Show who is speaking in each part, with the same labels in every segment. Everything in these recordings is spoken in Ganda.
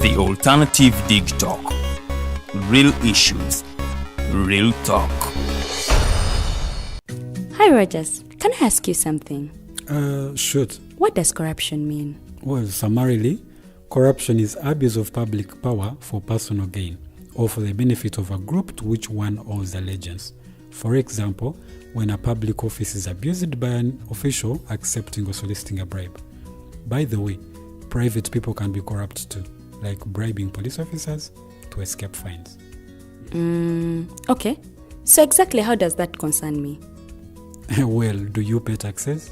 Speaker 1: The alternative Digitalk. Real issues, real talk.
Speaker 2: Hi Rogers, can I ask you something?
Speaker 3: Shoot.
Speaker 2: What does corruption mean?
Speaker 3: Well, summarily, corruption is abuse of public power for personal gain or for the benefit of a group to which one owes allegiance. For example, when a public office is abused by an official accepting or soliciting a bribe. By the way, private people can be corrupt too, like bribing police officers to escape fines.
Speaker 2: Okay. So exactly how does that concern me?
Speaker 3: Well, do you pay taxes?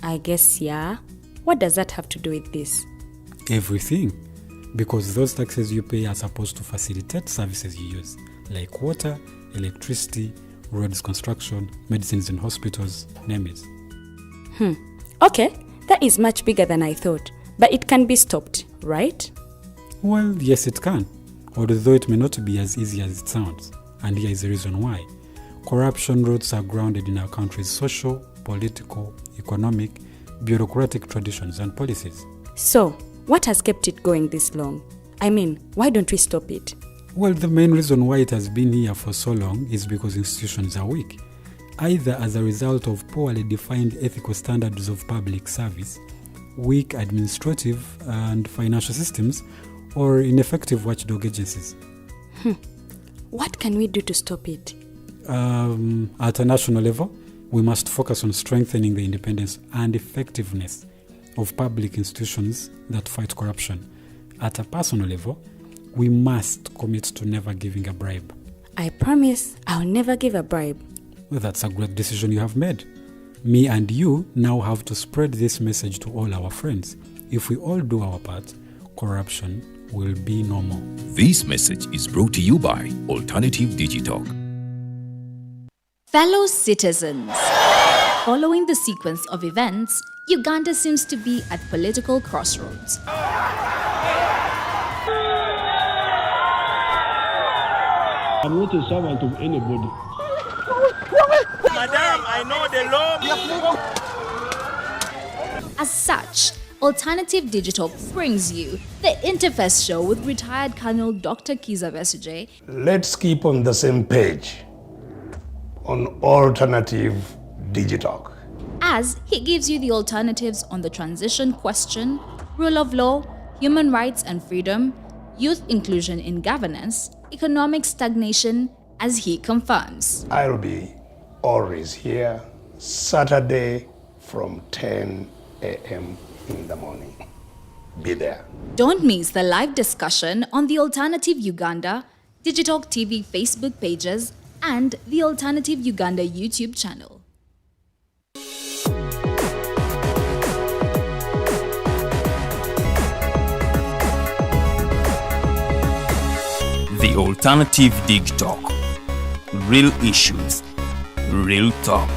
Speaker 2: I guess, yeah. What does that have to do with this?
Speaker 3: Everything. Because those taxes you pay are supposed to facilitate services you use, like water, electricity, roads construction, medicines in hospitals, name it.
Speaker 2: Okay, that is much bigger than I thought. But it can be stopped, right?
Speaker 3: Well, yes it can, although it may not be as easy as it sounds. And here is the reason why. Corruption roots are grounded in our country's social, political, economic, bureaucratic traditions and policies.
Speaker 2: So, what has kept it going this long? I mean, why don't we stop it?
Speaker 3: Well, the main reason why it has been here for so long is because institutions are weak, either as a result of poorly defined ethical standards of public service, weak administrative and financial systems, or ineffective watchdog agencies.
Speaker 2: What can we do to stop it?
Speaker 3: At a national level, we must focus on strengthening the independence and effectiveness of public institutions that fight corruption. At a personal level, we must commit to never giving a bribe.
Speaker 2: I promise I'll never give a bribe.
Speaker 3: Well, that's a great decision you have made. Me and you now have to spread this message to all our friends. If we all do our part, corruption will be normal.
Speaker 1: This message is brought to you by Alternative Digitalk.
Speaker 4: Fellow citizens, following the sequence of events, Uganda seems to be at political crossroads.
Speaker 5: I'm not a servant of anybody.
Speaker 6: Madam, I know the law.
Speaker 4: As such, Alternative Digital brings you the Interface Show with retired Colonel Dr. Kiza Besuje.
Speaker 5: Let's keep on the same page on Alternative Digitalk.
Speaker 4: As he gives you the alternatives on the transition question, rule of law, human rights and freedom, youth inclusion in governance, economic stagnation, as he confirms.
Speaker 5: I'll be always here, Saturday from 10 a.m. in the morning. Be there.
Speaker 4: Don't miss the live discussion on the Alternative Uganda, Digitalk TV Facebook pages, and the Alternative Uganda YouTube channel.
Speaker 1: The alternative Digitalk. Real issues, real talk.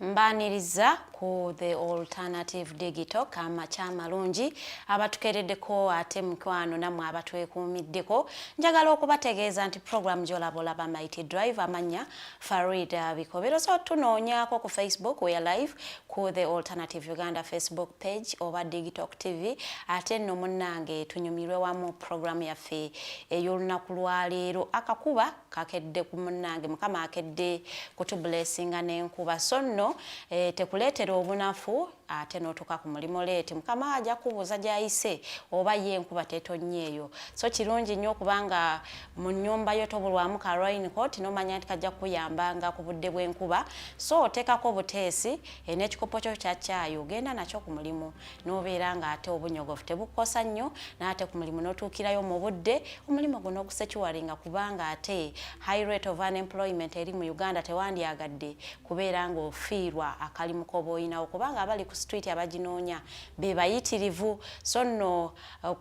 Speaker 7: Mbaniriza ku the Alternative Digitalk amacha malungi abatukereddeko ate mukwano namwe abatwekuumiddeko njagala okubategeeza nti program gy'olabolaba Mighty Drive amanya Farid Bikobero so tunoonyaako ku Facebook we are live ku the Alternative Uganda Facebook page oba Digitalk TV ate nno munnange tunyumirwe wamu program yaffe ey'olunaku lwaleero akakuba kakedde ku munnange mukama akedde kutublessinga n'enkuba so nno tekuleetera obunafu ate n'otuuka ku mulimu leeti mukama ajja kubuuza gy'ayise oba ye enkuba tetonnyeeyo. So kirungi nnyo kubanga mu nnyumba yo tobulwamu ka raincoat n'omanya nti kajja kukuyambanga ku budde bw'enkuba. So oteekako buteesi n'ekikopo kyo kya caayi ogenda nakyo ku mulimu n'obeera ng'ate obunyogovu tebukosa nnyo n'ate ku mulimu n'otuukirayo mu budde omulimu guno ogusekiwalinga kubanga ate high rate of unemployment eri mu Uganda tewandyagadde kubeera ng'ofiirwa akalimu koba oyinawo kubanga abali ku street abaginoonya be bayitirivu. So nno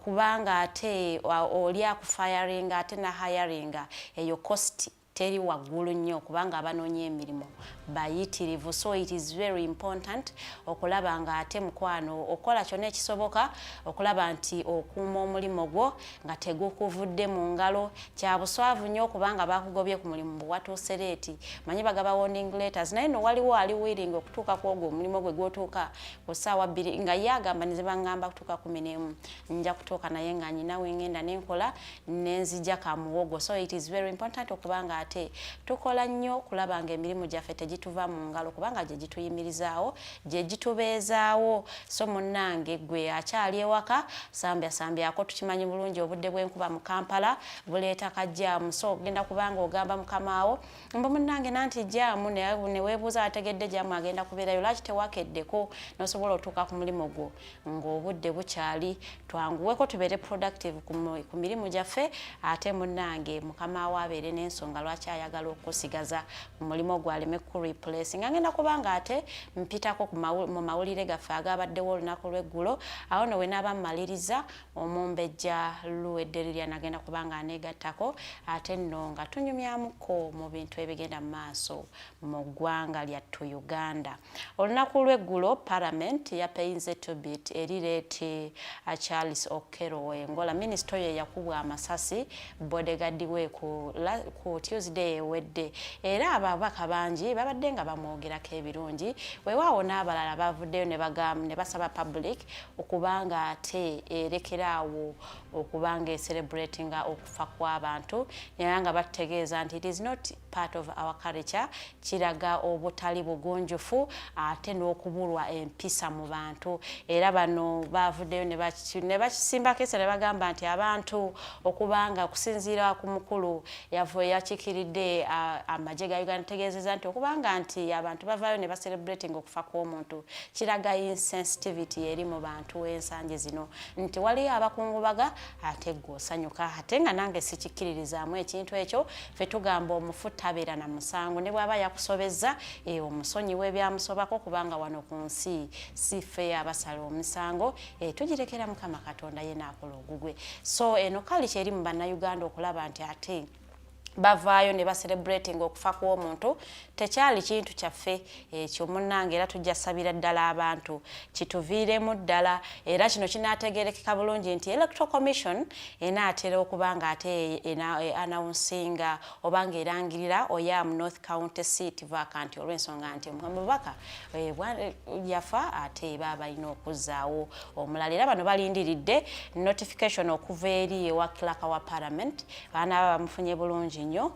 Speaker 7: kubanga ate oli akufayaringa ate na hayaringa eyo cost teri waggulu nnyo kubanga abanoonya emirimu bayitirivu. So it is very important okulaba nga ate mukwano okola kyonna ekisoboka okulaba nti okuuma omulimu gwo nga tegukuvudde mu ngalo. Kya buswavu nnyo kubanga bakugobye ku mulimu watuuse leeti manyi bagaba warning letters naye no waliwo ali willing okutuuka ku ogwo omulimu gwe gwotuuka ku ssaawa 2 nga ye agamba ne bangamba kutuuka 11 nja kutuuka naye nga nyina wengenda nenkola nenzija ka muwogo. So it is very important okubanga ate tukola nnyo kulaba nga emirimu gyaffe tegituva mu ngalo kubanga gye gituyimirizaawo gye gitubeezaawo. So munnange gwe akyali ewaka sambyako tukimanyi bulungi obudde bw'enkuba mu Kampala buleeta kajjaamu. So ogenda kubanga ogamba mukamaawo mbu munnange nanti jjaamu ne weebuuza ategedde jjaamu agenda kubeerayo lwaki tewakeddeko n'osobola otuuka ku mulimu gwo ng'obudde bukyali. Twanguweko tubeere productive ku mirimu gyaffe ate munnange mukamaawo abeere n'ensonga lwaki ayagala okusigaza ku mulimu gwaleme ku replace. Nga ngenda kubanga ate mpitako mu mawulire gaffe agabaddewo olunaku lw'eggulo awo no we naaba mmaliriza omumbejja luwedderirya nagenda kubanga aneegattako ate nno nga tunyumyamuko mu bintu ebigenda mu maaso mu ggwanga lyattu Uganda. Olunaku lw'eggulo Parliament yapeyinze tobit erireeti Charles Okello Engola minisito ye yakubwa amasasi bodegaddi we ku Tuesday ewedde era ababaka bangi babadde nga bamwogerako ebirungi weewaawo n'abalala bavuddeyo ne basaba public okubanga ate erekeraawo okubanga celebratinga okufa kw'abantu naye nga bategeeza nti it is not part of our culture kiraga obutali bugunjufu ate n'okubulwa empisa mu bantu. Era bano bavuddeyo ne bakisimbako ese ne bagamba nti abantu okubanga okusinziira ku mukulu yakiikiridde amagye ga Uganda tegeezeza nti okubanga nti abantu bavaayo ne bacelebrating okufa kw'omuntu kiraga insensitivity eri mu bantu ensangi zino nti waliyo abakungubaga ate gw'osanyuka ate nga nange sikikkiririzaamu ekintu ekyo. Ffe tugamba omufu tabeera na musango ne bw'aba yakusobezza omusonyi w'ebyamusobako kubanga wano ku nsi si ffe abasala omusango tugirekera Mukama Katonda ye n'akola ogugwe. So eno kali kyeri mu bannayuganda okulaba nti ate bavaayo ne bacelebrating okufa kw'omuntu tekyali kintu kyaffe ekyo munnange era tujja sabira ddala abantu kituviiremu ddala era kino kinaategeerekeka bulungi nti Electoral Commission enaatera okuba nga ate announcinga oba ng'erangirira Oyam North County seat vacant olw'ensonga nti omubaka yafa ate baba balina okuzzaawo omulala. Era bano balindiridde notification okuva eri ewa clerk wa Parliament baanaaba bamufunye bulungi nnyo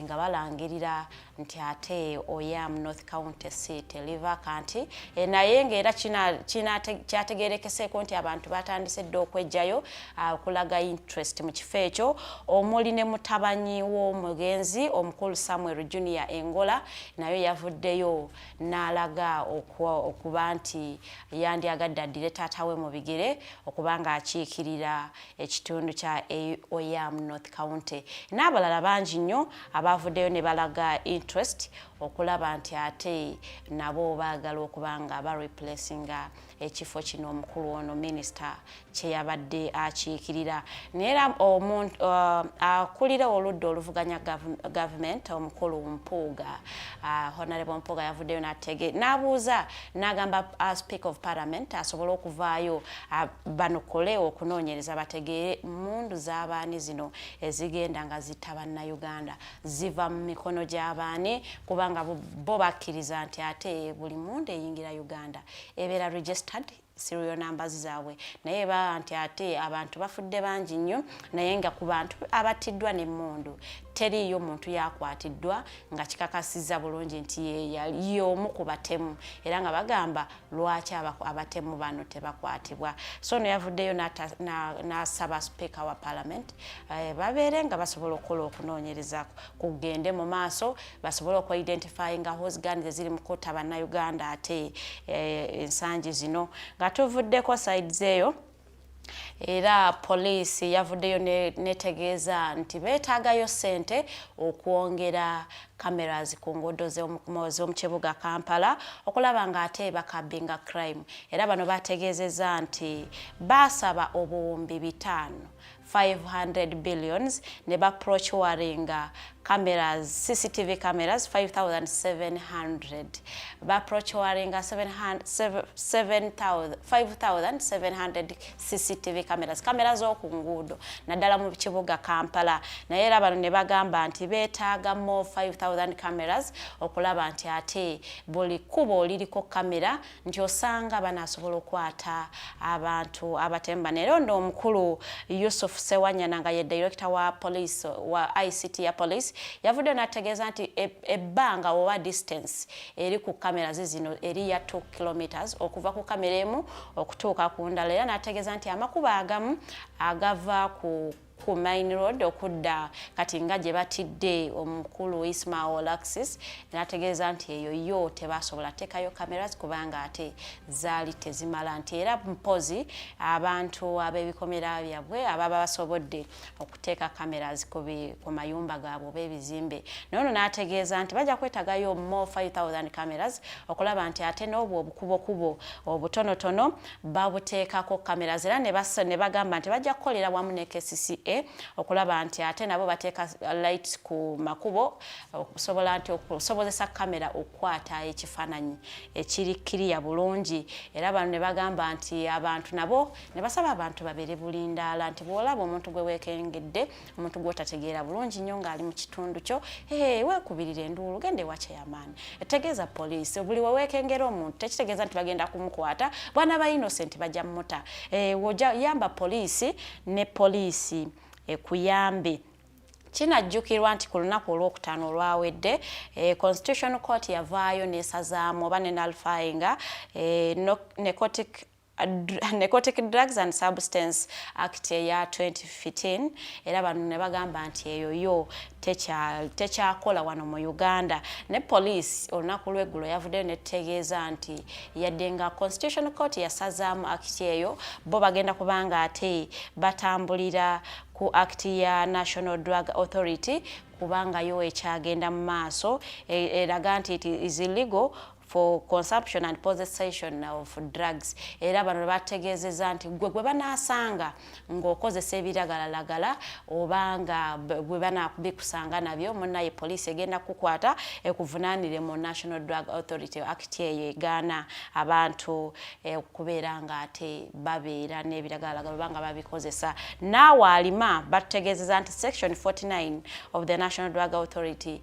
Speaker 7: nga balangirira nti ate Oyam North County seat vacant naye ng'era kyategeerekeseeko nti abantu batandise dda okwejjayo okulaga interest mu kifo ekyo omuli ne mutabanyi w'omugenzi omukulu Samuel Junior Engola nayo yavuddeyo n'alaga okuba nti yandyagadde addire taata we mu bigere okuba ng'akiikirira ekitundu kya Oyam North County. N'abalala bangi nnyo abavuddeyo ne balaga interest okulaba nti ate nabo baagala okuba nga bareplacinga ekifo kino omukulu ono minisita kye yabadde akiikirira. Neera akulira oludda oluvuganya government omukulu Mpuuga Honorable Mpuuga yavuddeyo n'abuuza n'agamba Speaker of Parliament asobole okuvaayo banokole okunoonyereza bategeere mundu z'abaani zino ezigenda nga zitta bannayuganda ziva mu mikono gy'abaani kubanga bo bakkiriza nti ate buli mundu eyingira Uganda ebeera registered serial numbers zaabwe naye nti ate abantu bafudde bangi nnyo naye nga ku bantu abattiddwa n'emmundu teriyo muntu yakwatiddwa nga kikakasiza bulungi nti yali omu ku batemu era nga bagamba lwaki abatemu bano tebakwatibwa. So no yavuddeyo n'asaba speaker wa parliament babeere nga basobola okukola okunoonyereza kugende mu maaso basobola okwidentifyinga host gun ziri mu kutta bannayuganda ate ensangi zino nga tuvuddeko sides eyo. Era police yavuddeyo netegeeza nti beetaagayo ssente okwongera cameras ku nguudo z'omu kibuga Kampala okulaba nga ate bakabinga crime. Era bano bategeezezza nti basaba obuwumbi 500 billions ne baprocuringa cameras, CCTV cameras 5,700. Baprocuringa 5,700 CCTV cameras. Cameras oku nguudo naddala mu kibuga Kampala. Naye era bano ne bagamba nti beetaaga mo 5,000 cameras okulaba nti ate buli kubo liriko kamera nti osanga banasobola okwata abantu abatemba. Nero ndo omukulu Yusuf Sewanyana nga ye director wa police wa ICT ya police yavudde nategeeza nti ebbanga oba distance eri ku cameras zino eri ya 2 kilometers okuva ku kamera emu okutuuka ku ndala. Era nategeeza nti amakubo agamu agava ku main road okudda kati nga gye batidde omukulu Ismail Alexis nategeeza nti eyo yo tebasobola tekayo cameras kubanga ate zaali tezimala nti era mpozi abantu ab'ebikomera byabwe ababa basobodde okuteeka cameras ku mayumba gaabwe b'ebizimbe. Nono nategeeza nti bajja kwetagayo mo 5,000 cameras okulaba nti ate n'obwo obukubokubo obutonotono babuteekako cameras. Era ne bagamba nti bajja kukolera wamu ne KCCA okulaba nti ate nabo bateeka lights ku makubo okusobola nti okusobozesa kamera okukwata ekifaananyi ekiri kiriya bulungi. Era bano ne bagamba nti abantu nabo ne basaba abantu babeere bulindaala nti bw'olaba omuntu gwe weekengedde omuntu gw'otategeera bulungi nnyo ng'ali mu kitundu kyo weekubirira enduulu gende ewa kyeyamaani. Etegeeza poliisi buli we weekengera omuntu tekitegeeza nti bagenda kumukwata bwana ba innocent bajja mmuta. Yamba poliisi ne poliisi ekuyambe. Kinajjukirwa nti ku lunaku olwokutaano olwawedde Constitutional Court yavaayo n'esazaamu oba ne nullifyinga Narcotic Drugs and Substance Act ya 2015. Era bano ne bagamba nti eyo yo tekyakola wano mu Uganda. Ne police olunaku lw'eggulo yavuddeyo netegeeza nti yadde nga Constitutional Court yasazaamu act eyo bo bagenda kubanga ate batambulira ku act ya National Drug Authority kubanga yo ekyagenda mu maaso eraga nti it is illegal for consumption and possession of drugs. Era bano bategeezezza nti gwe banaasanga ng'okozesa ebiragalalagala obanga bwe banakubikusanga nabyo munnaye poliisi egenda kukwata ekuvunaanire mu National Drug Authority Act eyo egaana abantu okubeera nga ate babeera n'ebiragalalagala obanga babikozesa. Naawe alima bategeezezza nti Section 49 of the National Drug Authority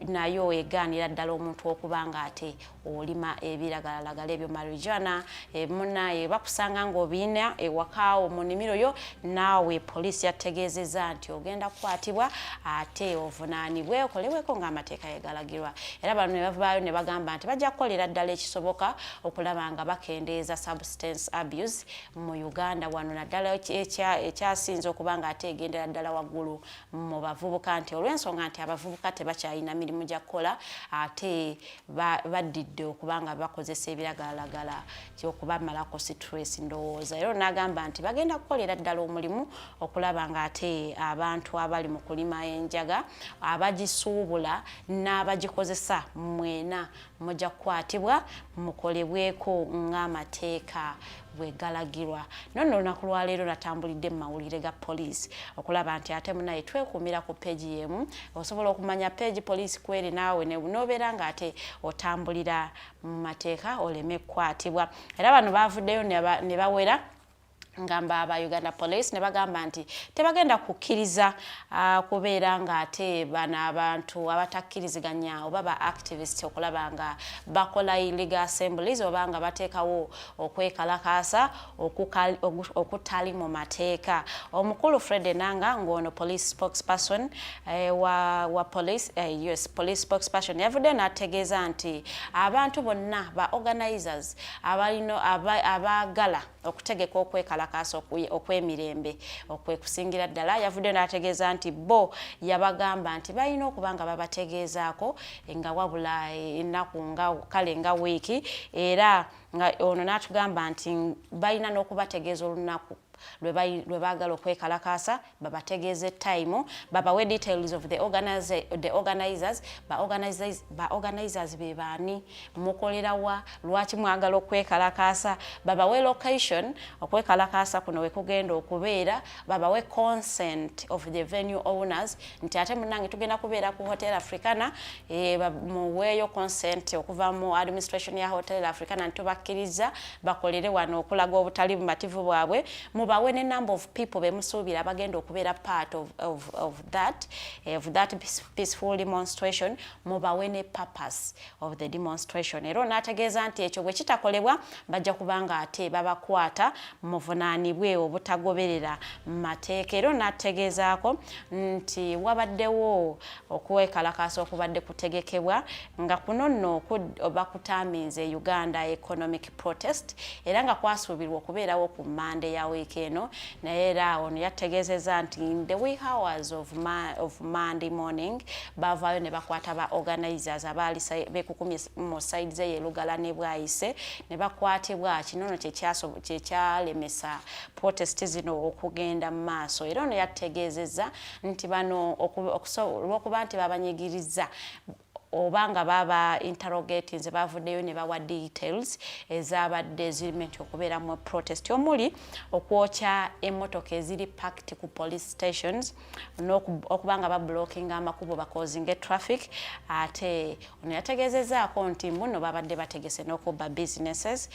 Speaker 7: nayo egaanira ddala omuntu okubanga ate olima ebiragalalagala ebyo marijuana munnaye bakusanga ng'obiina ewakaawo mu nnimiro yo naawe poliisi yategeezezza nti ogenda kukwatibwa ate ovunaanibwe okolebweko ng'amateeka yegalagirwa. Era bano ne bavaayo ne bagamba nti bajja kukolera ddala ekisoboka okulaba nga bakendeeza substance abuse mu Uganda wano naddala ekyasinze okuba nga ate egendera ddala waggulu mu bavubuka nti olw'ensonga nti abavubuka tebakyalina mirimu gya kukola ate baddidde okubanga bakozesa ebiragalalagala okubamalako stress ndowooza. Era n'agamba nti bagenda kukolera ddala omulimu okulaba nga ate abantu abali mu kulima enjaga abagisuubula n'abagikozesa mwena mujja kukwatibwa mukolebweko ng'amateeka bwegalagirwa. Nono olunaku lwaleero natambulidde mu mawulire ga poliisi okulaba nti ate munaye twekuumira ku peegi yemu osobola okumanya peegi poliisi kweri naawe n'obeera nga ate otambulira mu mateeka oleme kukwatibwa. Era bano baavuddeyo ne bawera ngamba aba Uganda Police ne bagamba nti tebagenda kukkiriza kubeera nga ate bana abantu abatakkiriziganya oba ba activists okulaba nga bakola illegal assemblies oba nga bateekawo okwekalakaasa okutali mu mateeka. Omukulu Fred Enanga ng'ono police spokesperson wa police US police spokesperson yavudde n'ategeeza nti abantu bonna ba organizers abagala okutegeka okwekalakaasa okwemirembe okwekusingira ddala yavudde n'ategeeza nti bo yabagamba nti balina okuba nga babategeezaako nga wabula ennaku nga kale nga wiiki era nga ono n'atugamba nti balina n'okubategeeza olunaku lwe baagala okwekalakaasa babategeeze time babawe details of the organizers ba organizers be baani mukolerawa lwaki mwagala okwekalakaasa babawe location okwekalakaasa kuno we kugenda okubeera babawe consent of the venue owners nti ate munange tugenda kubeera ku Hotel Africana muweeyo consent okuva mu administration ya Hotel Africana ntubakkiriza bakolere wano okulaga obutali bumativu bwabwe bawe ne number of people bemusuubira bagenda okubeera part of that peaceful demonstration mubawe ne purpose of the demonstration era n'ategeeza nti ekyo bwe kitakolebwa bajja kubanga ate babakwata muvunaanibwe obutagoberera mateeka era n'ategeezaako nti wabaddewo okwekalakaasa okubadde kutegekebwa nga kuno nno bakutamiinze Uganda economic protest era nga kwasuubirwa okubeerawo ku Monday ya weekend eno naye era ono yategeezezza nti in the wee hours of Monday morning bavaayo ne bakwata ba organizers abaali bekukumye mu sides ey'Elugala ne Bwayise ne bakwatibwa kinono kyekyalemesa protest zino okugenda mu maaso era ono yategeezezza nti bano olw'okuba nti babanyigiriza obanga baba interrogating bavuddeyo ne bawa details ezabadde zirime okubeera mu protest omuli okwokya emmotoka eziri packed ku police stations okubanga bablocking amakubo bakozinga traffic ate ono yategeezezaako nti muno babadde bategese n'okubba businesses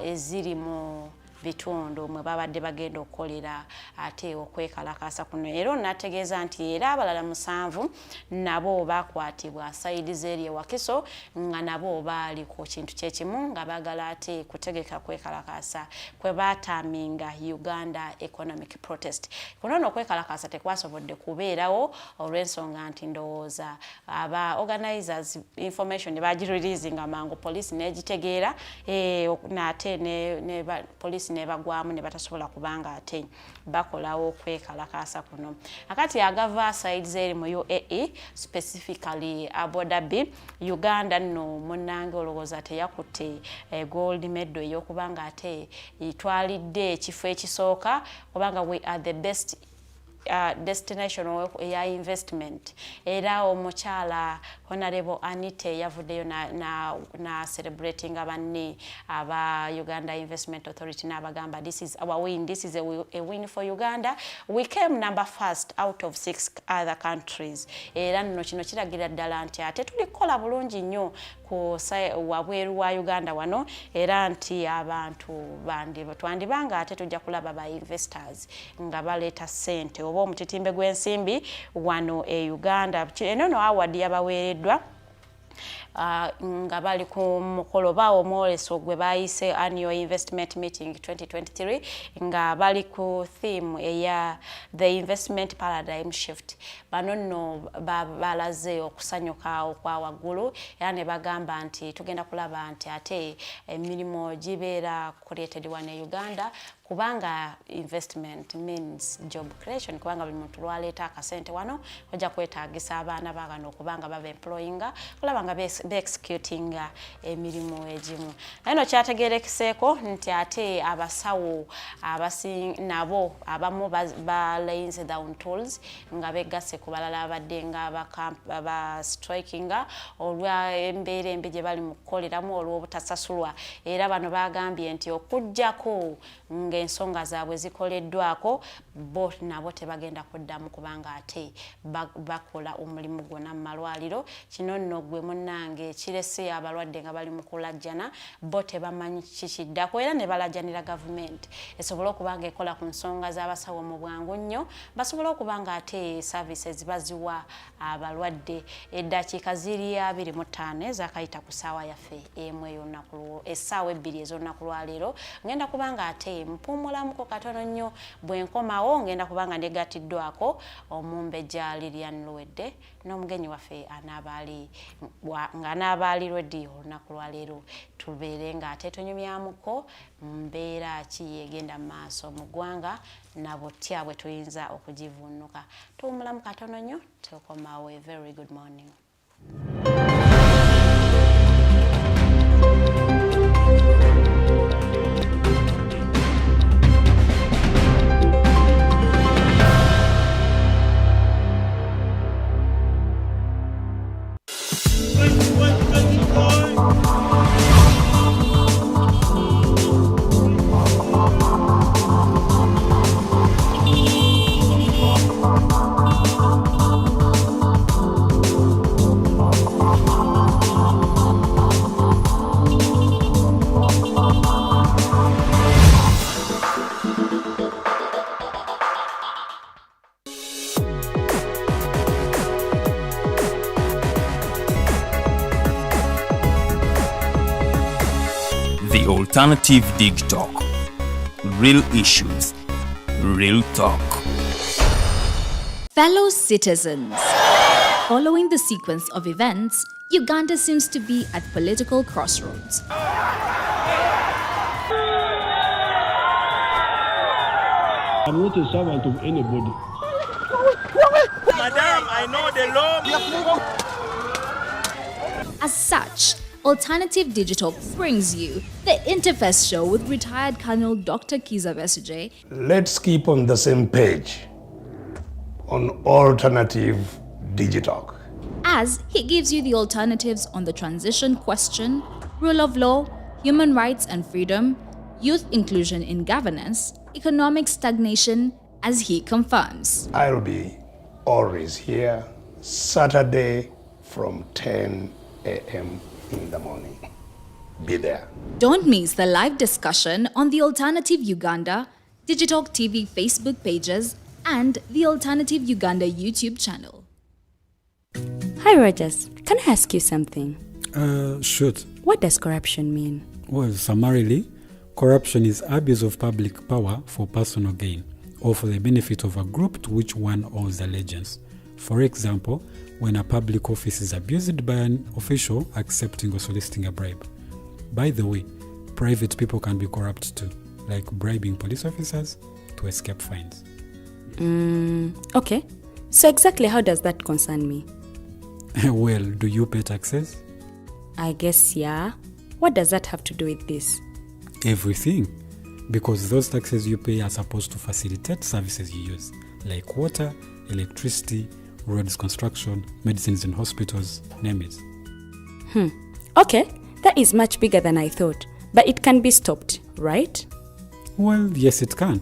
Speaker 7: eziri mu bitundu mwe babadde bagenda okukolera ate okwekalakaasa kuno era n'ategeeza nti era abalala 7 nabo bakwatibwa sides eri Wakiso nga nabo baali ku kintu kyekimu nga bagala ate kutegeka kwekalakaasa kwe baataminga Uganda economic protest kuno n'okwekalakaasa tekwasobodde kubeerawo olw'ensonga nti ndowooza aba organizers information ne bagireleasinga mangu police n'egitegeera n'ate ne police ne bagwamu ne batasobola kubanga ate bakolawo kwekalakaasa kuno akati agava sides eri mu UAE specifically Abu B Uganda no munange olowooza teyakutte gold medal ey'okubanga ate itwalidde ekifo ekisooka kubanga we are the best destination ya investment era omukyala Honorable Anite yavuddeyo na celebrating abanne aba Uganda Investment Authority n'abagamba this is our win, this is a win for Uganda. We came number 1st out of 6 other countries era nno kino kiragira ddala nti ate tulikola bulungi nnyo ku wabweru wa Uganda wano era nti abantu twandibanga ate tujja kulaba ba investors nga baleeta ssente oba omutitimbe gw'ensimbi wano e Uganda eno awadde yabaweereddwa nga bali ku mukolo bawo mwoleso gwe bayise annual investment meeting 2023 nga bali ku theme eya the investment paradigm shift bano nno balaze okusanyuka okwa waggulu era ne bagamba nti tugenda kulaba nti ate emirimu gibeera created wano e Uganda kubanga investment means job creation kubanga buli muntu lwaleeta akasente wano ojja kwetaagisa abaana bagano kubanga baba employinga kulabanga be executing emirimu egimu naye no kyategeerekeseeko nti ate abasawo nabo abamu balayinze down tools nga begasse ku balala abadde nga aba strikinga olwa embeera embi gye bali mu kukoleramu olw'obutasasulwa era bano bagambye nti okujjako ng'ensonga zaabwe zikoleddwako bo nabo tebagenda kuddamu kubanga ate bakola omulimu gwonna mu malwaliro. Kino nno ggwe munnange kirese abalwadde nga bali mu kulajjana bo tebamanyi kikiddako era ne balajjanira gavumenti esobola okuba nga ekola ku nsonga z'abasawo mu bwangu nnyo basobola okuba nga ate services baziwa abalwadde. Eddakiika ziri 25 ezakayita ku ssaawa yaffe emu ey'olunaku essaawa 2 ez'olunaku lwaleero ngenda kuba nga ate mpummulamuko katono nnyo bwe nkomawo ngenda kuba nga ndegattiddwako omumbejja Lilian Luwedde n'omugenyi waffe anaaba ali ready olunaku lwaleero tubeere nga ate tunyumyamuko mbeera ki yegenda mu maaso mu ggwanga na butya bwe tuyinza okugivunnuka. Tuwummulamu katono nnyo tukomawo. A very good morning.
Speaker 6: The Alternative Digitalk. Real issues, real talk.
Speaker 4: Fellow citizens, following the sequence of events, Uganda seems to be at political crossroads.
Speaker 8: I'm not a servant of anybody.
Speaker 6: Madam, I know the law.
Speaker 4: As such, Alternative Digital brings you the Interface Show with retired Colonel Dr. Kiza Besuje.
Speaker 5: Let's keep on the same page on Alternative Digitalk,
Speaker 4: As he gives you the alternatives on the transition question, rule of law, human rights and freedom, youth inclusion in governance, economic stagnation, as he confirms.
Speaker 5: I'll be always here Saturday from 10 a.m. in the morning. Be there.
Speaker 4: Don't miss the live discussion on the Alternative Uganda, Digitalk TV Facebook pages, and the Alternative Uganda YouTube channel.
Speaker 2: Hi, Rogers. Can I ask you something?
Speaker 3: Shoot.
Speaker 2: What does corruption mean?
Speaker 3: Well, summarily, corruption is abuse of public power for personal gain or for the benefit of a group to which one owes allegiance. For example, when a public office is abused by an official accepting or soliciting a bribe. By the way, private people can be corrupt too, like bribing police officers to escape fines.
Speaker 2: Okay. So exactly how does that concern me?
Speaker 3: Well, do you pay taxes?
Speaker 2: I guess, yeah. What does that have to do with this?
Speaker 3: Everything. Because those taxes you pay are supposed to facilitate services you use, like water, electricity, roads construction, medicines in hospitals, name it.
Speaker 2: Okay, that is much bigger than I thought. But it can be stopped, right?
Speaker 3: Well, yes it can,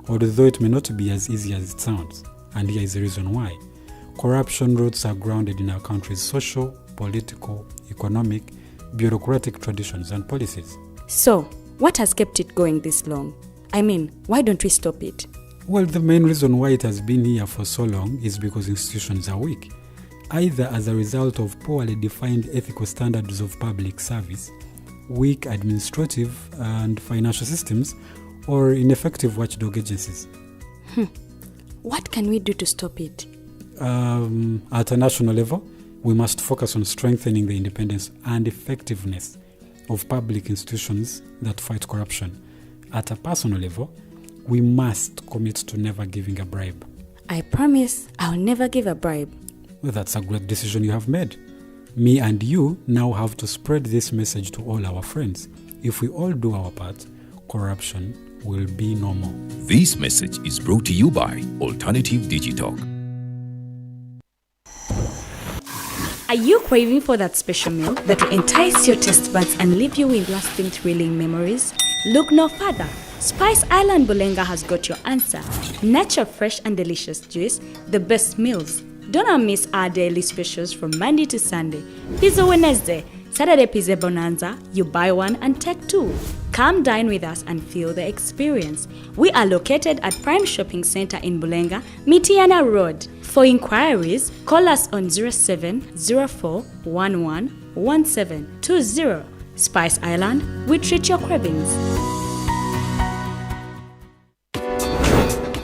Speaker 3: although it may not be as easy as it sounds. And here is the reason why. Corruption roots are grounded in our country's social, political, economic, bureaucratic traditions and policies.
Speaker 2: So, what has kept it going this long? I mean, why don't we stop it?
Speaker 3: Well, the main reason why it has been here for so long is because institutions are weak, either as a result of poorly defined ethical standards of public service, weak administrative and financial systems, or ineffective watchdog agencies.
Speaker 2: What can we do to stop it?
Speaker 3: At a national level, we must focus on strengthening the independence and effectiveness of public institutions that fight corruption. At a personal level, we must commit to never giving a bribe.
Speaker 2: I promise I'll never give a bribe.
Speaker 3: Well, that's a great decision you have made. Me and you now have to spread this message to all our friends. If we all do our part, corruption will be no more.
Speaker 1: This message is brought to you by Alternative Digitalk.
Speaker 2: Are you craving for that special meal that will entice your taste buds and leave you with lasting thrilling memories? Look no further. Spice Island Bulenga has got your answer. Natural, fresh and delicious juice, the best meals. Don't miss our daily specials from Monday to Sunday. Pizza Wednesday, Saturday Pizza Bonanza, you buy one and take two. Come dine with us and feel the experience. We are located at Prime Shopping Center in Bulenga, Mitiana Road. For inquiries, call us on 0704111720. Spice Island, we treat your cravings.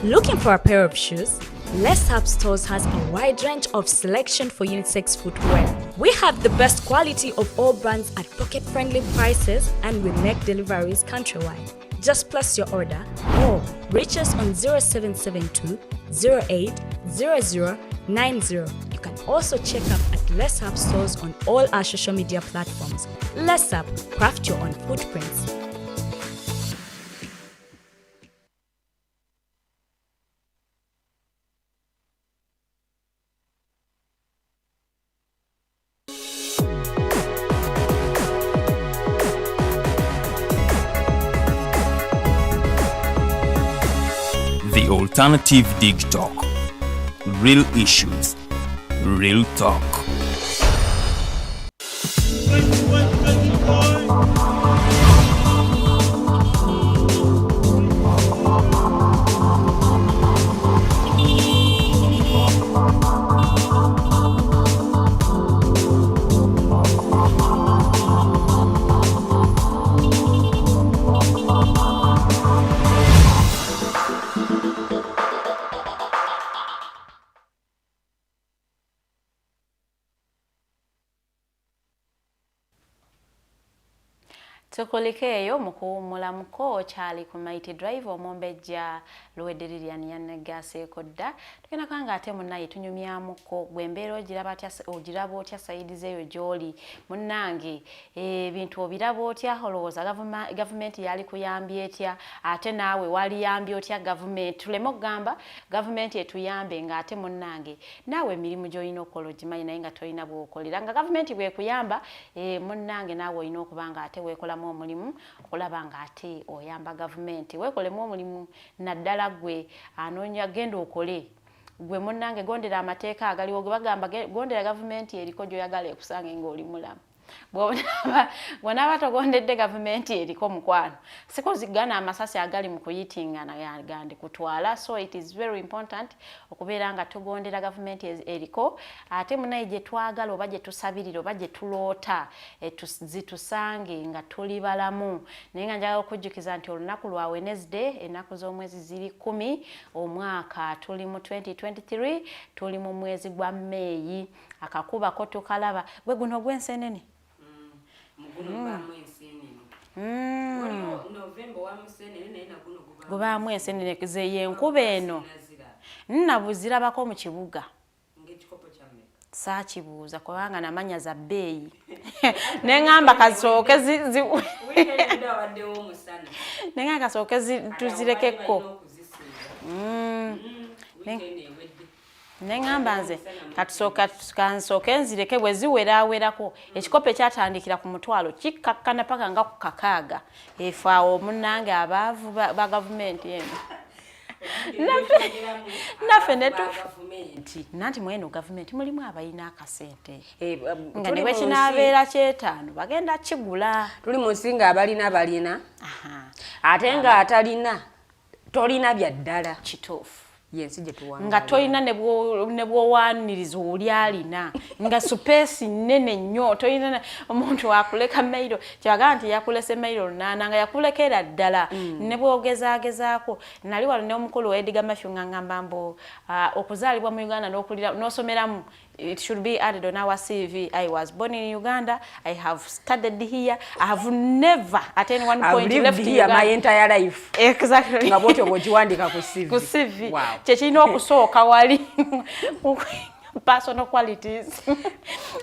Speaker 2: Looking for a pair of shoes? Let's Up Stores has a wide range of selection for unisex footwear. We have the best quality of all brands at pocket-friendly prices and we make deliveries countrywide. Just place your order or reach us on 0772 080090. You can also check up at Let's Up Stores on all our social media platforms. Let's Up, craft your own footprints.
Speaker 6: The Alternative Digitalk. Real issues, real talk.
Speaker 7: Tukulikeeyo mukuwummulamuko kyali ku Mighty Drive omumbejja luwedderiryanyi yannegaseeko dda tugenda kanga ate munnaye tunyumyamuko gwembeera ogiraba otya sayidi zeeyo gy'oli munnange ebintu obiraba otya olowooza gavumenti yali kuyambye etya ate naawe waliyambye otya gavumenti tuleme okugamba gavumenti etuyambe ng'ate munnange naawe emirimu gy'olina okukola ogimanyi naye nga tolina bw'okolera nga gavumenti bw'ekuyamba munnange naawe olina okuba nga ate weekolamu omulimu okulaba nga ate oyamba gavumenti weekolemu omulimu naddala gwe anoonya genda okole gwe munnange gondera amateeka agaliwo ge bagamba gondera gavumenti eriko gy'oyagala ekusange ng'oli mulamu bw'onaaba togondedde gavumenti eriko mukwano siko zigana amasasi agali mu kuyitingana gandi kutwala so it is very important okubeera nga tugondera gavumenti eriko ate munaye gye twagala oba gye tusabirira oba gye tuloota zitusange nga tuli balamu naye nga njagala okujjukiza nti olunaku lwa Wednesday ennaku z'omwezi ziri 10 omwaka tuli mu 2023 tuli mu mwezi gwa May akakubako tukalaba gwe guno ogw'ensenene gubaamu ensenene zeye enkuba eno nnabuzirabako mu kibuga saakibuuza kubanga namanya za bbeeyi neŋŋamba kasooke neŋŋamba kasooke tuzirekeko neŋŋamba nze kansooke nzireke bwe ziweraawerako ekikopo ekyatandikira ku mutwalo kikkakkana paka nga ku kakaaga efe awo munnange abaavu ba gavumenti eno naffe nanti mweno gavumenti mulimu abalina akasente nga ne bwe kinaabeera kyetaano bagenda kigula
Speaker 9: tuli mu nsi nga abalina ate nga atalina tolina bya ddala
Speaker 7: kituufu
Speaker 9: yensi gye tuwanga
Speaker 7: nga tolina ne bw'owaaniriza oli alina nga supeesi nnene nnyo tolina omuntu akuleka mailo kyagamba nti yakulese mailo 8 nga yakulekera ddala ne bw'ogezaagezaako nali wano ne omukulu w'Ediga Mafyu nga ngamba mbu okuzaalibwa mu Uganda n'okulira n'osomeramu it should be added on our CV. I was born in Uganda. I have studied here. I have never at any one point left
Speaker 9: here my entire life.
Speaker 7: Exactly.
Speaker 9: Ngabotyo bojiwandika ku CV.
Speaker 7: Ku CV.
Speaker 9: Wow.
Speaker 7: Kyekino okusooka wali personal qualities.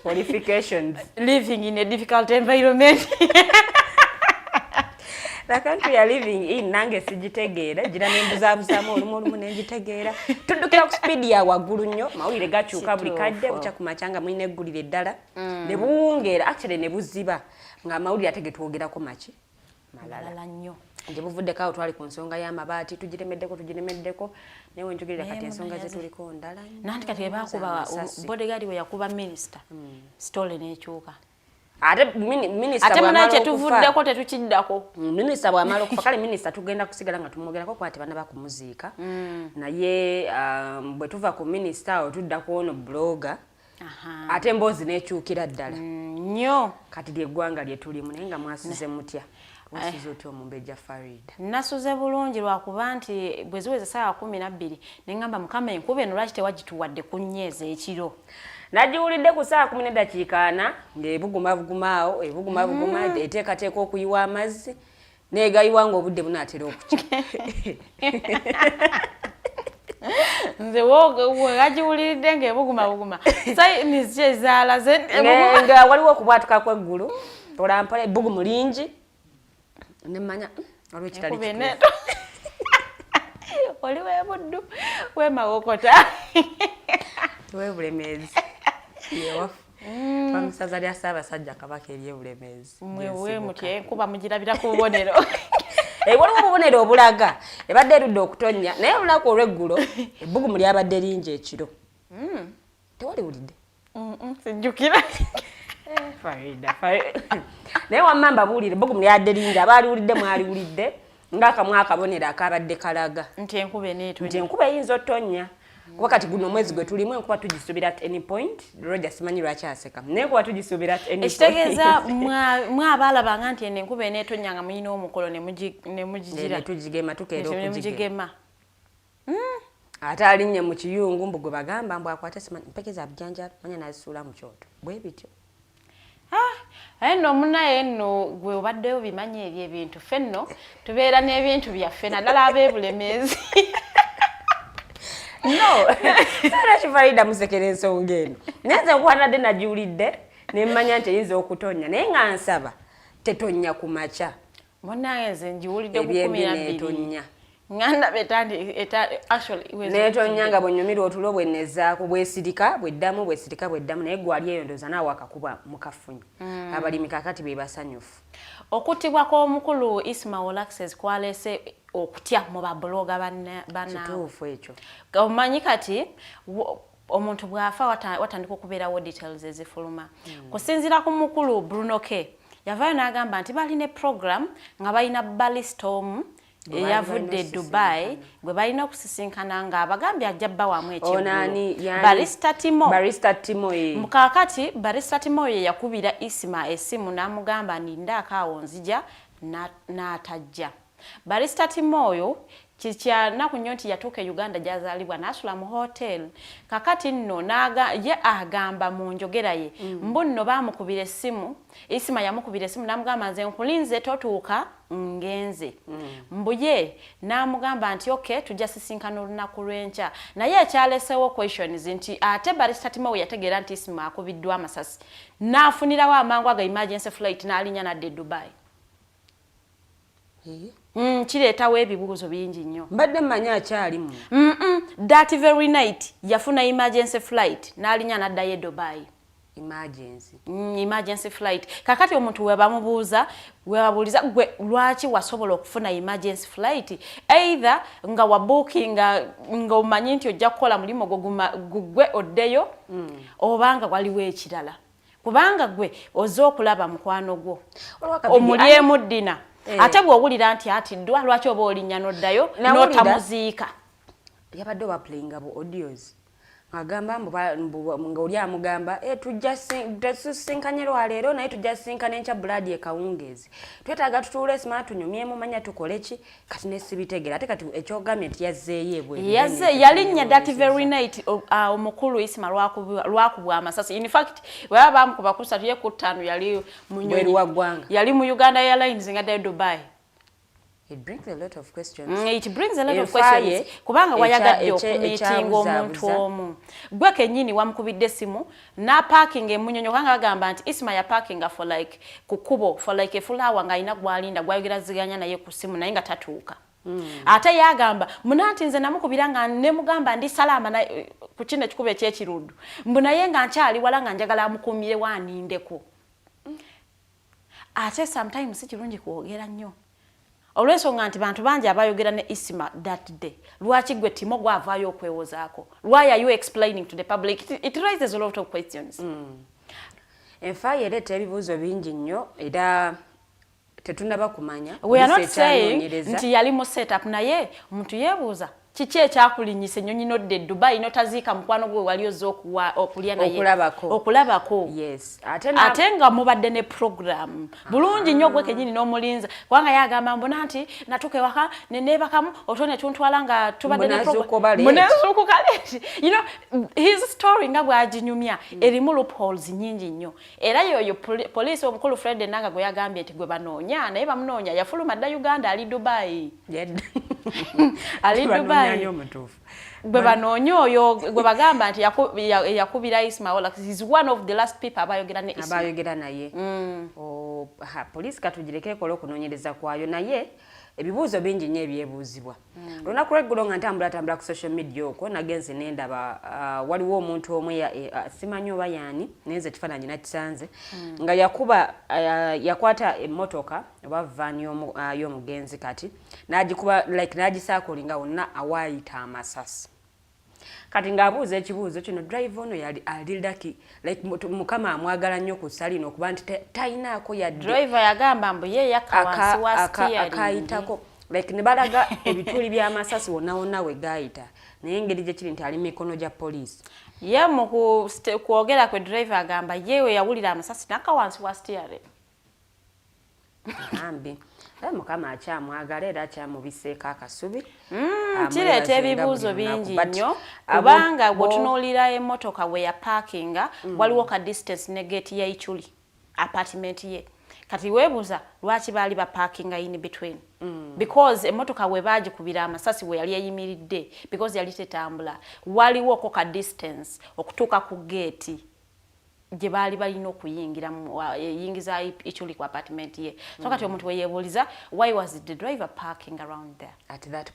Speaker 9: Qualifications.
Speaker 7: Living in a difficult environment.
Speaker 9: The country you are living in nange sijitegeera gira nembuzabuzamu olumu nenjitegeera tuddukira ku speed ya waggulu nnyo mawulire gakyuka buli kadde bucha ku machanga mulina eggulire eddala ne buwungeera actually ne buziba nga amawulire ate getwogerako maki malala
Speaker 7: nnyo
Speaker 9: nje buvuddeko awo twali ku nsonga y'amabaati tugiremeddeko naye wenjogerera kati ensonga ze tuliko ndala
Speaker 7: nanti kati bakuba bodyguard we yakuba minister story n'ekyuka
Speaker 9: ate minister
Speaker 7: ate muna kyetuvuddeko tetukiddako
Speaker 9: minister bw'amala okufa kale minister tugenda kusigala nga tumwogerako kwati bana bakumuziika naye bwe tuva ku minister awo tuddako ono blogger ate emboozi n'ekyukira ddala
Speaker 7: nnyo
Speaker 9: kati ly'eggwanga lye tulimu naye nga mwasuze mutya wasuze otya Omumbejja Farida
Speaker 7: nasuze bulungi lwakuba nti bwe ziweza essaawa 12 ne ngamba mukama enkuba eno lwaki tewagituwadde ku nnyeeza ekiro
Speaker 9: nagiwulidde ku ssaawa 10:40 ng'ebuguma awo ebuguma eteekateeka okuyiwa amazzi neegayiwa ng'obudde bunaatera okukya
Speaker 7: nze wagiwuliridde ng'ebuguma sayinizi ezaalaze
Speaker 9: nga waliwo okubwatuka kw'eggulu polampola ebbugumu lingi nemmanya olw'ekitali kituufu
Speaker 7: oli w'ebuddu w'emawokota
Speaker 9: w'ebulemeezi yewafu bamusaza lya Ssaabasajja Kabaka ery'ebulemeezi
Speaker 7: mwewe mutya enkuba mugirabira ku bubonero
Speaker 9: waliwo obubonero obulaga ebadde erudde okutonnya naye olunaku olw'eggulo ebbugumu lyabadde lingi ekiro tewaliwulidde
Speaker 7: sijjukira
Speaker 9: Farida naye wamma mbabuulire ebbugumu lyabadde lingi abaaliwulidde mwaliwulidde ng'akamu akabonero akabadde kalaga
Speaker 7: nti enkuba
Speaker 9: nti enkuba eyinza otonya kuba kati guno omwezi gwe tulimu enkuba tugisuubira at any point Roger simanyi lwaki aseka naye enkuba tugisuubira at any point
Speaker 7: ekitegeeza mwabaalabanga nti eno enkuba eneetonya nga muyina omukolo ne mugigira
Speaker 9: tugigema tukeera
Speaker 7: okugigema
Speaker 9: ate alinnye mu kiyungu mbu gwe bagamba mbu akwate simanyi mpekeza bujjanjabi manya nazisuula mu kyoto bwe bityo
Speaker 7: aye nno munaye nno gwe obaddeyo bimanyi ebyo ebintu ffe nno tubeera n'ebintu byaffe naddala ab'ebulemeezi
Speaker 9: no sara Farida musekera ensonga eno nze nkwanadde nagiwulidde nemmanya nti eyinza okutonya naye nga nsaba tetonya ku makya
Speaker 7: munaye nze ngiwulidde ku 12 nganda betandi actually
Speaker 9: netonya nga bwenyumirwa otulo bwennezaako bwesirika bweddamu naye gwali eyo ndoza naawe akakuba mukafunyi abalimi kakati be basanyufu
Speaker 7: okutibwa kw'omukulu Ismail Access kwaleese okutya mu babloga
Speaker 9: kituufu ekyo
Speaker 7: omanyi kati omuntu bw'afa watandika okubeerawo details ezifuluma kusinziira ku mukulu Bruno K yavaayo n'agamba nti balina program nga balina bali storm eyavudde Dubai gwe balina okusisinkana ng'abagambye ajja bbawamu ekigulu Barista Timo mukakati Barista Timo ye yakubira Isma esimu n'amugamba nindaako awo nzija n'atajja Barista Timo oyo kikyanaku nnyo nti yatuuka e Uganda gy'azaalibwa n'asula mu hotel kakati nno ye agamba mu njogera ye mbu nno baamukubira essimu Isima yamukubira essimu n'amugamba nze nkulinze totuuka ngenze mbu ye n'amugamba nti okay tujja sisinkana olunaku lw'enkya naye ekyaleseewo questions nti ate Barista Timo we yategeera nti Isima akubiddwa amasasi n'afunirawo amangu aga emergency flight n'alinnya n'adda e Dubai kireetawo ebibuuzo bingi nnyo
Speaker 9: mbadde mmanyi akyalimu
Speaker 7: that very night yafuna emergency flight n'alinnya n'addayo e Dubai emergency flight kakati omuntu webamubuuza webabuuliza gwe lwaki wasobola okufuna emergency flight either nga wabuukinga nga omanyi nti ojja kukola mulimu gwe oddeyo obanga waliwo ekirala kubanga gwe ozze okulaba mukwano gwo omuli emuddina ate bw'owulira nti atiddwa lwaki oba olinnya n'oddayo n'otamuziika
Speaker 9: yabadde waplayinga bu audios agamba nga oli amugamba tusinkanye lwaleero naye tujja sinkana enkya buladi ekawungeezi twetaaga tutuule esimala tunyumyemu manya tukole ki kati nesibitegeera ate kati ekyogambye nti yazzeeyo
Speaker 7: yalinnya that very night omukulu Isima lwakubwa amasasi in fact bwaba bamukuba ku 3 ye ku 5 yali mu nyonyi yali mu Uganda Airlines ngaddayo Dubai.
Speaker 9: It brings a lot of questions.
Speaker 7: Kubanga wayagadde okumiitinga omuntu omu. Gwe kennyini wamukubidde essimu na parking emunyonyo kanga agamba nti Isma ya parking for like kukubo for like a full hour nga ina gwalinda gwayogeraziganya naye ku ssimu naye nga tatuuka. Ate yagamba munanti nze namukubiranga ne mugamba ndi salama na ku kino ekikuba eky'ekirudu. Mbu naye nga nkyali wala nga njagala amukumire wanindeko. Ate sometimes si kirungi kwogera nnyo. olw'ensonga nti bantu bangi abayogera ne Isma that day lwaki gwe Timo gwavaayo okwewozaako why are you explaining to the public it raises a lot of questions
Speaker 9: enfa yereeta ebibuuzo bingi nnyo era tetunaba kumanya
Speaker 7: we are not saying nti yali mu setup naye omuntu yeebuuza kiki ekyakulinyisa ennyonyi nodde Dubai notaziika mukwano gwe wali ozza okulya naye okulabako
Speaker 9: yes
Speaker 7: ate nga mubadde ne program bulungi nnyo gwe kenyini n'omulinza kubanga yagamba mbona nti natuka ewaka neneebakamu oto ne tuntwala nga tubadde ne program munezuuku kaleeti you know his story nga bw'aginyumya erimu loopholes nnyingi nnyo era yoyo poliisi omukulu Fred Enanga gwe yagambye nti gwe banoonya naye bamunoonya yafuluma dda Uganda ali Dubai ali Dubai gwe banoonya oyo gwe bagamba nti yakubira Ismail is one of the last people abayogera ne Ismail
Speaker 9: abayogera naye poliisi katugireko ekola okunoonyereza kwayo naye ebibuuzo bingi nnyo ebyebuuzibwa olunaku lw'eggulo nga ntambula ku social media okwo nagenze nendaba waliwo omuntu omu simanyi oba yaani nenze ekifaananyi nakisanze nga yakwata emmotoka oba vaani y'omugenzi kati n'agikuba like n'agisaakulinga wonna awaayita amasasi kati ng'abuuza ekibuuzo kino drive ono yali aliraki like mukama amwagala nnyo ku salino okuba nti tayinaako yadde
Speaker 7: driver yagamba mbu ye yakawansi wa steering
Speaker 9: akayitako like ne balaga ebituli by'amasasi wonna we gaayita naye engeri gye kiri nti ali mikono gya poliisi
Speaker 7: ye mu kwogera kwe driver agamba yewe yawulira amasasi nakawansi wa steering
Speaker 9: ambi mukama akyamwagala era akyamubiseeko akasubi
Speaker 7: kireeta ebibuuzo bingi nnyo kubanga bw'otunuulira emmotoka we yapaakinga waliwo ka distance ne gate ya Ichuli apartment ye kati weebuuza lwaki baali bapaakinga in between because emmotoka we baagikubira amasasi we yali eyimiridde because yali tetambula waliwoko ka distance okutuuka ku gate gye baali balina okuyingira yingiza Ichuli ku apartment ye so kati omuntu weyeebuuliza why was the driver parking around there
Speaker 9: at that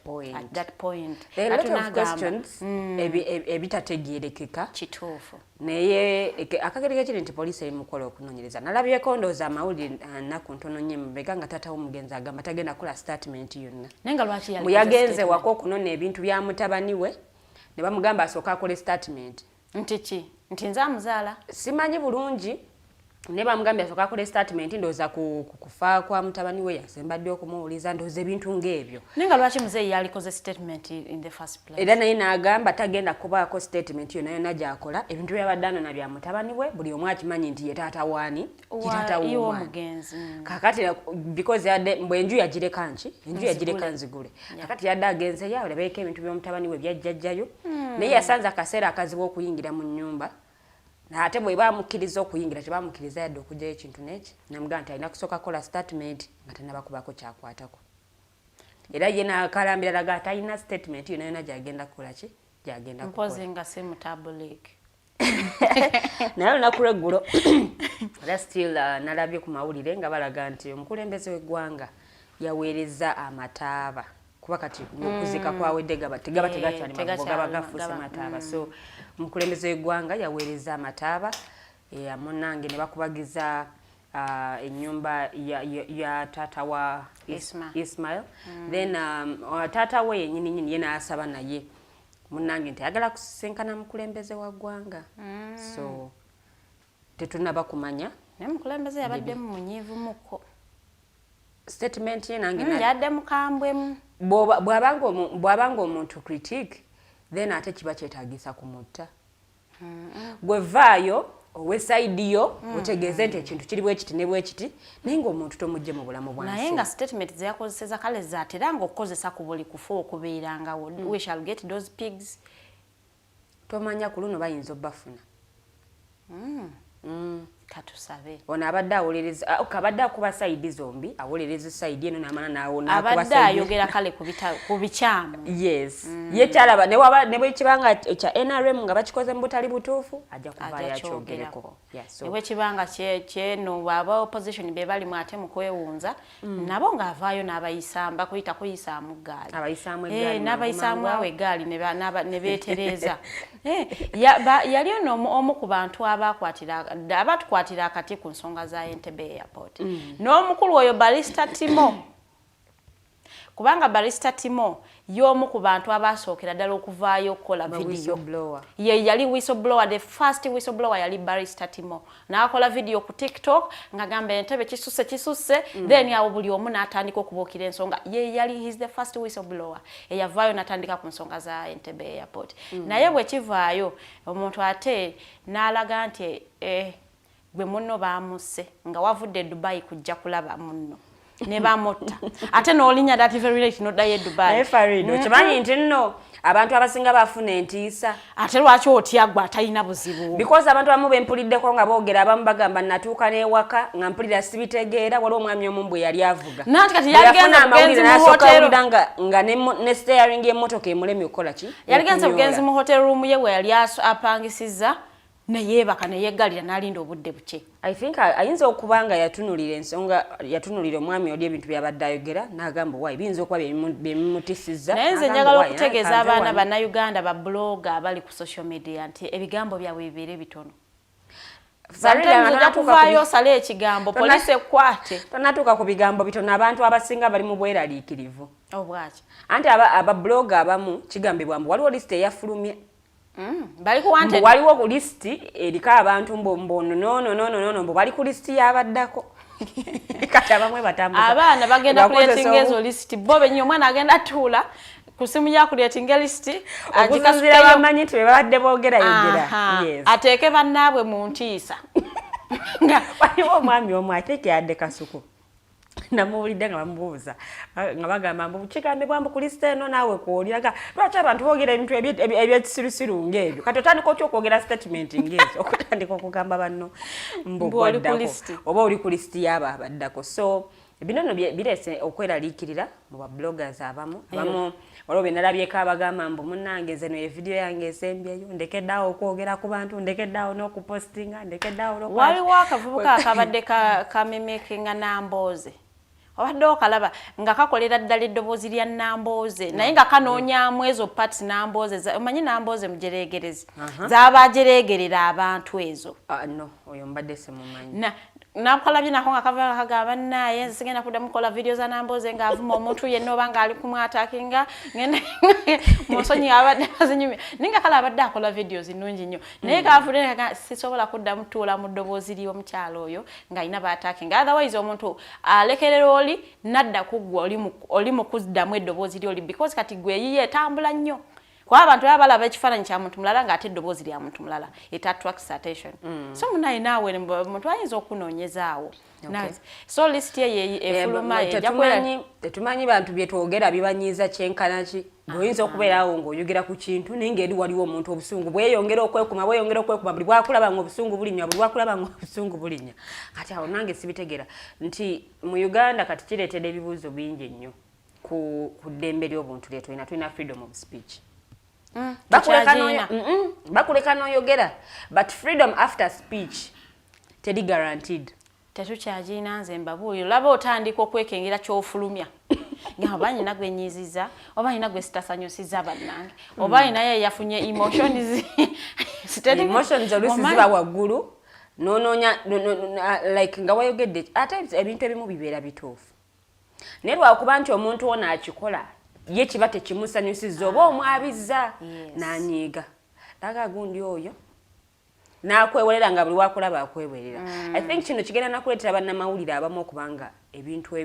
Speaker 9: point
Speaker 7: there
Speaker 9: are a lot of questions ebitategeerekeka
Speaker 7: kituufu
Speaker 9: naye akagereka kiri nti poliisi eri mukola okunoonyereza nalabyeko ndowooza amawulire nnaku ntono nnyo emabega nga taata w'omugenzi agamba tagenda kukola statement yonna
Speaker 7: naye nga lwaki
Speaker 9: bwe yagenze waka okunona ebintu bya mutabani we ne bamugamba asooka akole statement
Speaker 7: nti ki nti nze amuzaala
Speaker 9: simanyi bulungi ne bamugambye asooka akole statement ndowooza kufa kwa mutabani we yasembadde okumuwuliza ndowooza ebintu ng'ebyo
Speaker 7: naye nga lwaki muzeeyi yalikoze statement in the first place
Speaker 9: era naye n'agamba tagenda kubaako statement yonna yonna gy'akola ebintu byabadde anona bya mutabani we buli omu akimanyi nti ye taata waani kitaata
Speaker 7: w'omugenzi
Speaker 9: kakati because mbwe enju yagireka nki enju yagireka nzigule kakati yadde agenzeyo olabeeko ebintu by'omutabani we byajjajjayo naye yasanze akaseera akazibu okuyingira mu nnyumba ate bwe bamukkiriza okuyingira tebamukkiriza yadde okugyayo ekintu n'eki namugamba nti alina kusooka kola statement nga tannabakubako kyakwatako era ye n'akalambira laga talina statement yonna yonna gyagenda kukola ki gyagenda
Speaker 7: mpozi nga si mutabulike
Speaker 9: naye olunaku lw'eggulo era still nalabye ku mawulire nga balaga nti omukulembeze w'eggwanga yaweereza amataaba kuba kati okuzika kwawedde gaba tegakyali mabugo gaba gafuuse mataaba so omukulembeze w'eggwanga yaweereza amataaba munnange ne bakubagiza ennyumba ya taata wa Ismail then taata we yennyini ye n'asaba naye munnange nti ayagala kusenkana mukulembeze wa ggwanga so tetunaba kumanya
Speaker 7: naye mukulembeze yabaddemu munyiivu muko
Speaker 9: statement ye nange
Speaker 7: yadde mukambwemu
Speaker 9: bw'abanga omuntu critique then ate kiba kyetaagisa kumutta gwe vaayo ow'esayidi yo otegeeze nti ekintu kiri bwekiti ne bwekiti naye ng'omuntu tomugye mu bulamu bwansi
Speaker 7: naye nga statement ze yakozeseza kale zaatera ng'okukozesa ku buli kufa okubeerangawo we shall get those pigs
Speaker 9: tomanya ku luno bayinza obbafuna
Speaker 7: katusabe
Speaker 9: ono abadde awolereza abadde akuba sayidi zombi awolereza sayidi eno n'amana nawo
Speaker 7: abadde ayogera kale ku bikyamu
Speaker 9: yes ye kyalaba ne bwe kibanga kya NRM nga bakikoze mu butali butuufu ajja kuva yakyogereko
Speaker 7: ne bwe kibanga kyeno aba opposition be bali mu ate mu kwewunza nabo ng'avaayo n'abayisamba kuyita kuyisaamu ggaali n'abayisaamu awo eggaali ne beetereza yali ono omu ku bantu abatukwatira akati ku nsonga za Entebbe Airport n'omukulu oyo Balista Timo kubanga barista Timo y'omu ku bantu abasookera ddala okuvaayo okukola video ye yali whistleblower, the first whistleblower yali barista Timo n'akola video ku TikTok nga gamba entebe kisusse then awo buli omu n'atandika okubuukira ensonga ye yali he's the first whistleblower eyavaayo n'atandika ku nsonga za Entebbe airport naye bwe kivaayo omuntu ate n'alaga nti gwe munno baamuse nga wavudde Dubai kujja kulaba munno ne bamotta ate n'olinya that very late n'oddayo Dubai
Speaker 9: Farido kimanyi nti nno abantu abasinga bafuna entiisa
Speaker 7: ate lwaki otya gwe atalina buzibu
Speaker 9: because abantu abamu bempuliddeko nga boogera abamu bagamba natuuka n'ewaka nga mpulira sibitegeera waliwo omwami omu bwe yali avuga
Speaker 7: nanti kati yaligenze bugenzi mu hotel
Speaker 9: nga ne steering y'emmotoka emulemye okukola ki
Speaker 7: yaligenze bugenzi mu hotel room ye we yali apangisiza neyeebaka neyeggalira n'alinda obudde buke
Speaker 9: I think ayinza okubanga yatunulira ensonga yatunulira omwami oli ebintu byabadde ayogera n'agamba wayi biyinza okuba byebimutisizza
Speaker 7: naye nze njagala okutegeeza abaana bannayuganda ba blogger abali ku social media nti ebigambo byabwe bibeere bitono Sometimes osale ekigambo police ekwate
Speaker 9: tonatuuka ku bigambo bitono abantu abasinga bali mu bweraliikirivu
Speaker 7: obwaki
Speaker 9: anti aba blogger abamu kigambibwa mbu waliwo list eyafulumye
Speaker 7: bali ku wanted
Speaker 9: waliwo ku list eriko abantu no mbo bali ku list yabaddako kati abamwe batambuza
Speaker 7: abaana bagenda creating ezo list bo benyo omwana agenda tuula ku simu ya creating list
Speaker 9: agikasira bamanyi nti babadde boogera yes
Speaker 7: ateeke bannaabwe mu ntiisa
Speaker 9: waliwo omwami omu ateeke yadde kasuku namuwulidde nga bamubuuza nga bagamba mbu kigambibwa mbu ku list eno naawe kwolyaga lwaki abantu boogera ebintu ebyekisirusiru ng'ebyo kati otandika otya okwogera statement ng'ezo okutandika okugamba banno mbugwaddako oba oli ku list y'abo abaddako so bino nno bireese okweraliikirira mu babloggers abamu waliwo benalabyeko abagamba mbu munnange nze no evidiyo yange esembyeyo ndekeddaawo okwogera ku bantu ndekeddaawo n'okupostinga ndekeddaawo
Speaker 7: waliwo akavubuka akabadde kamemekinga Nambooze obadde okalaba nga kakolera ddala eddoboozi lya Nambooze naye nga kanoonyaamu ezo parts Nambooze omanyi Nambooze mujereegerezi z'abajereegerera abantu ezo
Speaker 9: no oyo mbadde simumanyi
Speaker 7: nakolabye nako nga kava kagamba naye nsigenda kudda mukola video za Nambooze nga avuma omuntu yenna oba ng'ali kumwatakinga ngenda musonyi abadde azinyumya ninga kala abadde akola videos nnungi nnyo naye kaavudde sisobola kudda mutuula mu ddoboozi ly'omukyalo oyo ng'alina baatakinga otherwise omuntu alekerera oli nadda kuggwa oli mu kuddamu eddoboozi ly'oli because kati gwe yiye etambula nnyo kwa abantu abalaba ekifaananyi kya muntu mulala ng'ate eddoboozi lya muntu mulala it attracts attention so munaye naawe muntu ayinza okunoonyezaawo so list ye efuluma
Speaker 9: tetumanyi bantu bye twogera bibanyiiza kyenkanaki oyinza okubeerawo ng'oyogera ku kintu naye ng'eri waliwo omuntu obusungu bweyongera okwekuma buli bwakulaba nga obusungu bulinnya buli bwakulaba nga obusungu bulinnya kati awo nange sibitegeera nti mu Uganda kati kireetedde ebibuuzo bingi nnyo ku ddembe ly'obuntu lye tulina freedom of speech bakuleka n'oyogera but freedom after speech teri guaranteed
Speaker 7: tetukyagina nze mbabuulira laba otandika okwekengera ky'ofulumya nga oba nyina gwe nyiiziza oba nyina gwe sitasanyusiza bannange oba nyinaye yafunye emotions
Speaker 9: oluusi ziba waggulu noonoonya like nga wayogedde ate ebintu ebimu bibeera bituufu naye lwakuba nti omuntu ono akikola ye kiba tekimusanyusiza oba omwabizza n'anyiiga laga gundi oyo n'akwewerera nga buli wakulaba akwewerera I think kino kigenda nakuleetera bannamawulire abamu okubanga ebintu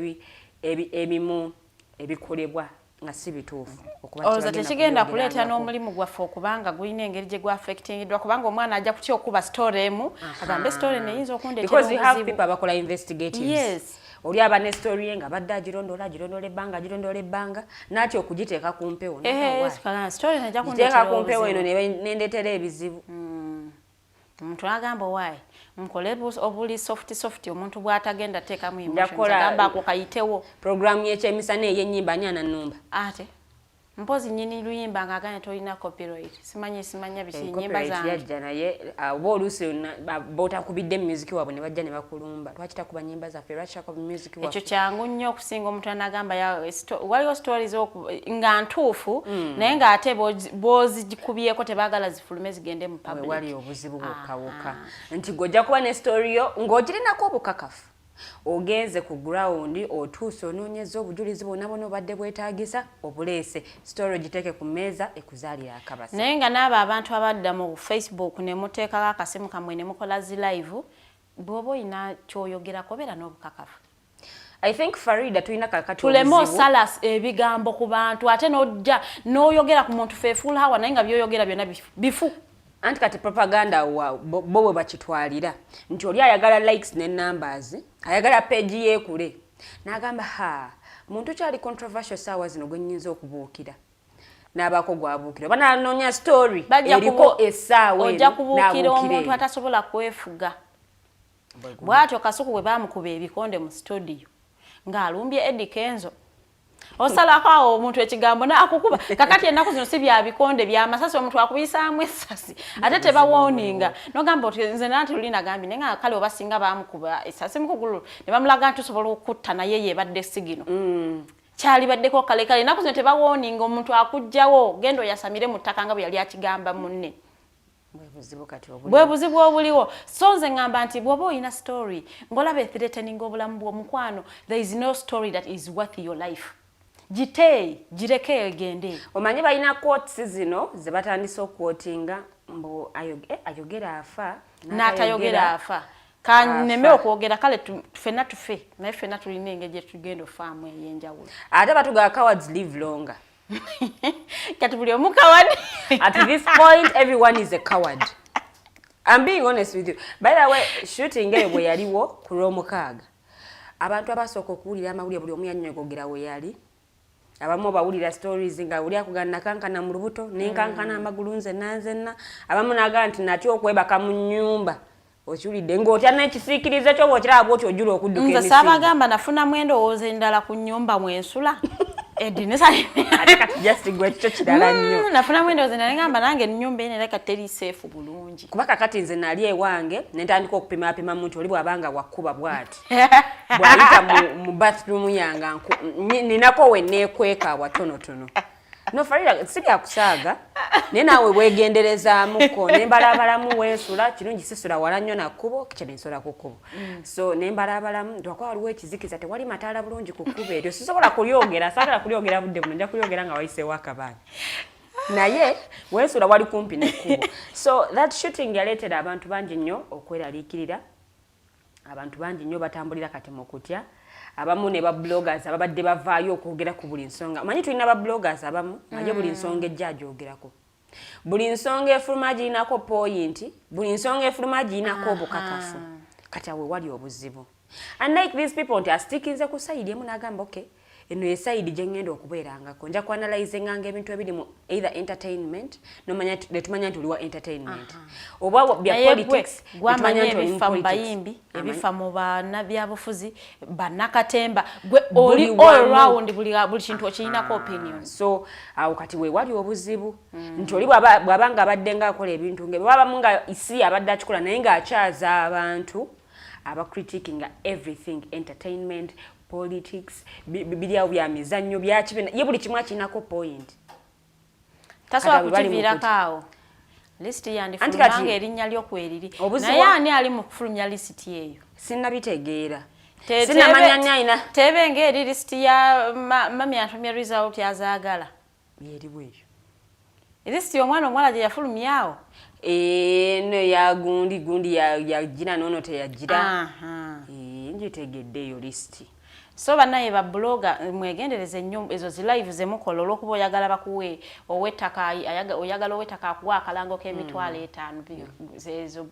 Speaker 9: ebimu ebikolebwa nga si bituufu
Speaker 7: olowooza tekigenda kuleeta n'omulimu gwaffe okubanga gulina engeri gye gwa affectingidwa kubanga omwana ajja kutya okuba story emu agambe story neyinza okundeetera
Speaker 9: because we have people abakola investigatives oli aba ne story nga badde agirondoola ebbanga n'atya okugiteeka ku mpewo giteeka ku mpewo eno nendeetera ebizibu
Speaker 7: omuntu agamba owaayi mukole obuli soft omuntu bw'atagenda teekamu emotions agamba ako kayitewo
Speaker 9: programu y'ekyemisana ey'ennyimba ani anannumba
Speaker 7: ate mpozi nyini luyimba ng'agane tolina copyright simanya biki nyimba zange
Speaker 9: yajja naye oba oluusi bootakubidde muziki waabwe ne bajja ne bakulumba lwaki takuba nyimba zaffe lwaki takuba muziki waffe
Speaker 7: ekyo kyangu nnyo okusinga omuntu anagamba waliwo stories nga ntuufu naye ng'ate bozikubyeko tebaagala zifulume zigende mu public
Speaker 9: wali obuzibu bwokawuka nti gojja kuba ne story yo ng'ogirinako obukakafu ogenze ku ground otuuse onoonyeza obujulizi bwonna bwonna obadde bwetaagisa obuleese story giteeke ku mmeeza ekuzaalira akabasa
Speaker 7: naye nga n'abo abantu abadda mu Facebook ne muteekako akasimu kamwe ne mukola zi live bw'oba olina ky'oyogerako beera n'obukakafu.
Speaker 9: I think Farida tulina kakati
Speaker 7: tulemo salas ebigambo ku bantu ate n'ojja n'oyogera ku muntu feefuula hawa naye nga by'oyogera byonna bifu.
Speaker 9: Anti kati propaganda bo bwe bakitwalira nti oli ayagala likes ne numbers ayagala page yeekule n'agamba muntu kyali controversial saawa zino gwe nnyinza okubuukira n'abaako gwabuukira bananoonya story eriko essaawa
Speaker 7: ojja kubuukira omuntu atasobola kwefuga bw'atyo Kasuku bwe baamukuba ebikonde mu studio ng'alumbye Eddie Kenzo osalako awo omuntu ekigambo n'akukuba kakati ennaku zino si bya bikonde bya masasi omuntu akubisaamu essasi ate tebawoninga n'ogamba oti nze nanti luli nagambi naye nga kale oba singa baamukuba essasi mu kugulu ne bamulaga nti osobola okutta naye yeebadde sigino kyali baddeko kalekale ennaku zino tebawoninga omuntu akugjawo genda oyasamire mu ttaka nga bwe yali akigamba munne bwe buzibu obuliwo so nze ngamba nti bw'oba olina story ng'olaba threatening obulamu bw'omukwano there is no story that is worth your life gireke egende
Speaker 9: omanyi balina quotes zino ze batandise okwotinga mbu ayogera afa
Speaker 7: n'atayogera afa kaneme okwogera kale ffenna tufe naye ffenna tulina engeri gye tugenda ofaamu ey'enjawulo
Speaker 9: ate batuga cowards live longer
Speaker 7: kati buli omu coward
Speaker 9: at this point everyone is a coward. I'm being honest with you. By the way, shooting eyo bwe yaliwo ku Lwomukaaga abantu abasooka okuwulira amawulire buli omu yannyogogera we yali abamu bawulira stories nga uli akugana kankana mu lubuto nenkankana amagulu nzenna abamu naga nti natyo okwebaka mu nnyumba okiwulidde ng'otya n'ekisiikirize kyo bw'okiraba bw'otyo ojjula okudduka
Speaker 7: emisinde nze saabagamba nafuna mwendowooza endala ku nnyumba mwensula
Speaker 9: just gwe kyo kirala nnyo
Speaker 7: nafuna mwendowooza endala ngamba nange ennyumba eno ereka teri seefu bulungi
Speaker 9: kuba kakati nze nali ewange ne ntandika okupimapima muntu oli bw'abanga wakkuba bw'ati bw'ayita mu bathroom yange ninako we neekweka watonotono no Farida si byakusaaga naye naawe weegenderezaamuko nembalabalamu weesula kirungi sisula wala nnyo nakkubo kye nsula ku kkubo so nembalabalamu twakuba waliwo ekizikiza tewali mataala bulungi ku kkubo eryo sisobola kulyogera saagala kulyogera budde buno nja kulyogera nga wayiseewo akabaani naye weesula wali kumpi nekkubo so that shooting yaleetera abantu bangi nnyo okweraliikirira abantu bangi nnyo batambulira kati mu kutya abamu ne ba bloggers ababadde bavaayo okwogera ku buli nsonga manyi tulina ba bloggers abamu naye buli nsonga ejja agyogerako buli nsonga efuluma girinako point buli nsonga efuluma girinako obukakafu kati awe wali obuzibu unlike these people nti asitikinze ku sayidi emu n'agamba okay eno ye sayidi gye ngenda okubeerangako nja kuanalyzinganga ebintu ebiri mu either entertainment netumanya nti oliwa entertainment oba bya politics
Speaker 7: gwamanya ebifa mu bayimbi ebifa mu bannabyabufuzi bannakatemba gwe oli all round buli kintu okirinako opinion
Speaker 9: so awo kati we wali obuzibu nti oli bw'abanga abadde ng'akola ebintu bwabamu nga isi abadde akikola naye ng'akyaza abantu abacriticinga everything entertainment politics biriawo bya mizannyo byakibina ye buli kimu akinako point
Speaker 7: tasobola kukiviirako awo lisiti yandifulumanga erinnya ly'okweriri naye ani ali mu kufulumya lisiti eyo
Speaker 9: sinnabitegeera sinnamanya nnyayina
Speaker 7: tebe ng'eri lisiti ya mami antumya result azaagala
Speaker 9: yeriwo eyo
Speaker 7: lisiti y'omwana omuwala gye yafulumyawo
Speaker 9: no ya gundi yagira nono teyagira ngitegedde eyo lisiti
Speaker 7: so bannaye ba blogger mwegendereze nnyo ezo zi live ze mukola olw'okuba oyagala bakuwe owettaka oyagala owettaka akuwa akalango k'emitwalo 5 ezo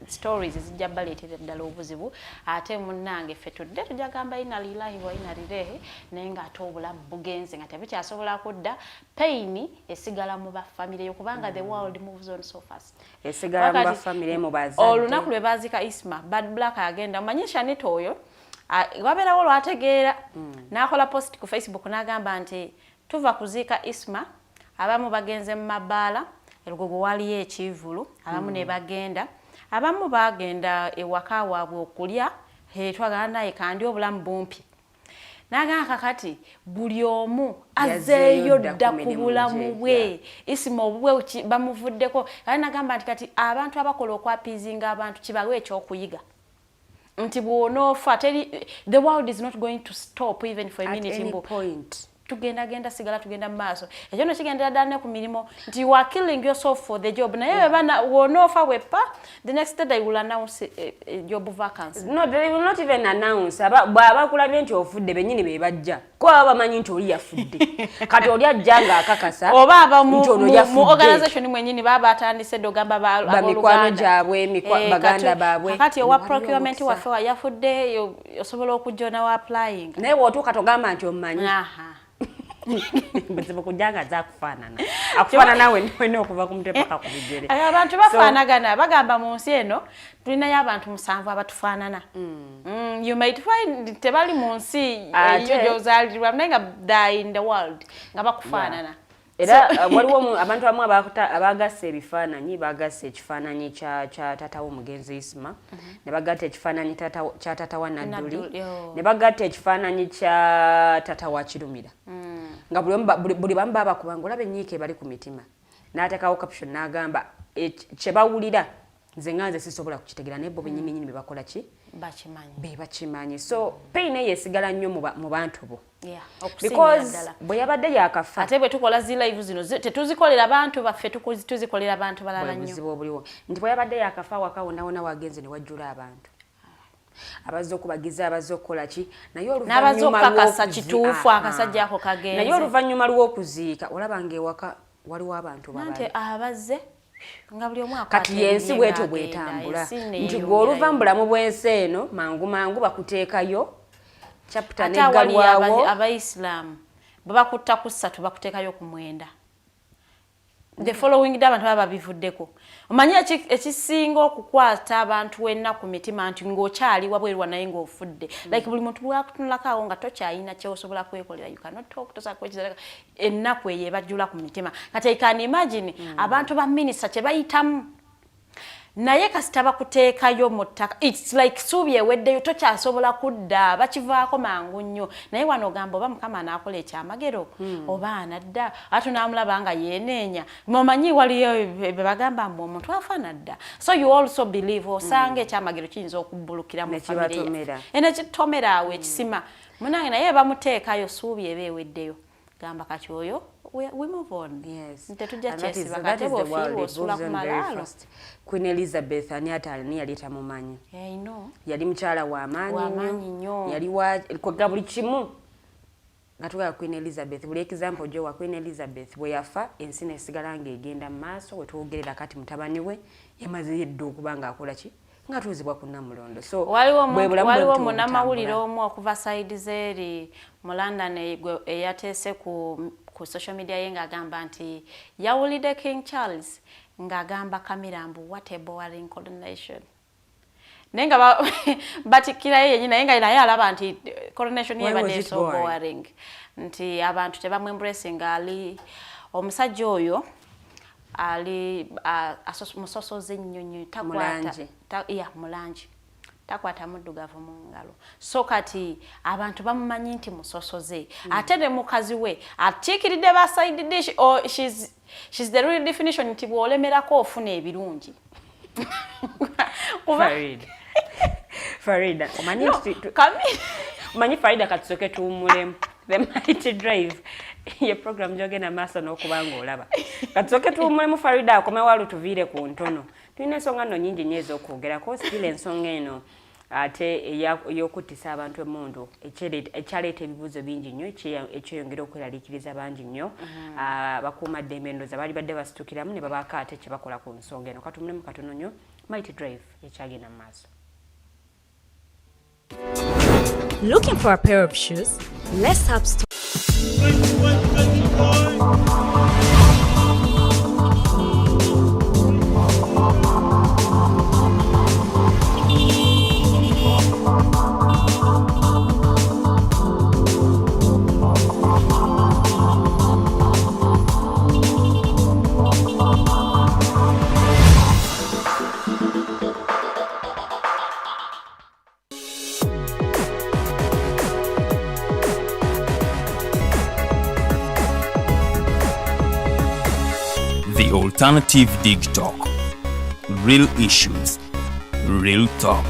Speaker 7: stories zijja baleetera ddala obuzibu ate munnange ffe tudde tujja gamba inali live inali rehe naye ng'ate obulamu bugenze nga tebikyasobola kudda pain esigala mu bafamire kubanga the world moves on so fast
Speaker 9: esigala mu bafamire mu bazadde
Speaker 7: olunaku lwe baazika Isma Bad Black agenda manyisha nito oyo wabeerawo lwategeera n'akola post ku Facebook n'agamba nti tuva kuziika Isma abamu bagenze mu mabbaala elugogo waliyo ekivulu abamu ne bagenda abamu bagenda ewaka waabwe okulya twagala naye kandi obulamu bumpi n'agamba kakati buli omu azeeyo dda ku bulamu bwe Isma obubwe bamuvuddeko kale n'agamba nti kati abantu abakola okwapiizinga abantu kibawe ekyokuyiga nti bw'onoofa the world is not going to stop even for a minute.
Speaker 9: At any point.
Speaker 7: Tugenda sigala tugenda mu maaso. Ekyo no kigendera ddala ne ku mirimo nti you are killing yourself for the job. Naye bana wonoofa wepa, the next day they will announce a job vacancy.
Speaker 9: No, they will not even announce. Baba kulabye nti ofudde bennyini be bajja. Ko bamanyi nti oli yafudde. Kati oli ajjanga akakasa.
Speaker 7: Oba aba mu organization mwennyini baba atandise dogamba ba
Speaker 9: mikwano gyabwe baganda baabwe.
Speaker 7: Kati owa procurement waffe yafudde osobola okujjona wa applying.
Speaker 9: Naye wootuuka togamba nti omumanyi.
Speaker 7: Buzibu
Speaker 9: kujanga za kufanana. Akufanana wene okuva ku mutwe paka ku bigere.
Speaker 7: Abantu bafanagana bagamba mu nsi eno tulina y'abantu 7 abatufanana. You might find tebali mu nsi yozalirwa nenga die in the world nga bakufanana.
Speaker 9: Era waliwo abantu abamu abagasse ebifaananyi bagasse ekifaananyi kya tata w'omugenzi Isma ne bagatta ekifaananyi kya tata wa Nadduli ne bagatta ekifaananyi kya tata wa Kirumira nga buli bamu babakubanga olaba enyiike bali ku mitima n'ateekawo caption n'agamba kye bawulira nze nganze sisobola kukitegera naye bo bennyini bebakola ki bakimanyi so pain yesigala nnyo mu bantu bo. Because bwe yabadde yakafa
Speaker 7: ate bwe tukola zi live zino tetuzikolera abantu baffe tuzikolera abantu balala nnyo
Speaker 9: nti bwe yabadde yakafa wakawonawona wagenze ne wajjula abantu abazze okubagiza abazze okukola ki naye
Speaker 7: oluvannyuma kituufu akasajja ako kagenze
Speaker 9: naye oluvannyuma lw'okuziika olabanga ewaka waliwo abantu
Speaker 7: nti abazze nga buli omwaka
Speaker 9: kati yensi bwetyo bwetambula nti gw'oluva mu bulamu bw'ensi eno mangu bakuteekayo chapter negalwawo
Speaker 7: abaislam babakutta ku 3 bakuteekayo ku 9 the following day abantu baba bivuddeko omanyi ekisinga okukwata abantu wenna ku mitima nti ng'okyali wabwerwa naye ng'ofudde like buli muntu bwakutunulako nga tokyalina kyosobola kwekolera you cannot talk tosobola kwekizaleka ennaku eyo ebajjula ku mitima kati I can imagine abantu ba minisita kye bayitamu naye kasita bakuteekayo mu ttaka it's like suubi eweddeyo tokyasobola kudda bakivaako mangu nnyo naye wano ogamba oba mukama anaakola ekyamagero oba anadda ate naamulaba nga yeeneenya momanyi waliyo bagamba mbu omuntu afaana dda so you also believe osanga ekyamagero kiyinza okubbulukira mu famire eno kitomera awo ekisima munange naye bamuteekayo suubi eba eweddeyo gamba kati oyo we move on.
Speaker 9: Yes.
Speaker 7: And that is the world it moves on very fast.
Speaker 9: Queen Elizabeth ani yali tamumanyi.
Speaker 7: Yeah, I know.
Speaker 9: Yali mukyala wa maanyi nnyo. Yali kwa buli kimu. Ngatuga Queen Elizabeth buli example jo wa Queen Elizabeth bwe yafa ensi nesigala ng'egenda mu maaso we twogerera kati mutabani we yamaze yeddo okubanga akola ki nga tuuzibwa ku Namulondo. So
Speaker 7: waliwo munnamawulire omu okuva side zeri mu London eyateese ku social media ye ng'agamba nti yawulidde King Charles ng'agamba Camilla mbu what a boring coronation. Nenga batikira yennyini naye nga naye alaba nti coronation ye badde so boring nti abantu tebamwembracing ali omusajja oyo ali musosoze nnyo mulangi takwata muddugavu mu ngalo so kati abantu bamumanyi nti musosoze ate ne mukazi we atiikiridde ba side dish or she's the real definition nti bw'olemerako ofuna ebirungi.
Speaker 9: Farida omanyi Farida katusoke tuwumulemu the mighty drive ye program jogenda maaso n'okubanga olaba katusoke tuwumulemu Farida akomewalu tuviire ku ntono tulina ensonga nno nyingi nnyo ez'okwogerako sitila ensonga eno ate ey'okuttisa abantu emmundu ekyaleeta ebibuuzo bingi nnyo ekyeyongera okweraliikiriza bangi nnyo bakuumaddembe endooza baali badde basitukiramu ne babaako ate kye bakola ku nsonga eno katumulemu katono nnyo mighty drive ekyagenda mu maaso.
Speaker 2: Looking for a pair of shoes? Let's have
Speaker 6: The Alternative Digitalk. Real issues, real talk.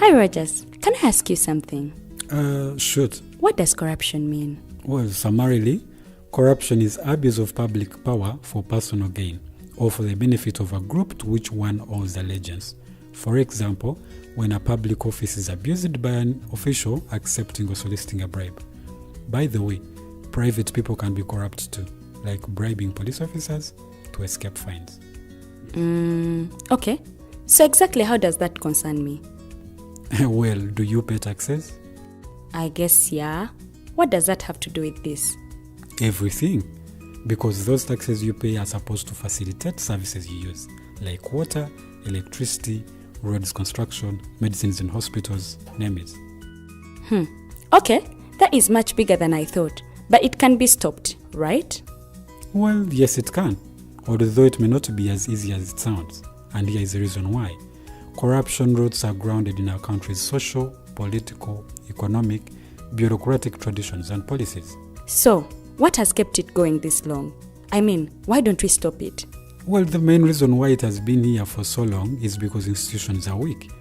Speaker 2: Hi, Rogers. Can I ask you something?
Speaker 3: Shoot.
Speaker 2: What does corruption mean?
Speaker 3: Well, summarily, corruption is abuse of public power for personal gain or for the benefit of a group to which one owes allegiance. For example, when a public office is abused by an official accepting or soliciting a bribe. By the way, private people can be corrupt too, like bribing police officers to escape fines.
Speaker 2: Okay. So exactly how does that concern me?
Speaker 3: Well, do you pay taxes?
Speaker 2: I guess, yeah. What does that have to do with this?
Speaker 3: Everything. Because those taxes you pay are supposed to facilitate services you use, like water, electricity, roads construction, medicines in hospitals, name it.
Speaker 2: Okay, that is much bigger than I thought. But it can be stopped, right?
Speaker 3: Well, yes, it can. Although it may not be as easy as it sounds. And here is the reason why. Corruption roots are grounded in our country's social, political, economic, bureaucratic traditions and policies.
Speaker 2: So, what has kept it going this long? I mean, why don't we stop it?
Speaker 3: Well, the main reason why it has been here for so long is because institutions are weak,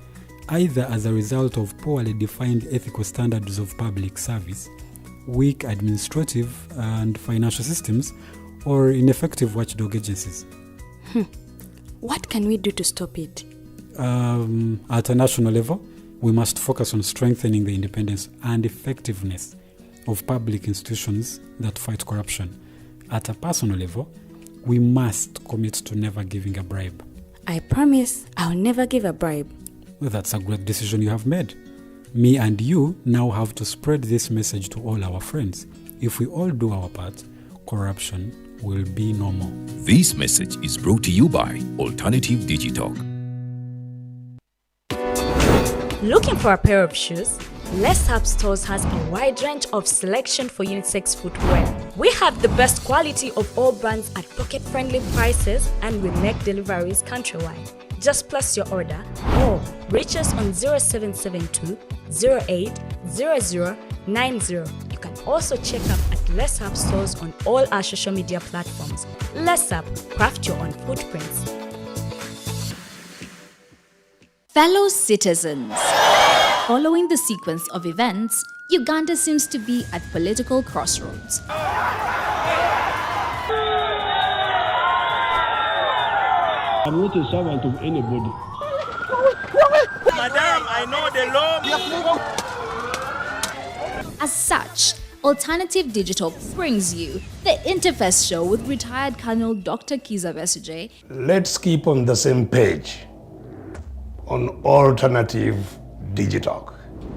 Speaker 3: either as a result of poorly defined ethical standards of public service, weak administrative and financial systems, or ineffective watchdog agencies.
Speaker 2: What can we do to stop it?
Speaker 3: At a national level, we must focus on strengthening the independence and effectiveness of public institutions that fight corruption. At a personal level, we must commit to never giving a bribe.
Speaker 2: I promise I'll never give a bribe.
Speaker 3: Well, that's a great decision you have made. Me and you now have to spread this message to all our friends. If we all do our part, corruption will be no more.
Speaker 1: This message is brought to you by Alternative Digitalk.
Speaker 2: Looking for a pair of shoes? Let's Up Stores has a wide range of selection for unisex footwear. We have the best quality of all brands at pocket-friendly prices, and we make deliveries countrywide. Just place your order or reach us on 0772 08 0090. You can also check up at Let's Up Stores on all our social media platforms. Let's Up, craft your own footprints.
Speaker 4: Fellow citizens, following the sequence of events, Uganda seems to be at political crossroads.
Speaker 8: I'm not a servant of anybody.
Speaker 10: Madam, I know the law.
Speaker 4: As such, Alternative Digitalk brings you the Interface Show with retired Colonel Dr. Kiza Besuje.
Speaker 5: Let's keep on the same page on Alternative Digitalk,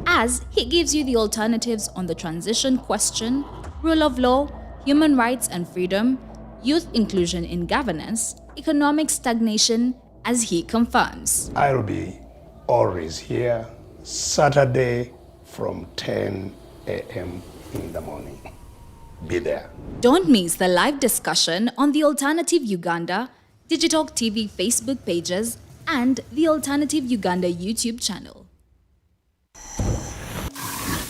Speaker 4: as he gives you the alternatives on the transition question, rule of law, human rights and freedom, youth inclusion in governance, economic stagnation, as he confirms.
Speaker 5: I'll be always here, Saturday from 10 a.m. in the morning. Be there.
Speaker 4: Don't miss the live discussion on the Alternative Uganda, Digitalk TV Facebook pages, and the Alternative Uganda YouTube channel.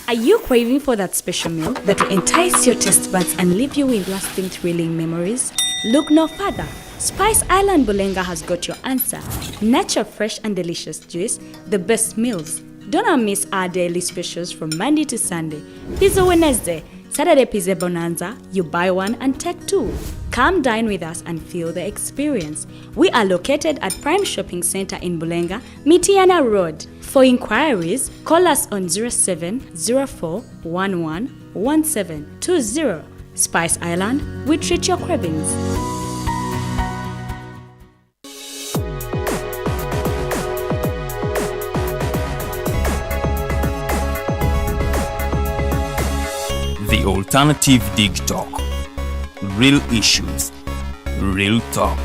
Speaker 2: Are you craving for that special meal that will entice your taste buds and leave you with lasting thrilling memories? Look no further. Spice Island Bulenga has got your answer. Natural, fresh and delicious juice, the best meals. Don't miss our daily specials from Monday to Sunday. Pizza Wednesday, Saturday Pizza Bonanza, you buy one and take two. Come dine with us and feel the experience. We are located at Prime Shopping Center in Bulenga, Mitiana Road. For inquiries, call us on 0704 11 1720. Spice Island, we treat your cravings.
Speaker 6: The Alternative Digitalk. Real issues, real talk.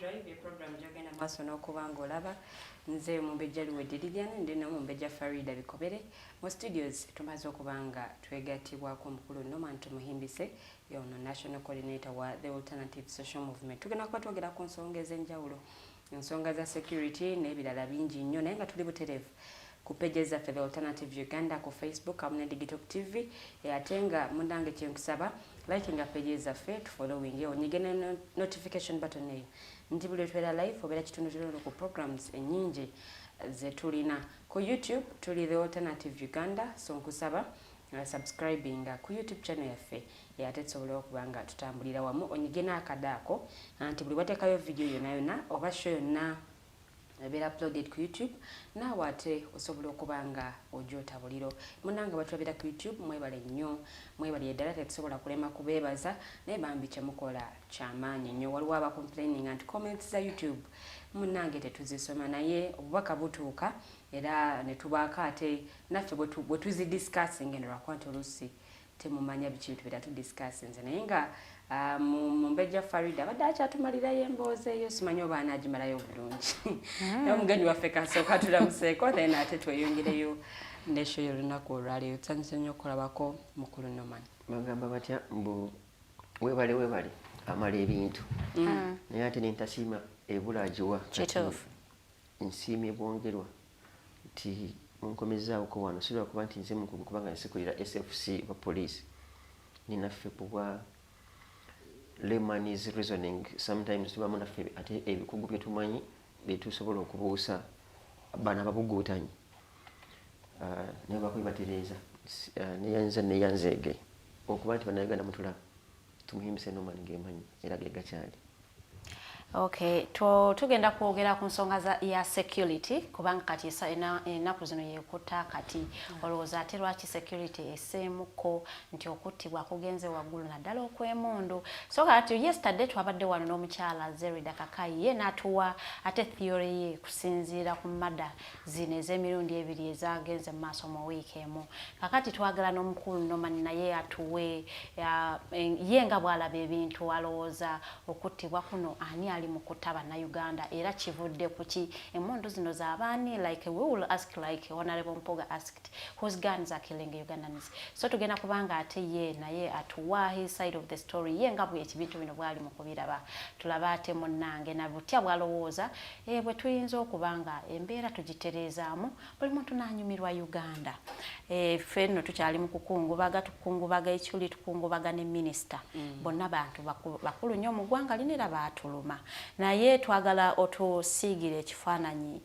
Speaker 9: Drive program gyagenda maaso n'okuba ng'olaba nze omumbejja liwe Diridian ndi n'omumbejja Farida Bikobere mu studios tumaze okuba nga twegattibwako omukulu Norman Tumuhimbise y'ono National Coordinator wa The Alternative Social Movement. Tugenda kuba twogera ku nsonga ez'enjawulo, ensonga za security n'ebirala bingi nnyo naye nga tuli butereevu ku pages zaffe The Alternative Uganda ku Facebook amu ne Digitalk TV ate nga mundange kyenkusaba likinga pages zaffe tufollowing onyige ne notification button eyo nti buli lwetwera live obeera kitundu ku programs ennyingi zetulina. Ku YouTube tuli The Alternative Uganda, so nkusaba subscribing ku YouTube channel yaffe ate tusobole okuba nga tutambulira wamu onyige n'akadaako nti buli wateekayo video yonna oba show yonna ebeera uploaded ku YouTube naawe ate osobola okuba nga ojota buliro. Munnanga batulabira ku YouTube mwebale nnyo, mwebale ddala tetusobola kulema kubeebaza naye bambi kyemukola kyamaanyi nnyo. Waliwo aba complaining anti comments za YouTube munnange tetuzisoma naye obubaka butuuka era ne tubaako ate naffe bwe tuzidiscussing endolwakuba nti oluusi temumanya biki bitubeera tudiscussinze naye nga mumbejja Farida abadde akyatumalirayo emboozi eyo simanyi oba anaagimalayo obulungi naye omugenyi waffe kasooka tulamuseeko then ate tweyongereyo nesho y'olunaku olwaleero tusanyuse nnyo okulabako mukulu Norman.
Speaker 11: Bagamba batya mbu weebale amala ebintu naye ate nentasiima ebula agiwa
Speaker 7: kituufu
Speaker 11: nsiimye bwongerwa nti munkomezaawoko wano sirwa kuba nti nze mukugu kubanga nsekulira SFC oba poliisi ninaffe kubwa layman is reasoning sometimes tubamu naffe ate ebikugu byetumanyi byetusobola okubuusa bana babuguutanyi naye bakubi batereeza neyanzeege okuba nti bannayuganda mutulaba Tumuhimbise Norman gemanyi era gegakyali.
Speaker 7: Okay, tugenda kwogera ku nsonga ya security kubanga kati ennaku zino yekuta kati olowooza ate lwaki security eseemuko nti okuttibwa kugenze waggulu naddala okw'emundu. So kati yesterday twabadde wano n'omukyala Zerida Kakayi ye n'atuwa ate theory ye kusinziira ku mada zino ez'emirundi ebiri ezagenze mu maaso mu wiiki emu. Kakati twagala n'omukulu Norman naye atuwe ye nga bw'alaba ebintu alowooza okuttibwa kuno ani ali mukuta bannayuganda era kivudde kuki emmundu zino z'abaani like we will ask like Honorable Mpoga asked whose guns are killing Ugandans. So tugenda kubanga ate ye naye atuwa his side of the story ye nga bwe ekibitu bino bwali mu kubiraba tulaba ate munnange na butya bwalowooza bwe tuyinza okubanga embeera tugitereezaamu buli muntu n'anyumirwa Uganda. Ffe nno tukyali mu tukungubaga Ichuli tukungubaga ne minisita bonna bantu bakulu nnyo mu ggwanga linera baatuluma naye twagala otusiigire ekifaananyi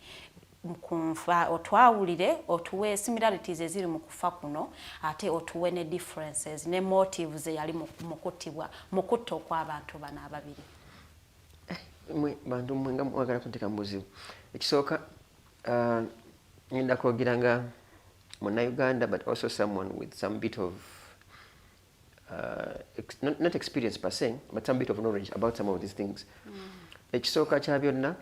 Speaker 7: otwawulire otuwe similarities eziri mu kufa kuno ate otuwe ne differences ne motives eyali mu kuttibwa mu kutta okw'abantu bano ababiri.
Speaker 11: Bantu mwenga mwagala kunteeka mu buzibu. Ekisooka ngenda kwogera nga munna-Uganda but also someone with some bit of not experience per se but some bit of knowledge about some of these things. Ekisooka kya byonna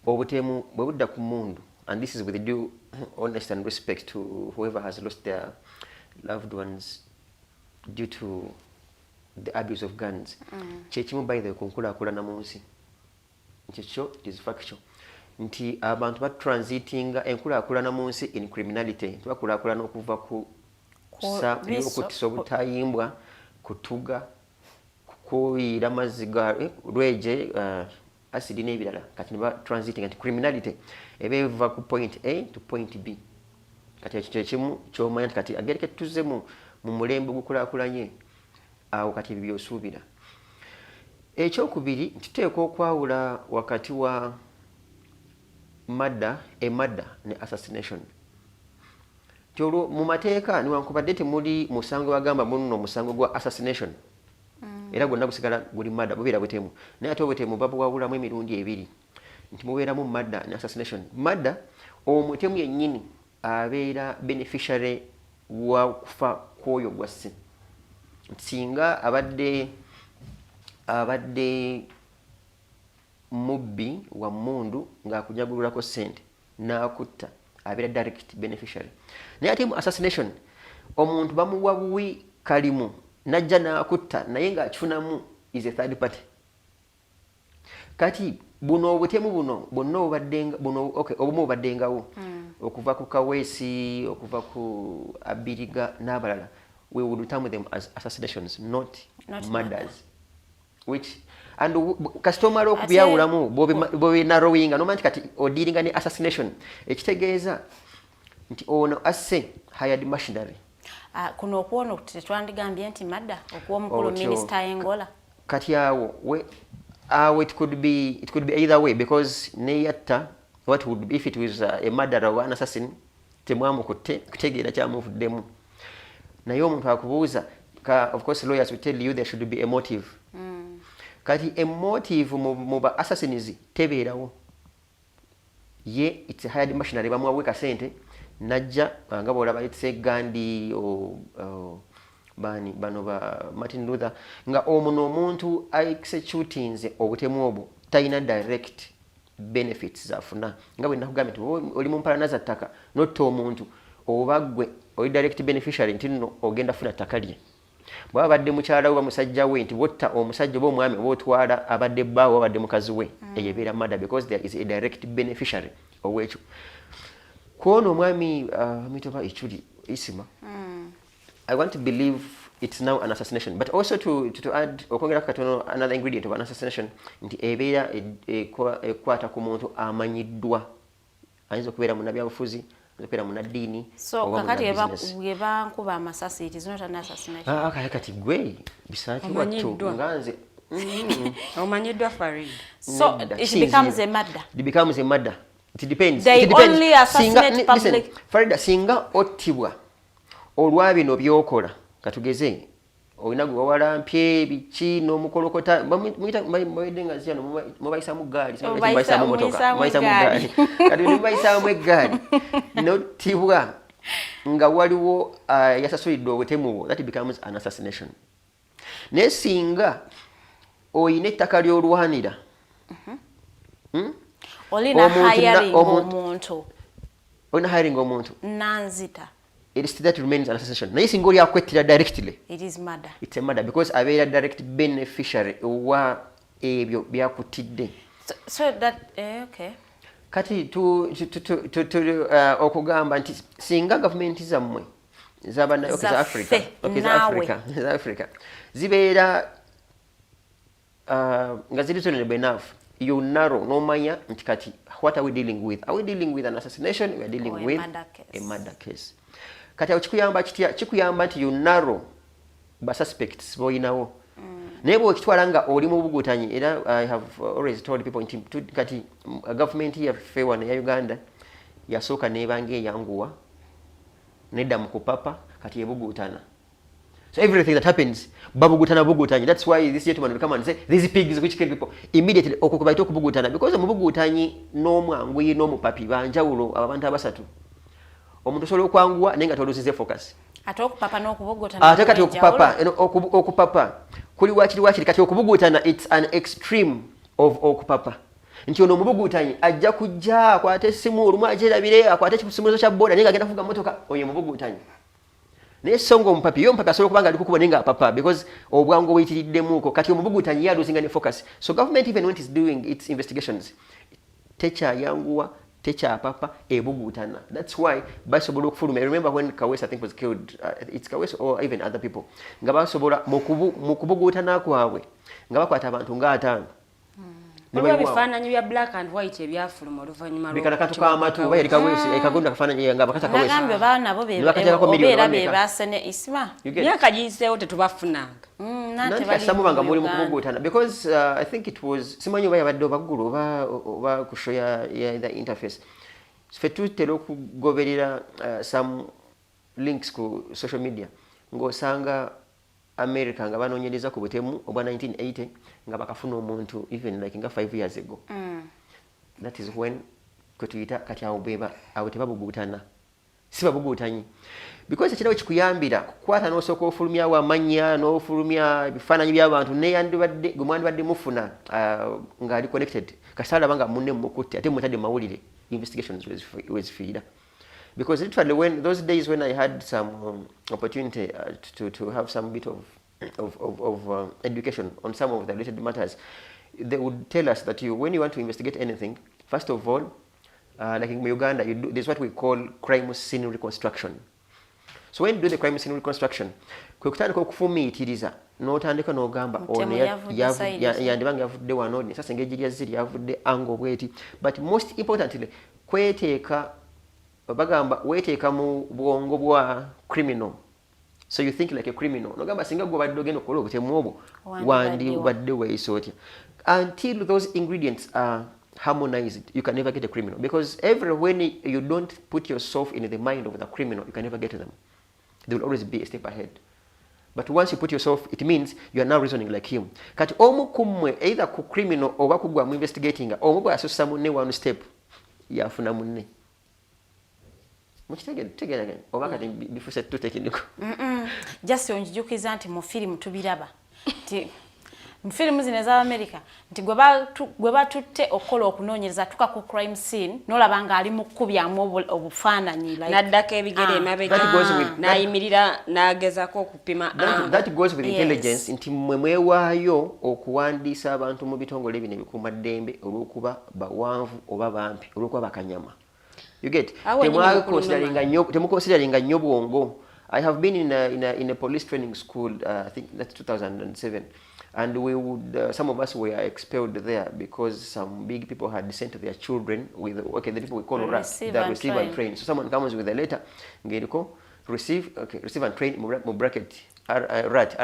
Speaker 11: obutemu bwe budda ku mundu, and this is with due honesty and respect to whoever has lost their loved ones due to the abuse of guns. Kyekimu by the kunkulaakulana mu nsi kyekyo it is factual nti abantu batransitinga enkulaakulana mu nsi in criminality bakulaakulana okuva ku okutisa obutayimbwa kutuga kuyiira amazzi ga lweje acidi n'ebirala kati niba transiting anti criminality eba eva ku point A to point B. Kati ekyo kimu kyomanya nti kati agereke tuze mu mulembe gukulaakulanye awo kati ebyo by'osuubira. Ekyokubiri tuteekwa okwawula wakati wa murder ne assassination. Kyolwo mu mateeka newankubadde temuli musango wagamba muno musango gwa assassination era gwonna gusigala guli murder bubeera butemu naye ate obutemu babuwawulamu emirundi ebiri nti mubeeramu murder ne assassination. Murder omutemu yennyini abeera beneficiary wa kufa kwoyo gwasse singa abadde mubbi wa mundu ng'akunyagululako ssente n'akutta abeera direct beneficiary. Naye ate mu assassination omuntu bamuwa buwi kalimu najja n'akutta naye ng'akifunamu is a third party. kati buno obutemu buno bonna obaddenga buno okay obumu obaddengawo okuva ku Kaweesi okuva ku Abiriga n'abalala we would term them as assassinations not murders which and customer okubyawulamu bobe narrowing no manti kati odiringa ne assassination ekitegeeza nti ono asse hired machinery
Speaker 7: kuno okuwona tetwandigambye nti madda okuwa omukulu minister Angola
Speaker 11: kati awo it could be either way because neyatta what would be if it was a murderer or an assassin temwamu kutegeera kyamuvuddemu naye omuntu akubuuza of course lawyers will tell you there should be a motive kati a motive mu ba assassins tebeerawo ye it's a hired machinery bamwawe kasente najja nga bolaba etse Gandhi bano ba Martin Luther nga omuno omuntu executing obutemu obwo taina direct benefits zafuna nga bwe nakugambye oli mu mpala za ttaka not omuntu obagwe oli direct beneficiary ntino ogenda funa ttaka lye bwa badde mukyala we musajja we nti botta omusajja bo omwami botwala abadde baawo abadde mukazi we eyebeera mada because there is a direct beneficiary owekyo kono omwami mitoba Ichuli isima I want to believe it's now an assassination but also to add okongera katono another ingredient of an assassination nti ebeera ekwata ku muntu amanyiddwa ayinza okubeera mu byabufuzi okupera munadini
Speaker 7: so kakati eba nkuba amasasi it is not an assassination
Speaker 11: kati gwe bisaki watu nganze
Speaker 9: omanyidwa Farid
Speaker 7: so it becomes a murder
Speaker 11: it depends
Speaker 7: they only assassinate public
Speaker 11: listen, Farida singa ottibwa olwabino byokola katugeze olina gwe walampye biki n'omukolokota mwedenga ziyano mubayisa mu gaali mubayisa mu motoka mubayisa mu gaali kati mubayisa mu gaali n'ottibwa nga waliwo yasasulidde obutemu bwo that becomes an assassination naye singa oyina ettaka ly'olwanira
Speaker 7: olina hiring omuntu
Speaker 11: olina hiring omuntu
Speaker 7: nanzita
Speaker 11: it is that remains an assassination naye singa oli akwettira directly
Speaker 7: it is murder
Speaker 11: it's a murder because abeera direct beneficiary wa ebyo byakutidde
Speaker 7: so that okay
Speaker 11: kati okugamba nti singa gavumenti zammwe za Africa zibeera nga ziri reasonable enough you narrow nomanya nti kati what are we dealing with an assassination we are dealing with a murder case kati kikuyamba kitya kikuyamba nti you narrow ba suspects boyinawo naye bw'okitwala nga oli mu bugutanyi era I have always told people kati government yaffe wano ya Uganda yasooka nebanga eyanguwa nedda mu kupapa kati ebugutana so everything that happens babugutana that's why this gentleman will come and say these pigs which kill people immediately okukubaita okubugutana because mu bugutanyi n'omwanguyi n'omupapi banjawulo abantu abasatu omuntu osobola okwanguwa naye nga toluzize focus
Speaker 7: ate okupapa n'okubugutana
Speaker 11: ate kati okupapa kuli wakiri kati okubugutana it's an extreme of okupapa nti ono mubugutanyi ajja kujja akwate essimu olumu agyerabire akwate ekisumulizo kya boda naye nga agenda kuvuga motoka oyo mubugutanyi naye songa omupapi yo omupapi asobola okuba nga ali kukuba naye nga apapa because obwangu obuyitiriddemuuko kati omubugutanyi ye aluzinga ne focus so government even when it is doing its investigations tekyayanguwa tekyapapa ebugutana that's why basobola okufuluma remember when Kaweesi I think was killed it's Kaweesi or even other people nga basobola mu kubugutana kwabwe nga bakwata abantu nga 5
Speaker 9: Olwa bifaananyi bya black and white ebyafuluma oluvannyuma
Speaker 11: bikakatuka amatu bayali Kaweesi ekagunda kafaananyi nga bakata Kaweesi
Speaker 7: nagambye baana bo beera beebasene isima
Speaker 9: myaka giyiseewo tetubafunanga
Speaker 11: nante basamu banga muri mu kubugutana because I think it was simanyi oba yabadde obaggulu oba ku show ya the interface ffe tutera okugoberera some links ku social media ng'osanga America nga banoonyereza ku butemu obwa 1980 nga bakafuna omuntu even like nga 5 years ago that is when kutuyita kati awo tebabugutana si babugutanyi because ekirawo kikuyambira kukwata n'osooka ofulumyawo amanya n'ofulumya ebifaananyi by'abantu neyandibadde gwe mwandibadde mufuna ng'ali connected kasala banga munne mukutte ate mutadde mawulire investigations wezifiira because literally when those days when I had some opportunity to have some bit of education on some of the related matters they would tell us that when you want to investigate anything, first of all, like in Uganda, there's what we call crime scene reconstruction. So when you do the crime scene reconstruction, kwekutandika okufumiitiriza n'otandika n'ogamba ono yandibanga yavudde wano sasa engeri lya ziri yavudde ango bweti, but most importantly bagamba weteeka mu bwongo bwa criminal, so you think like a criminal. Nogamba singa gwe badde ogenda okukola obutemu obwo wandibadde weeyisa otya. Until those ingredients are harmonized, you can never get a criminal, because when you don't put yourself in the mind of the criminal, you can never get to them. They will always be a step ahead. But once you put yourself, it means you are now reasoning like him. Kati omu kumwe either ku criminal oba kugwa mu investigating omu bwe asusa munne one step yafuna munne. Mukitegera again oba kati bifuse tutekiniko.
Speaker 7: Just onjijukiza nti mu film tubiraba. Mu film zino za America nti gwe batutte okola okunoonyereza tuka ku crime scene nolabanga ali mu kubyamu obufaananyi like
Speaker 9: naddaka ebigere emabega nayimirira n'agezako okupima.
Speaker 11: That goes with intelligence. Nti mwewaayo okuwandiisa abantu mu bitongole bino ebikuumaddembe olw'okuba bawanvu oba bampi olw'okuba bakanyama. You get? Temuconsideringa nnyo bwongo. I have been in a police training school, I think that's 2007. And we would, some of us were expelled there because some big people had sent their children with, the people we call receive and train. So someone comes with a letter, receive and train, bracket, RAT.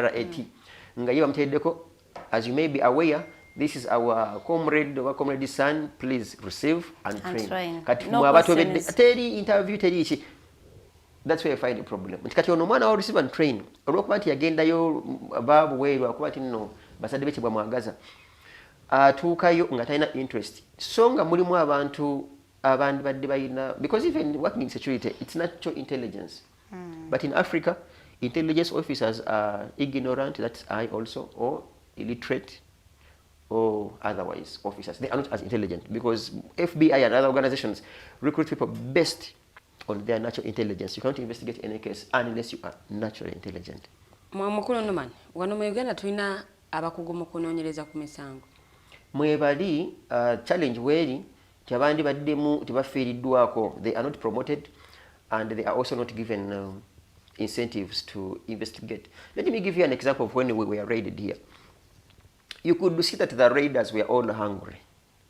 Speaker 11: As you may be aware, this is our comrade's son, please receive and train. Interview. That's where I find a problem. Kati ono mwana wa receive and train. Olwokuba nti yagendayo babu weeru akuba nti nno basadde be kibwa mwagaza. Atuukayo nga talina interest. So nga mulimu abantu abandi badde balina, because even working in security, it's natural intelligence. But in Africa, intelligence officers are ignorant, that's I also, or illiterate, or otherwise officers. They are not as intelligent because FBI and other organizations recruit people based on their natural intelligence. You can't investigate any case unless you are naturally intelligent.
Speaker 9: Mukulu nomani, wano mu Uganda tulina abakugu mu kunoonyereza ku misango.
Speaker 11: Mwebali challenge weri kyabandi baddemu tebafiiriddwako. They are not promoted and they are also not given incentives to investigate. Let me give you an example of when we were raided here. You could see that the raiders were all hungry.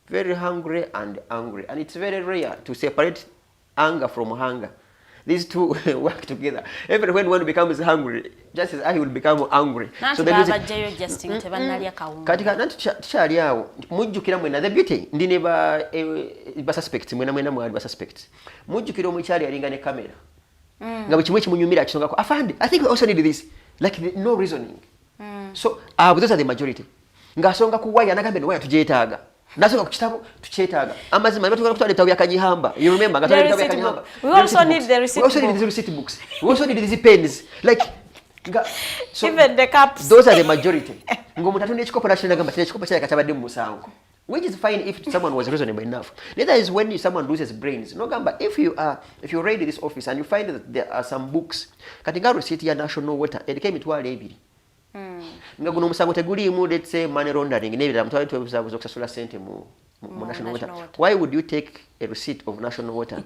Speaker 11: Very hungry and angry. And it's very rare to separate anger from hunger. These two work together. Even when one becomes hungry, just as I will become angry.
Speaker 7: So there is
Speaker 11: katika nantu chali yao mujjukira mwena the beauty ndine ba suspects mwena mwali ba suspects mujjukira omukyali alinga ne camera nga bukimwe kimunyumira kisonga ko afande I think we also need this like no reasoning. So those are the majority nga songa kuwaya nagambe no waya tujeetaaga nasoka ku kitabo tukyetaaga amazima batukola kutwala etabu yakanyihamba. You remember nga twala etabu yakanyihamba.
Speaker 7: We also need the receipt books.
Speaker 11: We also need the receipt books. We also need these pens like so
Speaker 7: even the cups.
Speaker 11: Those are the majority. Ngomuntu atunde ekikopo nakyo nagamba kile ekikopo kya katabadde mu musango, which is fine if someone was reasonable enough. Neither is when someone loses brains. No gamba if you raid this office and you find that there are some books katinga receipt ya national water edike mitwale ebiri nga guno musango teguliimu, let's say money laundering nebira mutwale twebuzabuza okusasula sente mu national water. Why would you take a receipt of national water?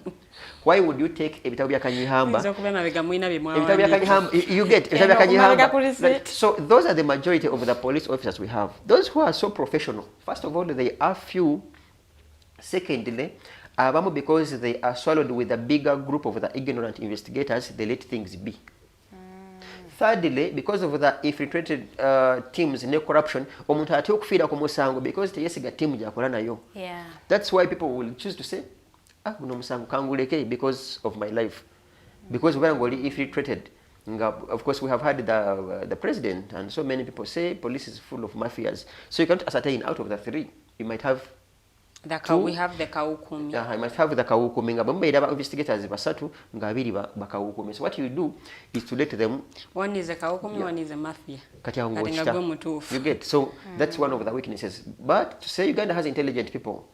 Speaker 11: Why would you take ebitabu bya kanyihamba? You get ebitabu bya kanyihamba. So those are the majority of the police officers we have. Those who are so professional, first of all, they are few. Secondly, because they are swallowed with a bigger group of the ignorant investigators, they let things be. Thirdly, because of the infiltrated teams in corruption, omuntu ate okufiira ku musango because teyesiga team gyakola nayo.
Speaker 7: Yeah.
Speaker 11: That's why people will choose to say, guno musango kanguleke because of my life. Because we are only infiltrated. Of course, we have had the president and so many people say police is full of mafias. So you can't ascertain out of the three. You might have
Speaker 9: we have the kawukumi.
Speaker 11: I must have the kawukumi. Nga bambaira investigators basatu nga abiri bakawukumi. So what you do is to let them.
Speaker 9: One is a kawukumi, one is a mafia.
Speaker 11: You get. So that's one of the weaknesses. But to say Uganda has intelligent people,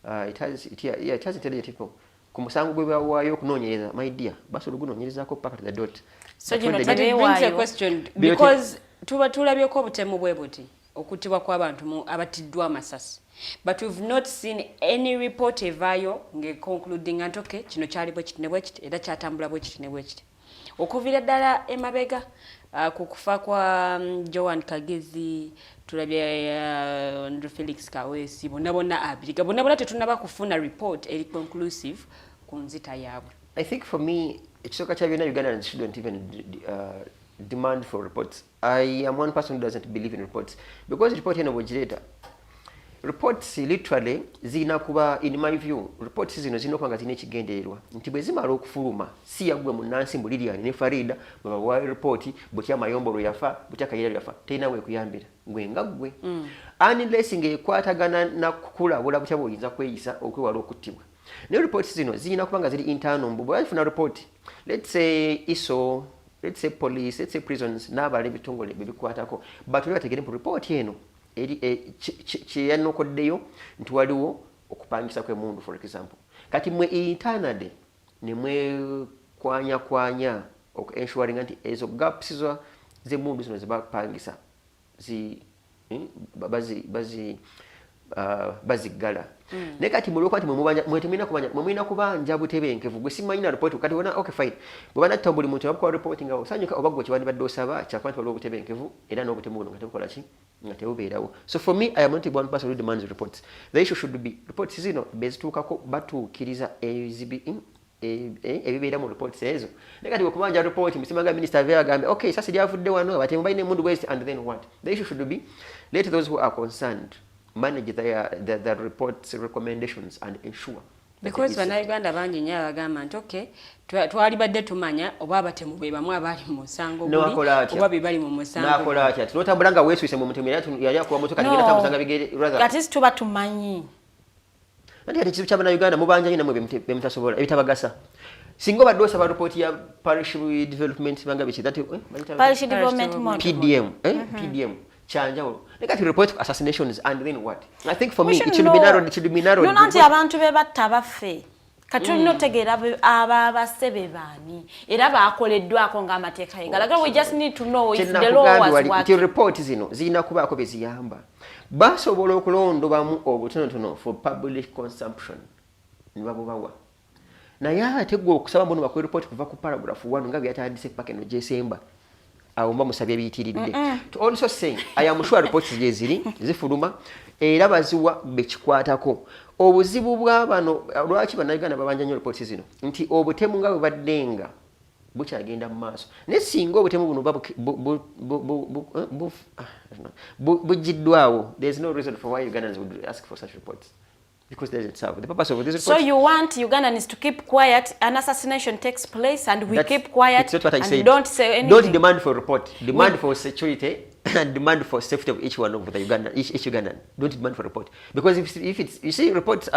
Speaker 11: it has intelligent people. Kumusango gwe bawayo kunoonyereza, my dear. Baso lugunoonyerezako paka to the dot.
Speaker 9: So you know, that brings a question because tuba tulabyeko obutemu bwe buti. okutibwa kw'abantu abatiddwa amasasi. But we've not seen any report evaayo concluding nti okay kino kyali bwe kiti ne bwe kiti era kyatambula bwe kiti ne bwe kiti. Okuvira ddala emabega ku kufa kwa Joan Kagezi tulabye Andrew Felix Kawesi bonna abiriga bonna tetunaba kufuna report eri conclusive ku nzita yaabwe.
Speaker 11: I think for me ekisooka kya byonna Ugandans shouldn't even demand for reports. I am one person who doesn't believe in reports because report eno bw'ogireeta reports literally zina kuba, in my view, reports zino zino kwanga zine kigendererwa nti bwe zimala okufuluma si yagwe munansi Lilian ne Farida baba wa report butya Mayombolo yafa butya Kayira yafa tena we kuyambira gwe ngagwe unless ngekwatagana na kukulabula butya boyinza kweyisa okwewala okutibwa. Ne reports zino zina kubanga ziri internal mbubo afuna report, let's say ISO, let's say police, let's say prisons n'abale bitongole bibikwatako but we bategere report eno kyeyanokoddeyo nti waliwo okupangisa kw'emundu for example. Kati mwe internally ne mwe kwanya ensuring nti ezo gaps z'emundu zino zibapangisa bazigala. Ne kati muloko ati mwemulina kubanja butebenkevu gwe simanyina report kati wona okay fine bwana tambuli muntu abakwa reporting awo sanyuka obaggo kibandibadde osaba kyakwanta waliwo butebenkevu era n'obutemu buno nga tebukola ki nga tebubeerawo. So for me I am not one person who demands reports. The issue should be reports zino bezituukako batuukiriza ebibeera mu reports ezo. Ne kati okubanja report musimanga minister avera agambe okay sasa lyavudde wano batemu balina emundu west and then what. The issue should be let those who are concerned manage their reports recommendations and ensure
Speaker 9: because BannaUganda bangi nnyo abagamba nti okay twali badde tumanya oba abatemu be bamu abali mu musango guli oba be bali mu musango
Speaker 11: nakola atya tunotambula nga weeswise mu mutemu yali akuwa motoka ngenda tambuzanga bigere rather
Speaker 7: that is tuba tumanyi
Speaker 11: nti ati kizibu kya BannaUganda mubanja nyina mwe bemutasobola ebitabagasa singo badde osaba report ya parish development banga biki that
Speaker 7: parish development
Speaker 11: PDM PDM chanjawulo nekati report assassinations and then what. I think for me it should be narrowed.
Speaker 7: No nanti abantu bebatta baffe kati notegeera abasebe baani era baakoleddwako ng'amateeka egalaga. We just need to know if the law was working.
Speaker 11: Report zino zirina kubaako beziyamba basobola okulondobamu obutonotono for public consumption nibabubawa naye ate gwe okusaba mbono bakwe report kuva ku paragraph 1 nga byatandise paka eno December awo mba musabye biyitiridde. To also say I am sure reports ziri zifuluma era baziwa bekikwatako obuzibu bw'abano lwaki BannaUganda babanja nnyo reports zino nti obutemu nga bwe baddenga bukyagenda mu maaso ne singa obutemu buno bujiddwawo there is no reason for why Ugandans would ask for such reports because there isn't serve the purpose of this report.
Speaker 7: So you want Ugandans to keep quiet, an assassination takes place and we keep quiet and don't say anything.
Speaker 11: Don't demand for a report, demand for security and demand for safety of each one of the each Ugandan. Don't demand for a report because if it's, you see reports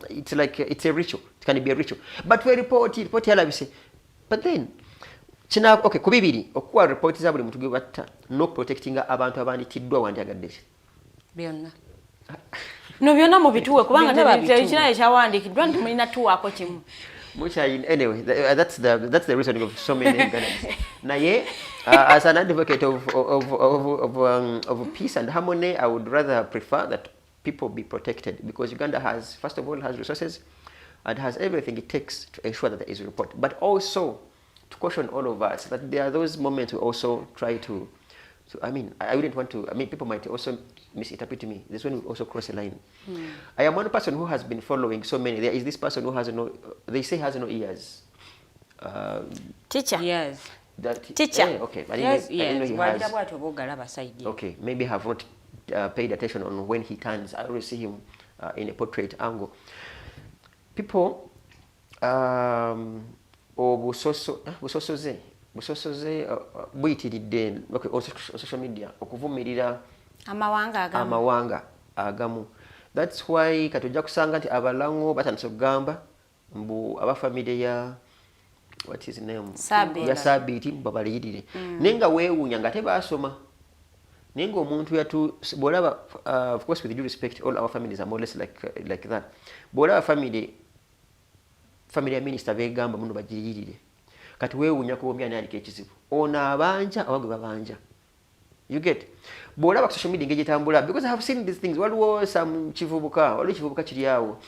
Speaker 11: it's like it's a ritual, it can be a ritual, but we report yala we say but then china okay kubibiri okuwa report za buli muntu gwe batta no protecting abantu abanditiddwa wandyagadde
Speaker 9: byonna
Speaker 7: no byonna mu bituwe kubanga n'ababikina ekyawandiikiddwa nti mulina tuwaako kimu
Speaker 11: anyway that's the reason of so many Ugandans. Naye as an advocate of peace and harmony I would rather prefer that people be protected because Uganda has first of all has resources and has everything it takes to ensure that there is a report, but also to caution all of us that there are those moments we also try to I mean, I wouldn't want to, I mean, people might also misinterpret me. This one will also cross a line. I am one person who has been following so many. There is this person who has no, they say has no ears.
Speaker 7: Teacher.
Speaker 9: Yes.
Speaker 7: Teacher.
Speaker 11: Okay. But
Speaker 9: yes,
Speaker 11: I know he
Speaker 9: has.
Speaker 11: Okay, maybe I have not paid attention on when he turns. I always see him in a portrait angle. People, busosoze buyitiridde on social media okuvumirira amawanga agamu. That's why katujja kusanga nti abalango batandise okugamba mbu abafamile ya what is his name ya Sabiti babaliyirire nenga weewunya nga tebasoma nenga omuntu yatu bolaba of course with due respect all our families are more or less like that bolaba family ya minister begamba muno bagiriyirire kati weewunya ko omya nali kekizibu ona abanja abagwe babanja You get? Bw'olaba ku social media engeri gyetambula, because I have seen these things. Waliwo some kivubuka kiri awo.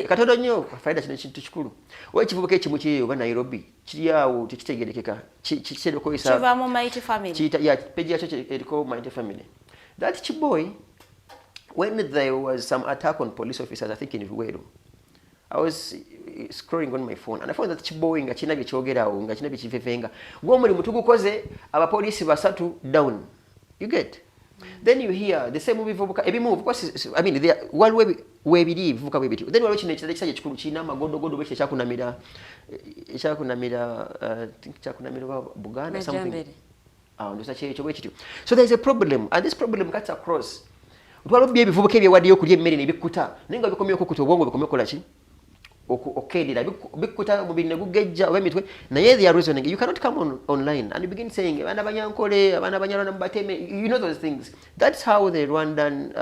Speaker 11: Katono nnyo faida kino kintu kikulu. Waliwo ekivubuka ekimu kiri oba Nairobi kiri awo tekitegerekeka. Kitera okukozesa.
Speaker 7: Kiva mu Mighty Family.
Speaker 11: Page yakyo eriko Mighty Family. That chiboy, when there was some attack on police officers, I think in Ruweru, I was scrolling on my phone and I found that chiboy nga china byechogerawo nga china byechifefenga gwomuli mutugukoze abapolisi basatu down. You get? Then you hear the same bivubuka ebimu, because I mean there waliwo webiri bivubuka bwebiti. Then waliwo kino ekisajja kikulu kina magodogodo bwe kyakunamira Buganda something. So there's a problem, and this problem cuts across. Twalobye ebivubuka ebyewadde yokulya emmere ne bikuta naye nga bikomye okukuta obwongo bikomye kola ki okendera bikuta mubiri ne gugejja oba emitwe naye they are reasoning. You cannot come online and you begin saying abana banyankole abana banyalwana mu bateme, you know those things. That's how the Rwandan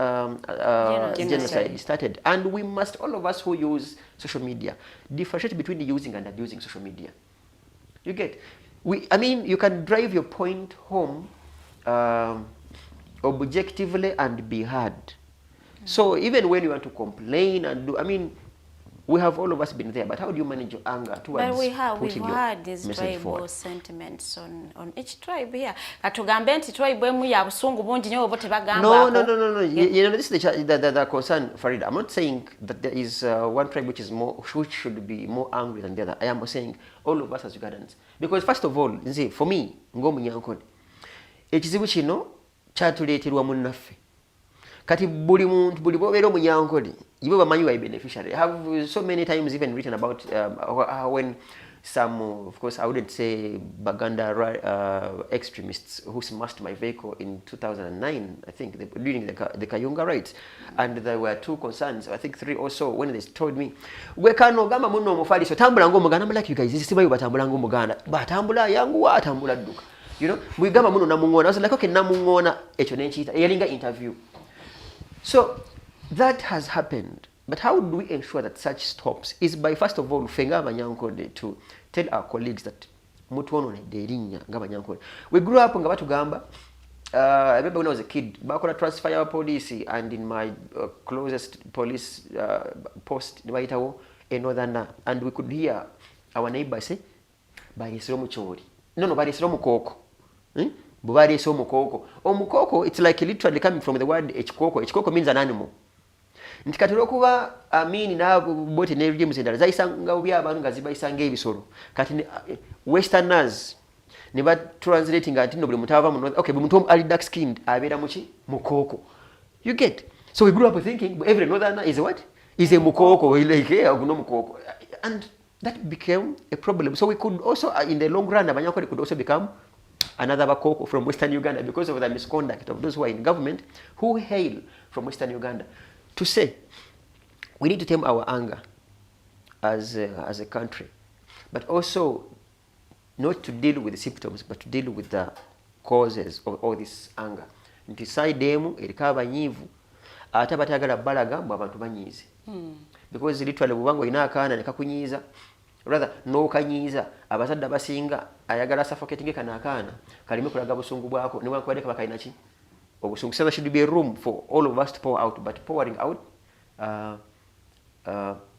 Speaker 11: genocide started, and we must, all of us who use social media, differentiate between using and abusing social media. You get? I mean, you can drive your point home objectively and be heard. So even when you want to complain and do, I mean, we have all of us been there, but how do you manage your anger towards
Speaker 7: we've had these tribal
Speaker 11: forward?
Speaker 7: sentiments on each tribe here. Katugambe nti tribe emu ya busungu bungi nyo obote bagamba.
Speaker 11: No. You know, this is the concern, Farida. I'm not saying that there is one tribe which should be more angry than the other. I am saying all of us as Ugandans. Because first of all, see, for me, ngomunyankole, ekizibu kino kyatuleeterwa munnaffe. Kati buli muntu buli bobeera omunyankole ibo bamanyi wa beneficiary. I have so many times even written about when some, of course, I wouldn't say Baganda extremists who smashed my vehicle in 2009, I think, during the Kayunga riots. And there were two concerns, I think 3 or so, when they told me, we can no gama muno mufali so tambula ngo muganda. I'm like, you guys, this is why you batambula ngo muganda. Batambula yangu wa tambula duka. You know, we gama muno namungona. I was like, okay, namungona echo nenchita. Yalinga interview. So that has happened. But how do we ensure that such stops? Is by, first of all, fenga abanyankole to tell our colleagues that mutuono ne derinya ngabanyankole. We grew up nga batugamba. I remember when I was a kid, bakola transfer our police, and in my closest police post, nibayitawo Northern, and we could hear our neighbor say, "Barisiro muchori." No, barisiro mukoko. Bubarisiro mukoko. Mukoko, it's like literally coming from the word echikoko. Echikoko means an animal. Ntikatero kuba amini na bote ne regimes endala zaisanga obya abantu ngazibayisanga ebisoro kati westerners ne ba translating ati no buli mutava mu okay buli muntu ali dark skinned abera muki mukoko. You get? So we grew up thinking every northerner is a what? Is a mukoko, like aguno mukoko, and that became a problem. So we could also in the long run abanyankole could also become another bakoko from Western Uganda because of the misconduct of those who are in government who hail from Western Uganda. To say, we need to tame our anger as a country, but also not to deal with the symptoms, but to deal with the causes of all this anger. Ntisaidemu erika abanyivu ate batagala balaga mbu abantu banyiize. Because literally bubango ina akaana nekakunyiiza, rather no kanyiiza abazadde abasinga ayagala suffocating kana akaana kalime kulaga busungu bwako ne wankwadeka bakaina ki. So there should be a room for all of us to pour out, but pouring out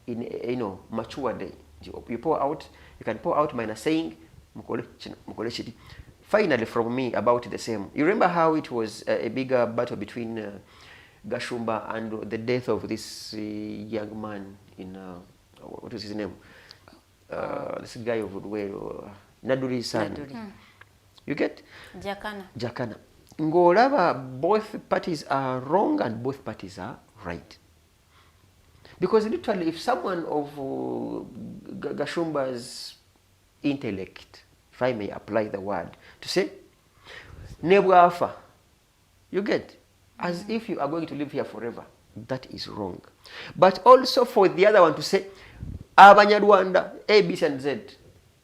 Speaker 11: in mature day. You pour out, you can pour out minus saying, finally from me about the same. You remember how it was a bigger battle between Gashumba and the death of this young man in, what was his name? This guy of Woodwell, Naduri's son. You get? Jakana. Ngolaba, both parties are wrong and both parties are right. Because literally, if someone of Gashumba's intellect, if I may apply the word, to say, Nebwafa, you get, as if you are going to live here forever, that is wrong. But also for the other one to say, Abanyarwanda, A, B, and Z,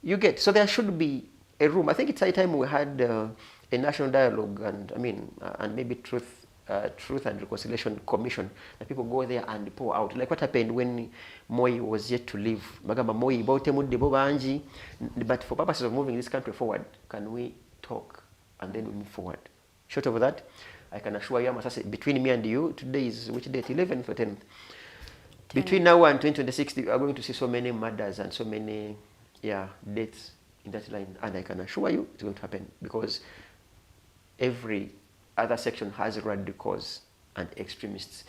Speaker 11: you get. So there should be a room. I think it's high time we had a national dialogue and and maybe truth and reconciliation commission that people go there and pour out, like what happened when Moi was yet to leave. Magamba Moi botemu de bobanji, but for purposes of moving this country forward, can we talk and then we move forward? Short of that, I can assure you, between me and you, today is which date? 11th or 10th? Between now and 2026, we are going to see so many murders and so many deaths in that line. And I can assure you it's going to happen because every other section has radicals and extremists.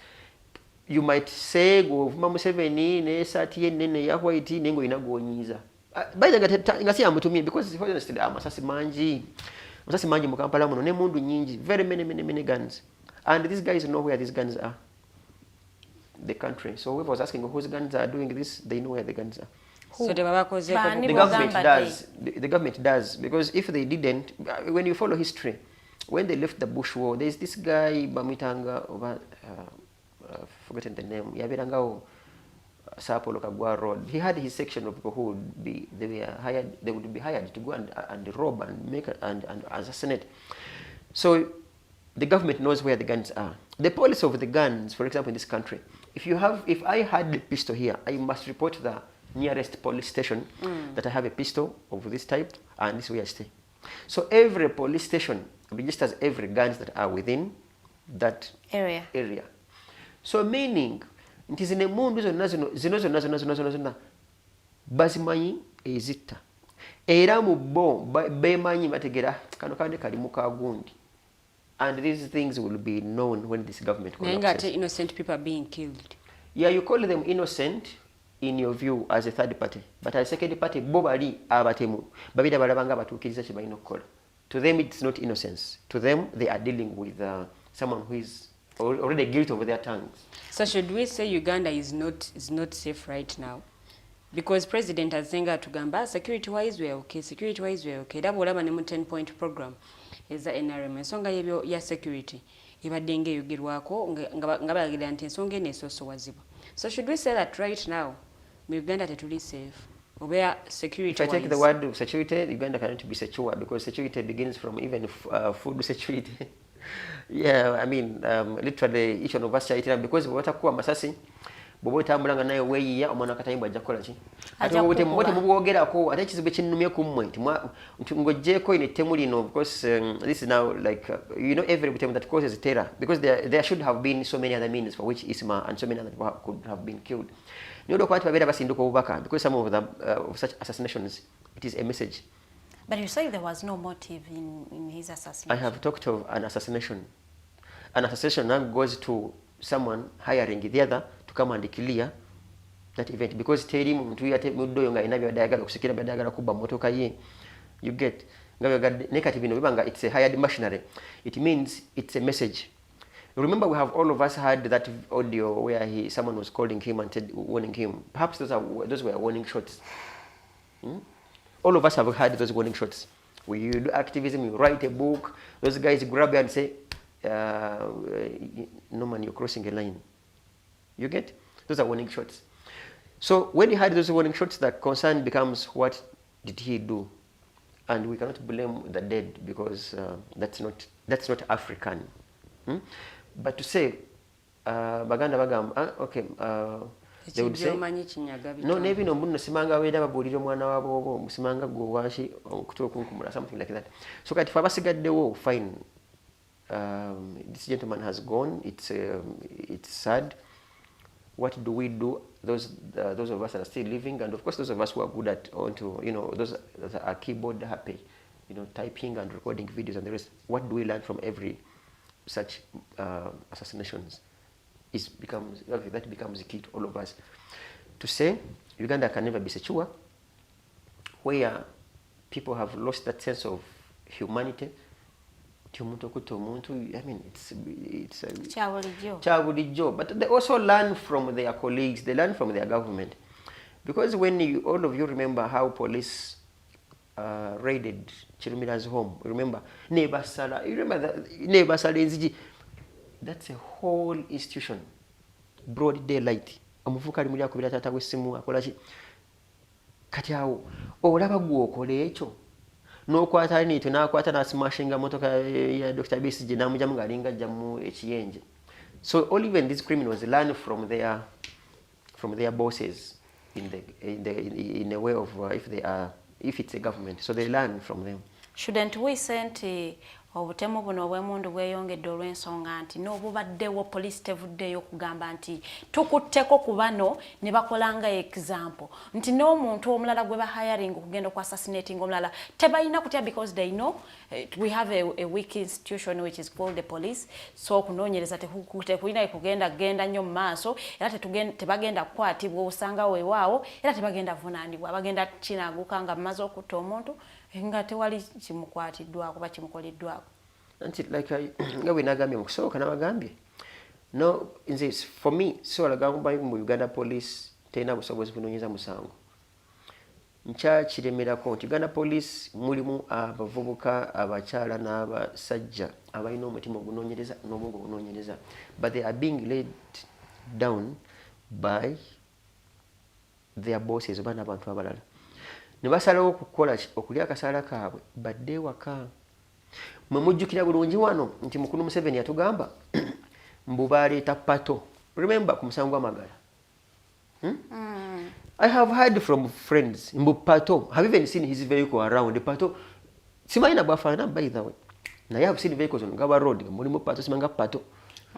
Speaker 11: You might say, go Mama Seveni, ne Sati, ne Yahwaiti, Nengo Inagonyiza. By the way, to me, because honestly, I'm Manji Mukampala, Nemundu Ninji, very many guns. And these guys know where these guns are. The country. So whoever was asking whose guns are doing this, they know where the guns are.
Speaker 9: So the
Speaker 11: government does. The government does. Because if they didn't, when you follow history, when they left the Bush War, there's this guy, Bamitanga, forgotten the name, Yabirangao, Sapolo Kagwa Road. He had his section of people who would be, they would be hired to go and rob and make and assassinate. So the government knows where the guns are. The policy of the guns, for example, in this country, if I had a pistol here, I must report to the nearest police station that I have a pistol of this type and this is where I stay. So every police station registers every guns that are within that area. So meaning, it is in a mundu zino bazimanyi ezita. Era mu bo bemanyi bategera kano kande kali mu kagundi. And these things will be known when this government collapses.
Speaker 9: Innocent people are being killed.
Speaker 11: Yeah, you call them innocent in your view as a third party. But as a second party, bobali abatemu. Babida balabanga batukiriza chibayino kola. To them, it's not innocence. To them, they are dealing with someone who is already guilty over their tongues. So
Speaker 9: should we say Uganda is not safe right now? Because President Azenga Tugamba, security-wise we are okay, security-wise we are okay. Dabo olaba ne mu 10-point program is the NRM. Ensonga yebyo ya security. Ibadde ng'eyogerwako nga balagira nti ensonga eno esoosoowazibwa. So should we say that right now, Uganda tetuli safe? Where security.
Speaker 11: If I take the word security, Uganda cannot be secure because security begins from even food security. Yeah, I mean, literally each one of us because watakuwa masasi bobo tambulanga nayo weyiya omwana katayimba ajakola ki ate wote mubwogerako ate kizibe kinnumye kumwe ngojeko ine temulino of course this is now like every butemu that causes terror because there should have been so many other means for which Isma and so many other people could have been killed. Nyodo kwati babera basinduko ubaka because some of the of such assassinations it is a message.
Speaker 7: But you say there was no motive in his assassination.
Speaker 11: I have talked of an assassination. An assassination now goes to someone hiring the other to come and clear that event because teri muntu yate muddo nga inabyo dayagala kusikira badagala kuba motoka ye. You get negative bibanga it's a hired machinery. It means it's a message. Remember, we have all of us had that audio where someone was calling him and warning him. Perhaps those were warning shots. All of us have had those warning shots. When you do activism, you write a book, those guys grab you and say, no man, you're crossing a line. You get? Those are warning shots. So when you had those warning shots, the concern becomes, what did he do? And we cannot blame the dead because that's not African. But to say, baganda bagamba, okay, they would say, no, nevi no munna simanga weda babulira omwana wabo simanga go washi kutokunkumula, something like that. So kati fabasigaddewo, fine. This gentleman has gone. It's sad. What do we do? Those of us that are still living, and of course those of us who are good at those are keyboard happy, typing and recording videos and the rest. What do we learn from every such assassinations? That becomes the key to all of us. To say Uganda can never be secure, where people have lost that sense of humanity. I mean, it's chabulijo. But they also learn from their colleagues. They learn from their government, because when all of you remember how police raided Chirumila's home, remember Nebasala. You remember that Nebasala. That's a whole institution. Broad daylight. Amufuka alimulia kubira tata wesimu akolachi. Kati awo olaba gwokole ekyo. N'okwata ni tunakwata na smashinga motoka ya Dr. Besigye namujamu galinga jamu ekiyenje. So all even these criminals learn from their bosses in a way of if it's a government, so they learn from them.
Speaker 7: Shouldn't we send obutemu buno obw'emundu bweyongedde olw'ensonga nti n'obubaddewo poliisi tevuddeyo kugamba nti tukutteko ku bano ne bakolanga example nti n'omuntu omulala gwe bahiring okugenda ku assassinating omulala tebalina kutya because they know we have a weak institution which is called the police. So okunoonyereza tekulina kugenda nnyo mu maaso era tebagenda kukwatibwa osanga weewaawo era tebagenda vunaanibwa bagenda kinaaguka nga bamaze okutta omuntu nga tewali kimukwatiddwako ba kimukoleddwako.
Speaker 11: Like nga bwe nagambye mu kusooka nabagambye no nze for me sobola gamba mu Uganda police terina busobozi bunoonyeza musango nkyakiremerako nti Uganda police mulimu abavubuka abakyala n'abasajja abalina omutima ogunoonyereza n'obwongo ogunoonyereza but they are being laid down by their bosses oba n'abantu abalala ne basalawo okukola okulya akasaala kaabwe badde waka mwe mujjukira bulungi wano nti mukulu Museveni yatugamba mbu baleeta pato remember ku musango gw'amagala I have heard from friends mbu pato have even seen his vehicle around pato simanyi bwafaana by the way naye have seen vehicles on Gaba Road mulimu pato simanga pato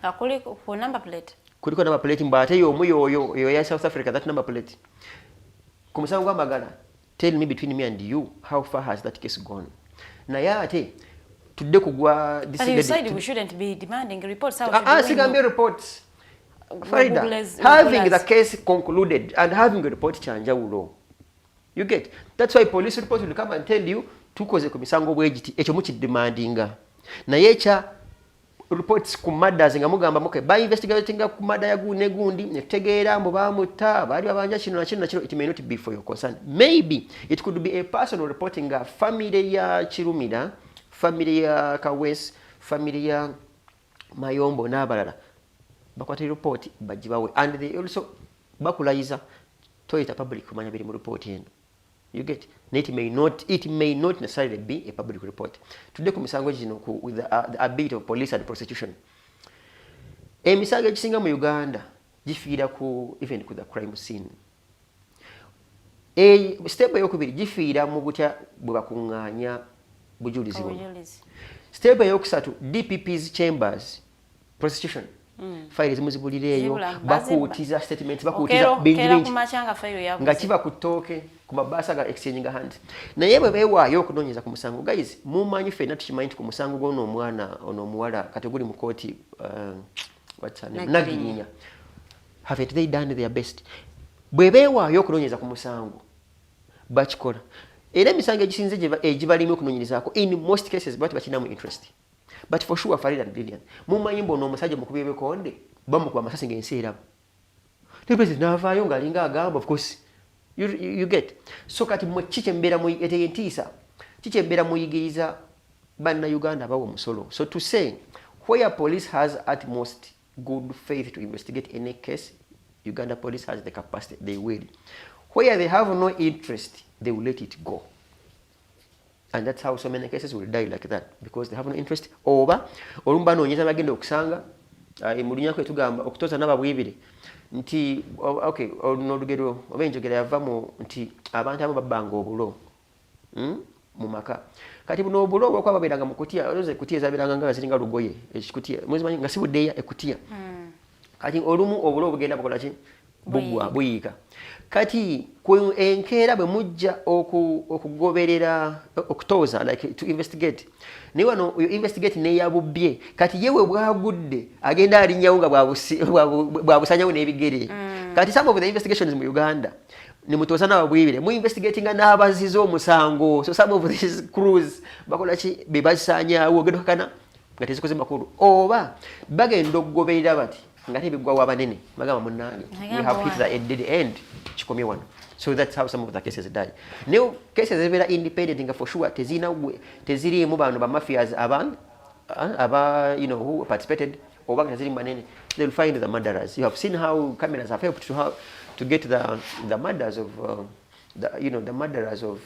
Speaker 7: akuli ku number plate
Speaker 11: kuliko number plate mbu ate y'omu yoyo ya South Africa that number plate ku musango gw'amagala. Tell me between me and you, how far has that case gone? Naye ate tudde kugwa this
Speaker 7: but you said we shouldn't be demanding reports.
Speaker 11: Sigambe reports. Farida, having the case concluded and having a report chanjawulo. You get? That's why police report will come and tell you tukoze ku misango bwegiti ekyo mukidemandinga. Naye echa reports ku murders nga mugamba muke by investigating ku murder ya gundi netegeera mbu bamutta bali babanja kino na kino it may not be for your concern. Maybe it could be a person reporting a family ya Kirumira, family ya Kawes, family ya Mayombo n'abalala bakwata report bajibawe and they also bakulayiza toyita public kumanya biri mu report eno. You get? It may not necessarily be a public report. Today, kumisango gino with a bit of police and prosecution. Emisango gisinga mu Uganda gifiira ku even ku the crime scene. Step eyokubiri gifiira mu butya bwe bakuŋŋaanya bujulizi. Step eyokusatu DPP's chambers prosecution. Files muzibulireyo bakuutiza statements bakuutiza bingi nga kiva ku ttooke ku mabaasa ga exchange nga hand naye bwe beewaayo okunoonyeza ku musango guys mumanyi ffenna tukimanyi nti ku musango gw'ono omwana ono omuwala kati guli mu kooti Nagirinya haven't they done their best bwe beewaayo okunoonyeza ku musango bakikola era emisango egisinze egibalimu okunoonyerezaako in most cases bati bakinamu interest. But for sure, Farid and Brilliant. Mumanyi mbono omusajja mukubi ebikonde bamukuba amasasi ng'ensi eraba. The president n'avaayo ng'alinga agamba of course. You get. So kati mwe kikyembeera mu entiisa. Kikyembeera muyigiriza BannaUganda abawa omusolo. So to say, where police has at most good faith to investigate any case, Uganda police has the capacity, they will. Where they have no interest, they will let it go. And that's how so many cases will die like that because they have no interest. Oba olumba noonyeza bagenda okusanga emulinya kwe tugamba okutoza n'ababwibire nti okay n'olugero oba enjogera yavamu nti abantu abo babbanga obulo mu maka kati buno obulo bw'okuba babeeranga mu kutiya oloza ekutiya ezabeeranga nga ziringa lugoye ekikutiya muzimanyi nga si buddeeya ekutiya kati olumu obulo bugenda bukola ki bugwa buyiika kati enkeera bwe mujja okugoberera okutoza like to investigate naye wano investigate neyabubbye kati yewe bwagudde agenda alinnyawo nga bwabusanyawo n'ebigere kati some of the investigations mu Uganda nimutoza n'ababwibire mu investigatinga n'abaziza omusango so some of these crews bakola ki be basanyaawo ogenda okakana nga tezikoze makulu oba bagenda okugoberera bati nga tebigwawo abanene bagamba munnange we have hit the dead end kikomye wano. So that's how some of the cases die. New cases are very independent nga for sure tezirimu bano ba mafias who participated or teziri manene they'll find the murderers. You have seen how cameras have helped to get the murders of the murderers of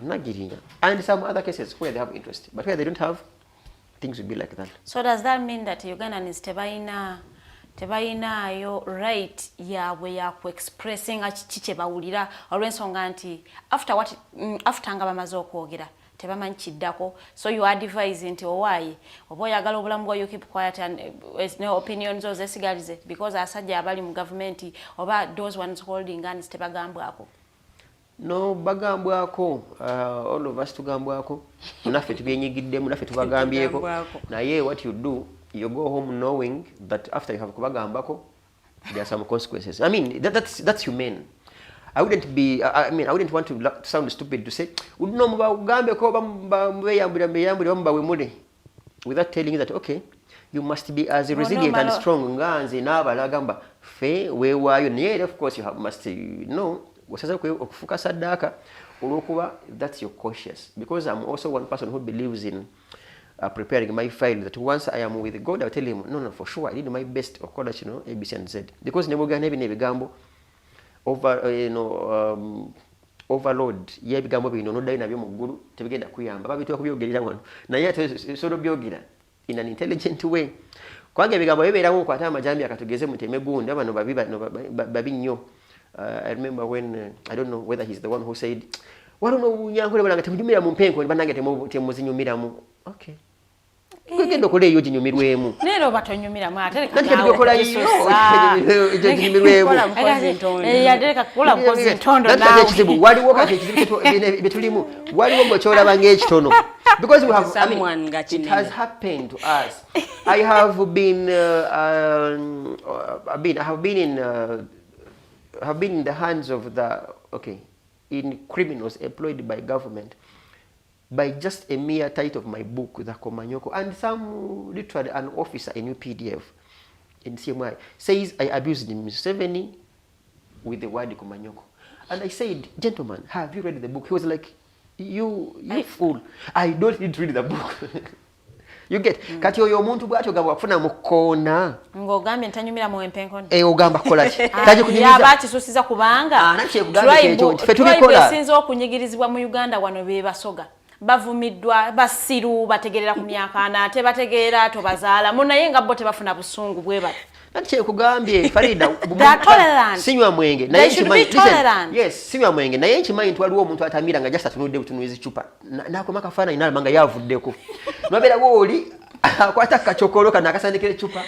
Speaker 11: Nagirinya and some other cases where they have interest but where they don't have things will be like that.
Speaker 7: So does that mean that Ugandans tebayinaayo right yaabwe yaku-expressing kiki kye bawulira olw'ensonga nti after nga bamaze okwogera tebamanyi kiddako. So you advise nti owaaye oba oyagala obulamu bwa you keep quiet and no opinions ozesigalize because asajja abali mu government oba those ones holding guns tebagambwako.
Speaker 11: No bagambwako, all of us tugambwako. Naffe tubyenyigiddemu, naffe tubagambyeko. Naye what you do, you go home knowing that after you have kubagambako, there are some consequences. I mean, that's humane. I wouldn't want to sound stupid to say, without telling you that, okay, you must be as resilient and strong. Of course, you must know. That's your conscious. Because I'm also one person who believes in preparing my file, that once I am with God, I'll tell him, no, for sure, I did my best, of course, ABC and Z. Because overload yebigambo bino no dai nabyo muggulu tebigenda kuyamba babitwa kubyogerera wano naye solo byogira in an intelligent way kwange ebigambo bibera mu kwata amajambi akatugeze muteme gundi abano babinyo. I remember when I don't know whether he's the one who said wano unyankole balanga temujumira mu mpenko banange temuzinyumira mu okay kugenda kole yo jinyumirwemu
Speaker 7: nero batonyumira mu ate
Speaker 11: kati bikola iyo jinyumirwemu
Speaker 7: yadereka kula kozi ntondo
Speaker 11: nawe ekizibu waliwo kati ekizibu betulimu waliwo mbochola bange ekitono because we have it has happened to us. I have been in the hands of in criminals employed by government by just a mere title of my book, The Komanyoko, and literally an officer in UPDF in CMI says I abused Museveni with the word Komanyoko. And I said, gentleman, have you read the book? He was like, you fool. I don't need to read the book. You get kati oyo omuntu bwatyo gabwa kufuna mukona
Speaker 7: ngogambye ntanyumira mu empenko
Speaker 11: ogamba kola ki taje kunyiriza
Speaker 7: yabati susiza kubanga
Speaker 11: nache kugamba ekyo fe tulikola
Speaker 7: sinzo okunyigirizibwa mu Uganda wano be basoga bavumiddwa basiru bategerera ku myaka ate bategerera to bazaala munaye nga bo tebafuna busungu bwe bati
Speaker 11: nache kugambye Farida sinywa mwenge
Speaker 7: naye chimanyi
Speaker 11: yes sinywa mwenge naye chimanyi twaliwo omuntu atamira nga just atunudde butunuizi chupa nako makafana inalanga yavuddeko nobera woli akwata kachokolo kana akasandikire chupa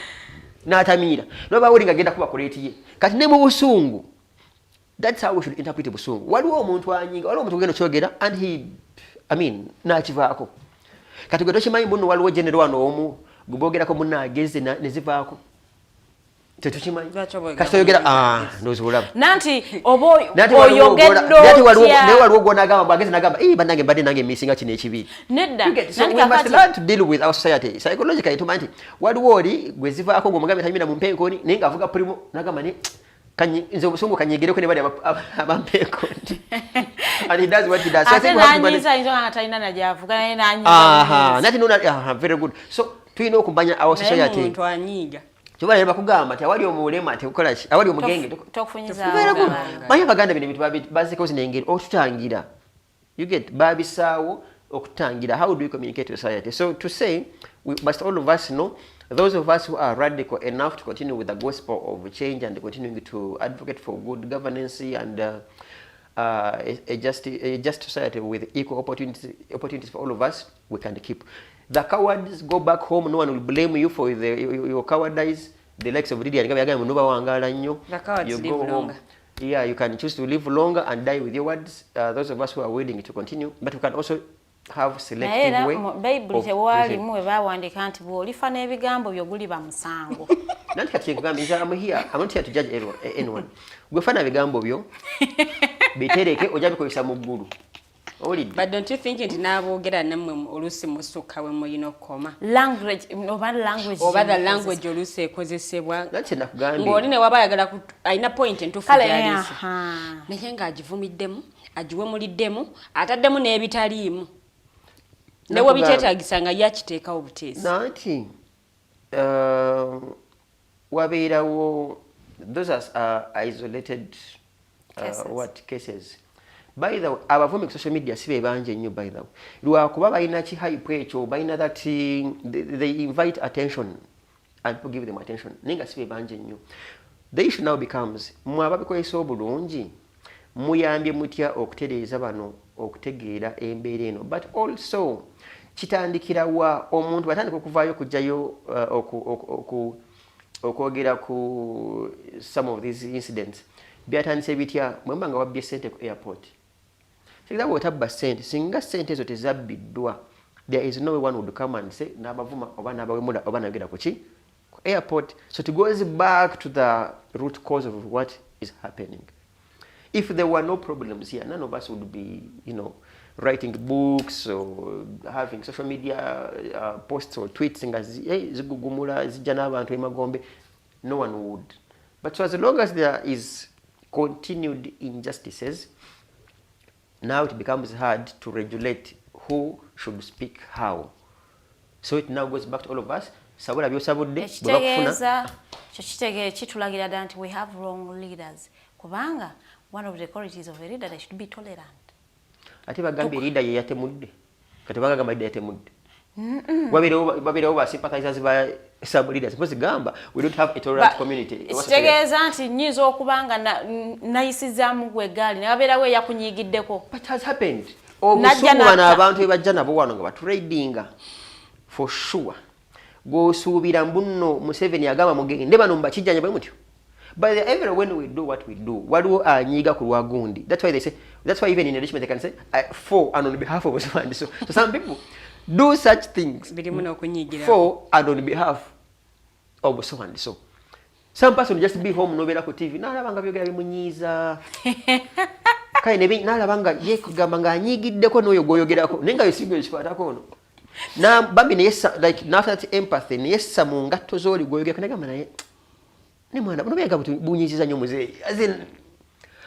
Speaker 11: natamira noba woli nga genda kuba koleti ye kati ne mu busungu. That's how we should interpret busungu. Waliwo omuntu anyinga waliwo omuntu gendo kyogera and he nakivaako kati gwe tokimanyi muno waliwo general wano omu gubogera ko munna ageze nezivaako tetukimanyi kati toyogera ndozi bulamu
Speaker 7: nanti oyogeddo
Speaker 11: naye waliwo gwonagamba bwageze nagamba bannange mbadde nange misinga kino ekibiri
Speaker 7: nedda
Speaker 11: we must learn to deal with our society psychologically tumanyi nti waliwo oli gwe zivaako ng'omugambe tamira mu mpenkoni naye ng'avuga primo nagamba ne nze obusungu kanyegereko ne bali abampenkoni and he does what he does. Very good. So tulina okumanya our society
Speaker 9: omuntu anyiga
Speaker 11: kyobala bakugamba ati awali omulema ati ukola ki awali omugenge
Speaker 7: tokufunyiza
Speaker 11: manya baganda bino bintu bazikoze n'engeri otutangira you get babisaawo okutangira. How do we communicate to society? So to say we must all of us know, those of us who are radical enough to continue with the gospel of change and continuing to advocate for good governance and a just society with equal opportunities for all of us, we can keep. The cowards go back home, no one will blame you for your cowardice. The likes of Lydia and
Speaker 9: the cowards
Speaker 11: you
Speaker 9: live
Speaker 11: go
Speaker 9: longer.
Speaker 11: Home. Yeah, you can choose to live longer and die with your words. Those of us who are willing to continue, but we can also have selective way.
Speaker 7: Bible tewali muwe bawandika nti bw'olifa n'ebigambo by'oguli ba musango.
Speaker 11: Nanti kati nkugamba I'm here. I'm not here to judge anyone. Gwe fana bigambo byo bitereke ojja bikozesa mu ggulu.
Speaker 9: But don't you think nti n'aboogera nammwe oluusi musukka we mulina okukoma?
Speaker 7: Language
Speaker 9: oba the language oluusi ekozesebwa.
Speaker 11: Nanti nakugambye.
Speaker 9: Ng'oli ne waba ayagala alina point entuufu gy'aliisa. Naye ng'agivumiddemu, agiwemuliddemu, ataddemu n'ebitaliimu. Newe biteetaagisa nga yakiteekawo buteesi.
Speaker 11: Nanti wabeerawo those are isolated cases. By the way, abavumi ku social media sibe banje nnyo by the way. Lwakuba balina ki hype ekyo, balina that they invite attention and people give them attention. Ninga sibe banje nnyo. The issue now becomes mwaba bikozesa obulungi muyambye mutya okutereeza bano okutegeera embeera eno, but also kitandikira wa omuntu batandika okuvaayo okujjayo okwogera ku some of these incidents byatandise bitya mwemba nga wabbye ssente ku airport kigamba otabba ssente singa ssente ezo tezabbiddwa there is no way one would come and say n'abavuma oba n'abawemula oba nagenda ku ki ku airport. So it goes back to the root cause of what is happening. If there were no problems here, none of us would be, writing books or having social media posts or tweets zigugumula zijja n'abantu emagombe. No one would. But so as long as there is continued injustices, now it becomes hard to regulate who should speak how. So it now goes back to all of us. Sabula byosabudde
Speaker 7: ekitegeeza kitulagira dda nti we have wrong leaders kubanga one of the qualities of a leader they should be tolerant.
Speaker 11: Ate bagambye leader ye yatemudde kati bagamba leader yatemudde wabirewo ba sympathizers ba some leaders because gamba we don't have a tolerant community.
Speaker 7: Ekitegeeza nti nyiza okubanga nayisizaamu gwe gaali ne wabeerawo eyakunyigiddeko.
Speaker 11: What has happened? Obusungu bano abantu ebajja nabo wano nga batradinga for sure. Go subira mbuno Museveni agamba mugende bano mbakijjanya bwe mutyo. But every when we do what we do, waliwo anyiga ku lwagundi. That's why they say, that's why even in enrichment they can say for and on behalf of someone. So some people do such things for and on behalf of someone. So some person just be home nobera ku TV nalabanga byogera bimunyiza. Kai nebi nalabanga ye kugamba nga anyigiddeko n'oyo goyogerako nenga yesigo ekikwatako ono. Na bambi ne yesa like after that empathy ne yesa mu ngatto zoli goyogera kanagamba naye ne mwana buno bega bunyiziza nnyo muzeeyi as in.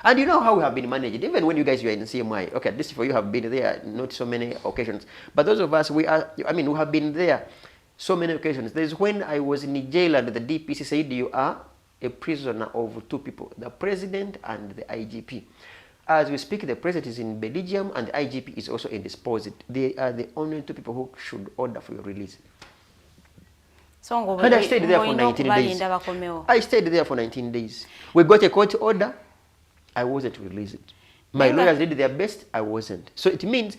Speaker 11: And you know how we have been managed even when you guys were in CMI. Okay, this for you have been there not so many occasions, but those of us we have been there so many occasions. There's when I was in jail and the DPC said you are a prisoner of two people, the president and the IGP. As we speak, the president is in Belgium and the IGP is also indisposed. They are the only two people who should order for your release. And I stayed there for 19 days. I stayed there for 19 days. We got a court order. I wasn't released. My lawyers did their best. I wasn't. So it means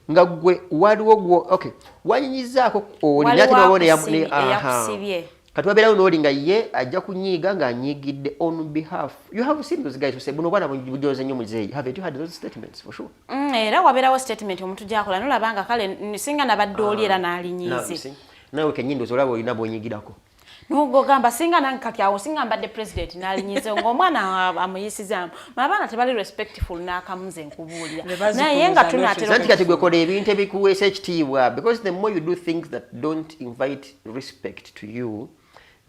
Speaker 11: nga gwe waliwo okay wanyinyizaako olinyati babone yakusibye kati wabeerawo n'oli nga ye ajja kunyiiga ng'anyigidde on behalf. You have seen those guys who say buno bwana bujoze nnyo muzeeyi. Haven't you had those statements for sure?
Speaker 7: Era wabeerawo statement omuntu gy'akola nolabanga kale singa nabadde oli era n'alinyiize.
Speaker 11: Nawe kenyindu zolaba olina bw'onyigirako.
Speaker 7: Nugo gamba singa nankati awo singa mbadde president n'alinyize ng'omwana amuyisizaamu. Abaana tebali respectful n'akamuze nkubuulira. Naye nga tunatera
Speaker 11: nti kati gwe kola ebintu ebikuweesa ekitiibwa because the more you do things that don't invite respect to you,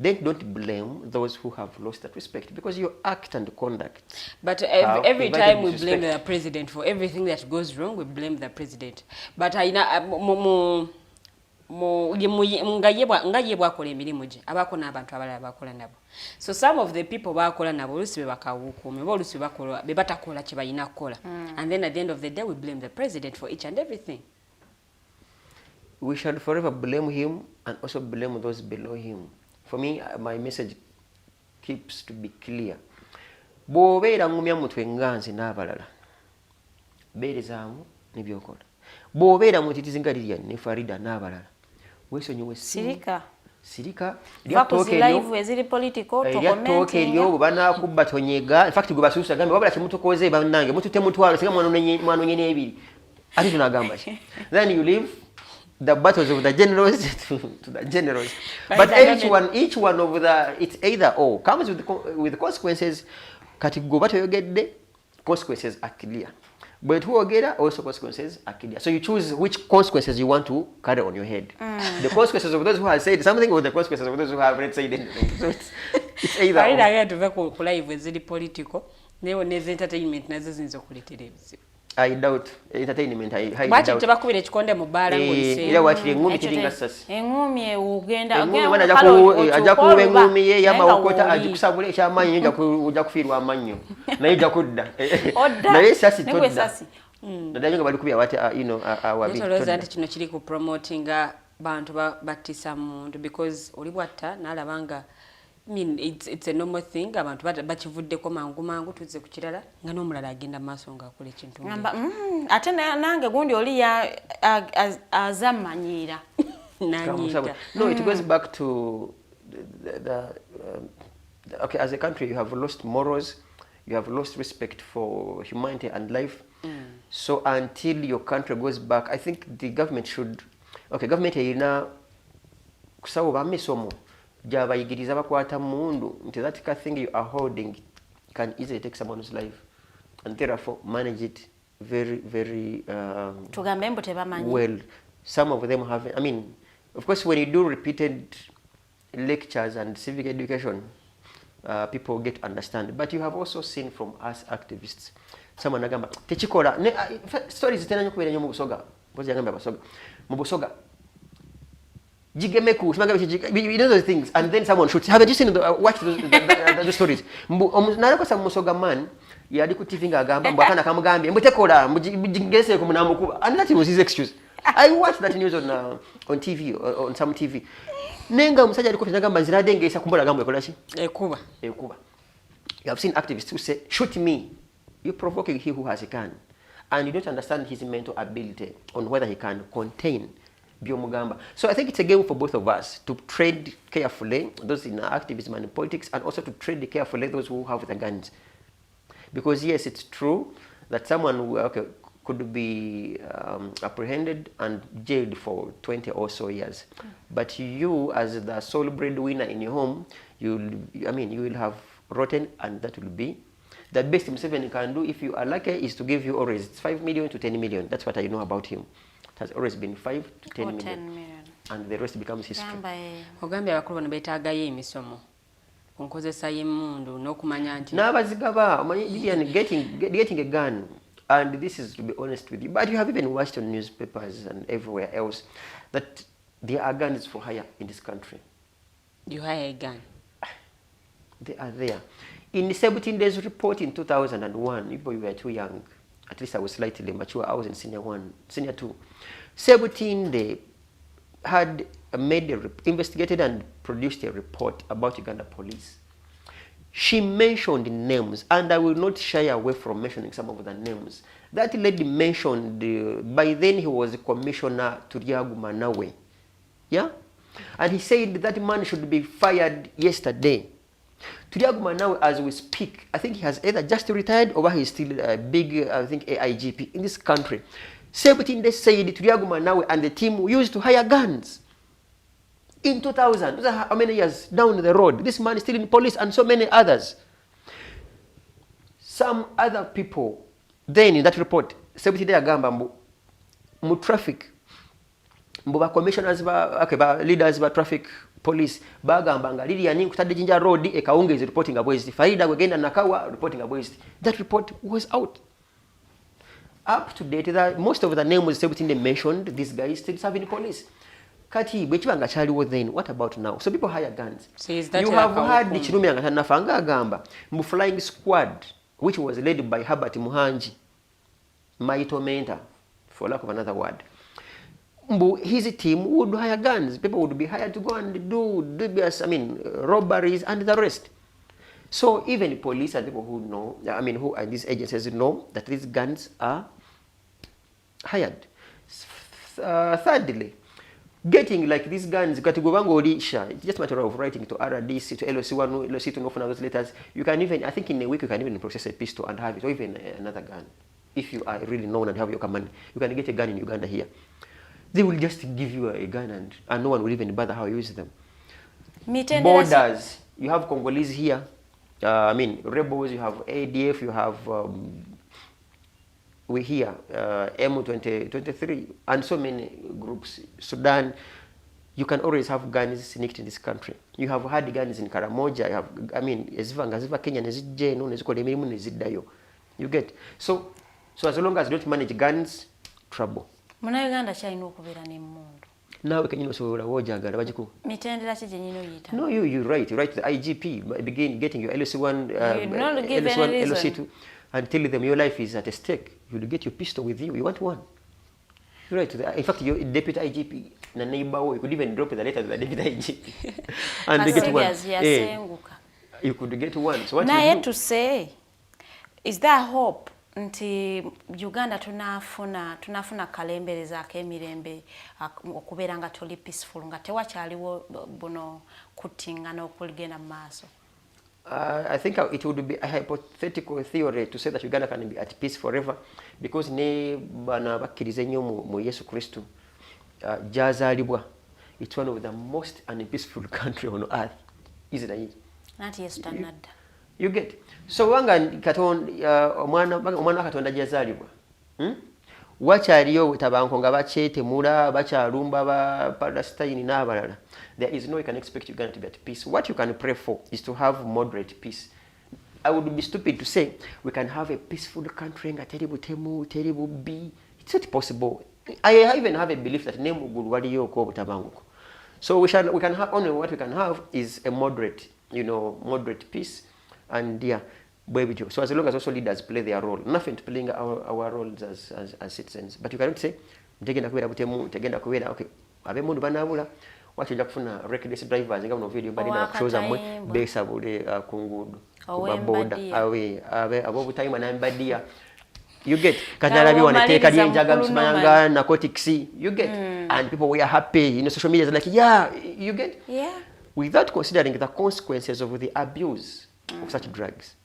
Speaker 11: then don't blame those who have lost that respect because your act and conduct.
Speaker 9: But every time we blame the president for everything that goes wrong, we blame the president. But ngaye bwakola emirimu gye abako n'abantu abalala bakola nabo. So some of the people bakola nabo olusi be bakawukuume oba olusi bakola be batakola kye balina kukola. And then at the end of the day we blame the president for each and everything.
Speaker 11: We should forever blame him and also blame those below him. For me, my message keeps to be clear. Bw'obeera ngumya mutwe nganze n'abalala beerezaamu n'ebyokola. Bw'obeera mutitizi nga Lilian ne Farida n'abalala weesonyiwe sirika lyatooka eryo bwe banaakubba tonyega. In fact gwe basuusa gambe wabula kyemutukoze bannange mutute mutwalo singa mwanonye n'ebiri ate tunagamba ki. Then you leave the battles of the generals to the generals. But each one of the it's either or comes with consequences. Kati gwe batoyogedde consequences are clear. But who are also consequences are clear. So you choose which consequences you want to carry on your head. The consequences of those who have said something or the consequences of those who haven't said anything. So it's either or.
Speaker 9: I to work live with the political. Never entertainment nazo kuletea ebizibu.
Speaker 11: I doubt entertainment. I doubt.
Speaker 9: Bachi tebakubira ekikonde mu bbaala ng'olise.
Speaker 11: Era wakiri engumi kiringa sasi.
Speaker 7: Engumi ugenda
Speaker 11: ajja kuba engumi ye yamawokota agikusabula ekyamaanyi ojja kufiirwa amannyo. Naye ojja kudda. Naye sasi todda. Naddala nga bali kubya bati awabi.
Speaker 9: Ntolooza nti kino kiri ku promotinga bantu battisa muntu because oli bwatta n'alabanga I mean, it's a normal thing. Abantu bakivuddeko mangu tuze ku kirala nga n'omulala agenda maaso ng'akola ekintu.
Speaker 7: Ate nange gundi oli azamanyira.
Speaker 11: No, it goes back to okay, as a country you have lost morals, you have lost respect for humanity and life. So until your country goes back, I think the government should, okay, government erina kusawo bamisomo jabayigiriza bakwata mundu nti that thing you are holding can easily take someone's life, and therefore manage it very well. Some of them have, I mean, of course, when you do repeated lectures and civic education, people get understand. But you have also seen from us activists, someone agamba techikola stories tena nyokubera nyo mu Busoga, bozi yagamba Basoga mu Busoga jigemeku you know those things, and then someone shoots. Have you seen watch those stories? Narako sa Musoga man yali ku TV ngagamba mbakana kamugambye mbutekola mbujingese ku munamukuba, and that was his excuse. I watched that news on TV, on some TV. Nenga musajja aliko tinagamba nzira dengesa kumbola gambo ekola ki? Ekuba. You have seen activists who say, shoot me. You're provoking he who has a gun. And you don't understand his mental ability on whether he can contain Biomugamba. So I think it's a game for both of us to trade carefully, those in activism and politics, and also to trade carefully those who have the guns. Because yes, it's true that someone who, could be apprehended and jailed for 20 or so years. But you, as the sole breadwinner in your home, you will have rotten, and that will be the best Museveni can do, if you are lucky, is to give you always 5 million to 10 million. That's what I know about him. It has always been 5 to 10 million. And the rest becomes history.
Speaker 9: Ogambye abakulu bano beetaagayo emisomo kunkozesa y'emmundu n'okumanya nti
Speaker 11: n'abazigaba getting a gun. And this is to be honest with you, but you have even watched on newspapers and everywhere else that there are guns for hire in this country.
Speaker 9: You hire a gun?
Speaker 11: They are there. In the 17 days report in 2001, you were too young. At least I was slightly mature. I was in senior 2. 17 they had investigated and produced a report about Uganda police. She mentioned names, and I will not shy away from mentioning some of the names. That lady mentioned, by then he was Commissioner Turiagu Manawe. Yeah? And he said that man should be fired yesterday. Turiagu Manawe, as we speak, I think he has either just retired or he's still a big, I think, AIGP in this country. 17 days said Turiagu Manawe and the team used to hire guns. In 2000, those are how many years down the road, this man is still in police, and so many others. Some other people, then in that report, 70 days agamba mu traffic, mbu commissioners leaders ba traffic police bagamba nga lili yani kutadde Jinja road ekawungezi reporting abwezi Farida gwegenda nakawa reporting abwezi. That report was out. Up to date, most of the names 17 they mentioned, these guys still serving police. Kati bwekibanga kyaliwo then, what about now? So people hire guns. So is that you have had Chirumira nga tanafanga agamba mu flying squad, which was led by Herbert Muhanji, my tormentor, for lack of another word. His team would hire guns. People would be hired to go and do dubious, robberies and the rest. So even police and people who know, who are these agencies know that these guns are hired. Thirdly, getting like these guns, it's just a matter of writing to RDC, to LOC1, LOC2, no those letters. You can even, I think in a week, you can even process a pistol and have it, or even another gun. If you are really known and have your command, you can get a gun in Uganda here. They will just give you a gun and no one will even bother how you use them. Borders, you have Congolese here. Rebels, you have ADF, you have we here, M23, and so many groups. Sudan, you can always have guns sneaked in this country. You have had guns in Karamoja, you have, Kenya, you get. So as long as you don't manage guns, trouble.
Speaker 7: Uganda chayino okubera n'emmundu.
Speaker 11: Nawe kenyino sobola wojagala bajiku.
Speaker 7: Mitendera ki jenyino yita.
Speaker 11: No, you write to the IGP, begin getting your LOC1, LOC1, LOC2, and tell them your life is at stake. You will get your pistol with you. You want one. Right. In fact, your deputy IGP, na neighbor, you could even drop the letter to the deputy IGP, and they get one. You could get one. So what
Speaker 7: now
Speaker 11: you
Speaker 7: yet
Speaker 11: do?
Speaker 7: to say, is there hope nti Uganda tunafuna kalembereza akemirembe okubeera nga tuli peaceful nga tewakyaliwo buno kutingana okuligenda mu maaso?
Speaker 11: I think it would be a hypothetical theory to say that Uganda can be at peace forever, because ne bana bakkiriza nnyo mu Yesu Kristo gyazaalibwa, it's one of the most unpeaceful country on earth, isn't it?
Speaker 7: Nati Yesu tanadda.
Speaker 11: You get. So wanga katonda omwana katonda gyazaalibwa, wakyaliyo tabanko nga bakyetemula bakyalumba ba Palestine n'abalala. There is no way you can expect Uganda to be at peace. What you can pray for is to have moderate peace. I would be stupid to say we can have a peaceful country nga teri butemu, teri bubbi. It's not possible. I even have a belief that nemugulu waliyo ko butabanguko. So we can have only what we can have is a moderate, moderate peace, and yeah, so as long as also leaders play their role, nothing to playing our roles as citizens. But you cannot say tegenda kubeera butemu, tegenda kubeera okay. Abemundu banabula wachija kufuna reckless drivers nga video bali na kuchoza mwe besa bule ku ngudo kuba boda abo butayima na mbadia. You get kadala bi wanateka lyenjaga msibanga narcotics, you get, and people were happy, social media is like, yeah, you get, without considering the consequences of the abuse of such drugs.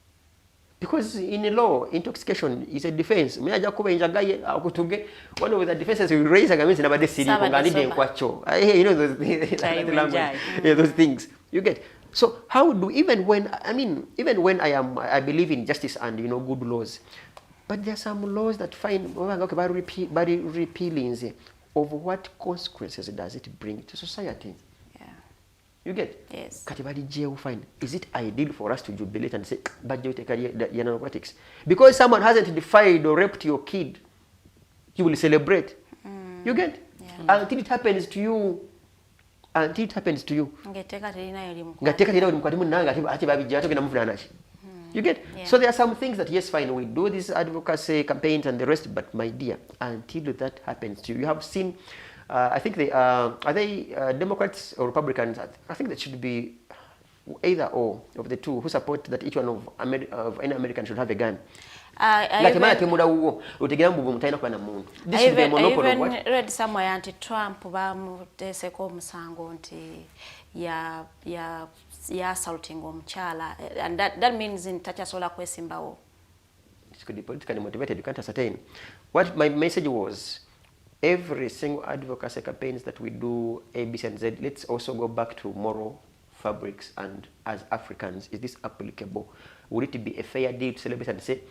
Speaker 11: Because in the law, intoxication is a defense. One of the defenses we raise against those things. You get. So how do even when I believe in justice and good laws, but there are some laws that find by repealing of what consequences does it bring to society. You get?
Speaker 7: Yes.
Speaker 11: Fine. Is it ideal for us to jubilate and say, narcotics? Because someone hasn't defied or raped your kid, you will celebrate. You get? Yeah. Until it happens to you. Until it happens to you. You get? Yeah. So there are some things that, yes, fine, we do these advocacy campaigns and the rest, but my dear, until that happens to you, you have seen, I think they are they Democrats or Republicans? I think that should be either or of the two who support that each one of any American should have a gun. I even
Speaker 7: read somewhere anti-Trump bamuteseko omusango nti ya assaulting omukyala, and that means in tachasola kwesimbawo.
Speaker 11: It could be politically motivated, you can't ascertain. What my message was, every single advocacy campaigns that we do, A, B, and Z, let's also go back to moral fabrics, and as Africans, is this applicable? Would it be a fair deal to celebrate and say,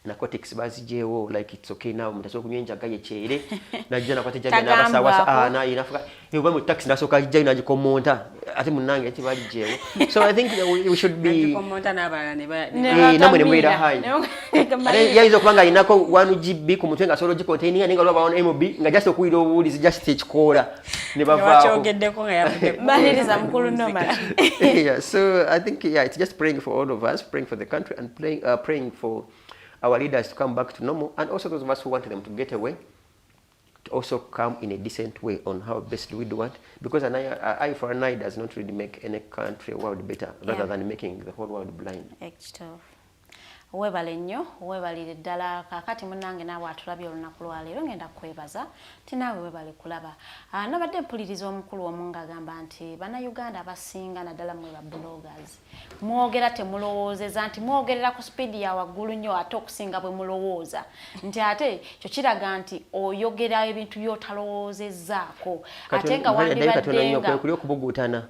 Speaker 11: narcotics bazijewo, like it's okay now, mutasoka kunywa enjaga yechere najja kwate jaga n'abasawasa na inafuka yoba mu taxi nasoka jja inajikommonta ate munange ati balijewo. So I think we should be kommonta n'abala ne ba namwe mwera hai ate yayizo kubanga inako 1 GB ku mutwe nga solo gikontaining ninga lwa baona MB nga just okuira obulizi just ekikola ne bava
Speaker 9: wachogeddeko nga yavude
Speaker 7: baliriza mukulu noma.
Speaker 11: Yeah, so I think it's just praying for all of us, praying for the country, and praying for our leaders to come back to normal, and also those of us who want them to get away, to also come in a decent way on how best we do it. Because an eye for an eye does not really make any country world better, rather than making the whole world blind.
Speaker 7: Webale nnyo, webalire ddala kakati munnange naawe atulabye olunaku lwaleero ngenda kwebaza ti naawe webale kulaba. Nabadde mpuliriza omukulu omu ng'agamba nti bannayuganda abasinga naddala mwe ba bloggers mwogera temulowoozeza nti mwogerera ku sipiidi ya waggulu nnyo ate okusinga bwe mulowooza nti ate kyo kiraga nti oyogera ebintu by'otalowoozezzaako ate nga wandibaddenga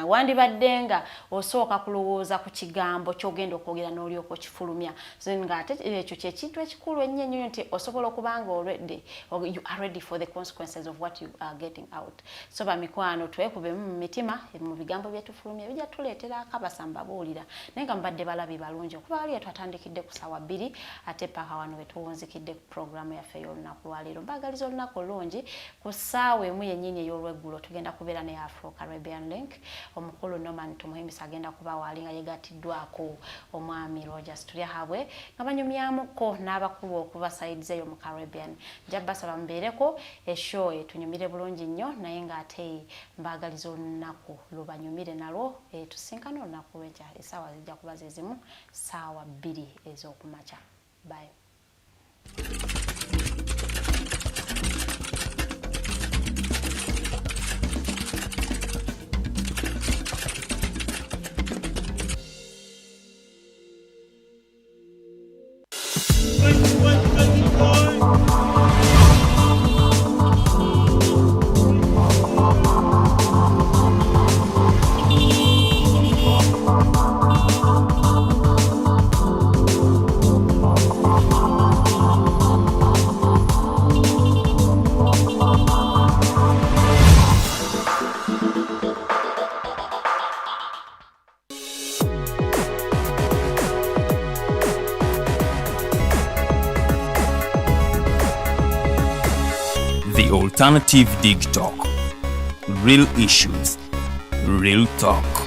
Speaker 7: wandibaddenga osooka kulowooza ku kigambo ky'ogenda okwogera n'olyoka okifulumya, so nga ate ekyo ky'ekintu ekikulu ennyo ennyo nti osobola okuba nga already you are ready for the consequences of what you are getting out. So bamikwano twekube mu mitima mu bigambo byetufulumya bijja tuleetera akabasamba buulira naye nga mbadde balabi balungi okuba wali twatandikidde ku ssaawa 2 ate paka wano wetuwunzikidde ku programu yaffe y'olunaku lwaleero. Mbagaliza olunaku olungi ku ssaawa emu yennyini ey'olweggulo tugenda kubeera ne Afro Caribbean Link link omukulu Norman Tumuhimbise agenda kuba wali nga yegatiddwako omwami Rogers Tulyahabwe nga banyumyamuko n'abakulu okuba sides eyo mu Caribbean. Jabasaba mbeereko eshow etunyumire bulungi nnyo naye ng'ate mbaagaliza olunaku lubanyumire nalwo tusinkana olunaku lw'enkya essaawa zijja kuba zezimu ssaawa 2 ez'okumakya. Bye.
Speaker 6: The Alternative Digitalk. Real issues, real talk.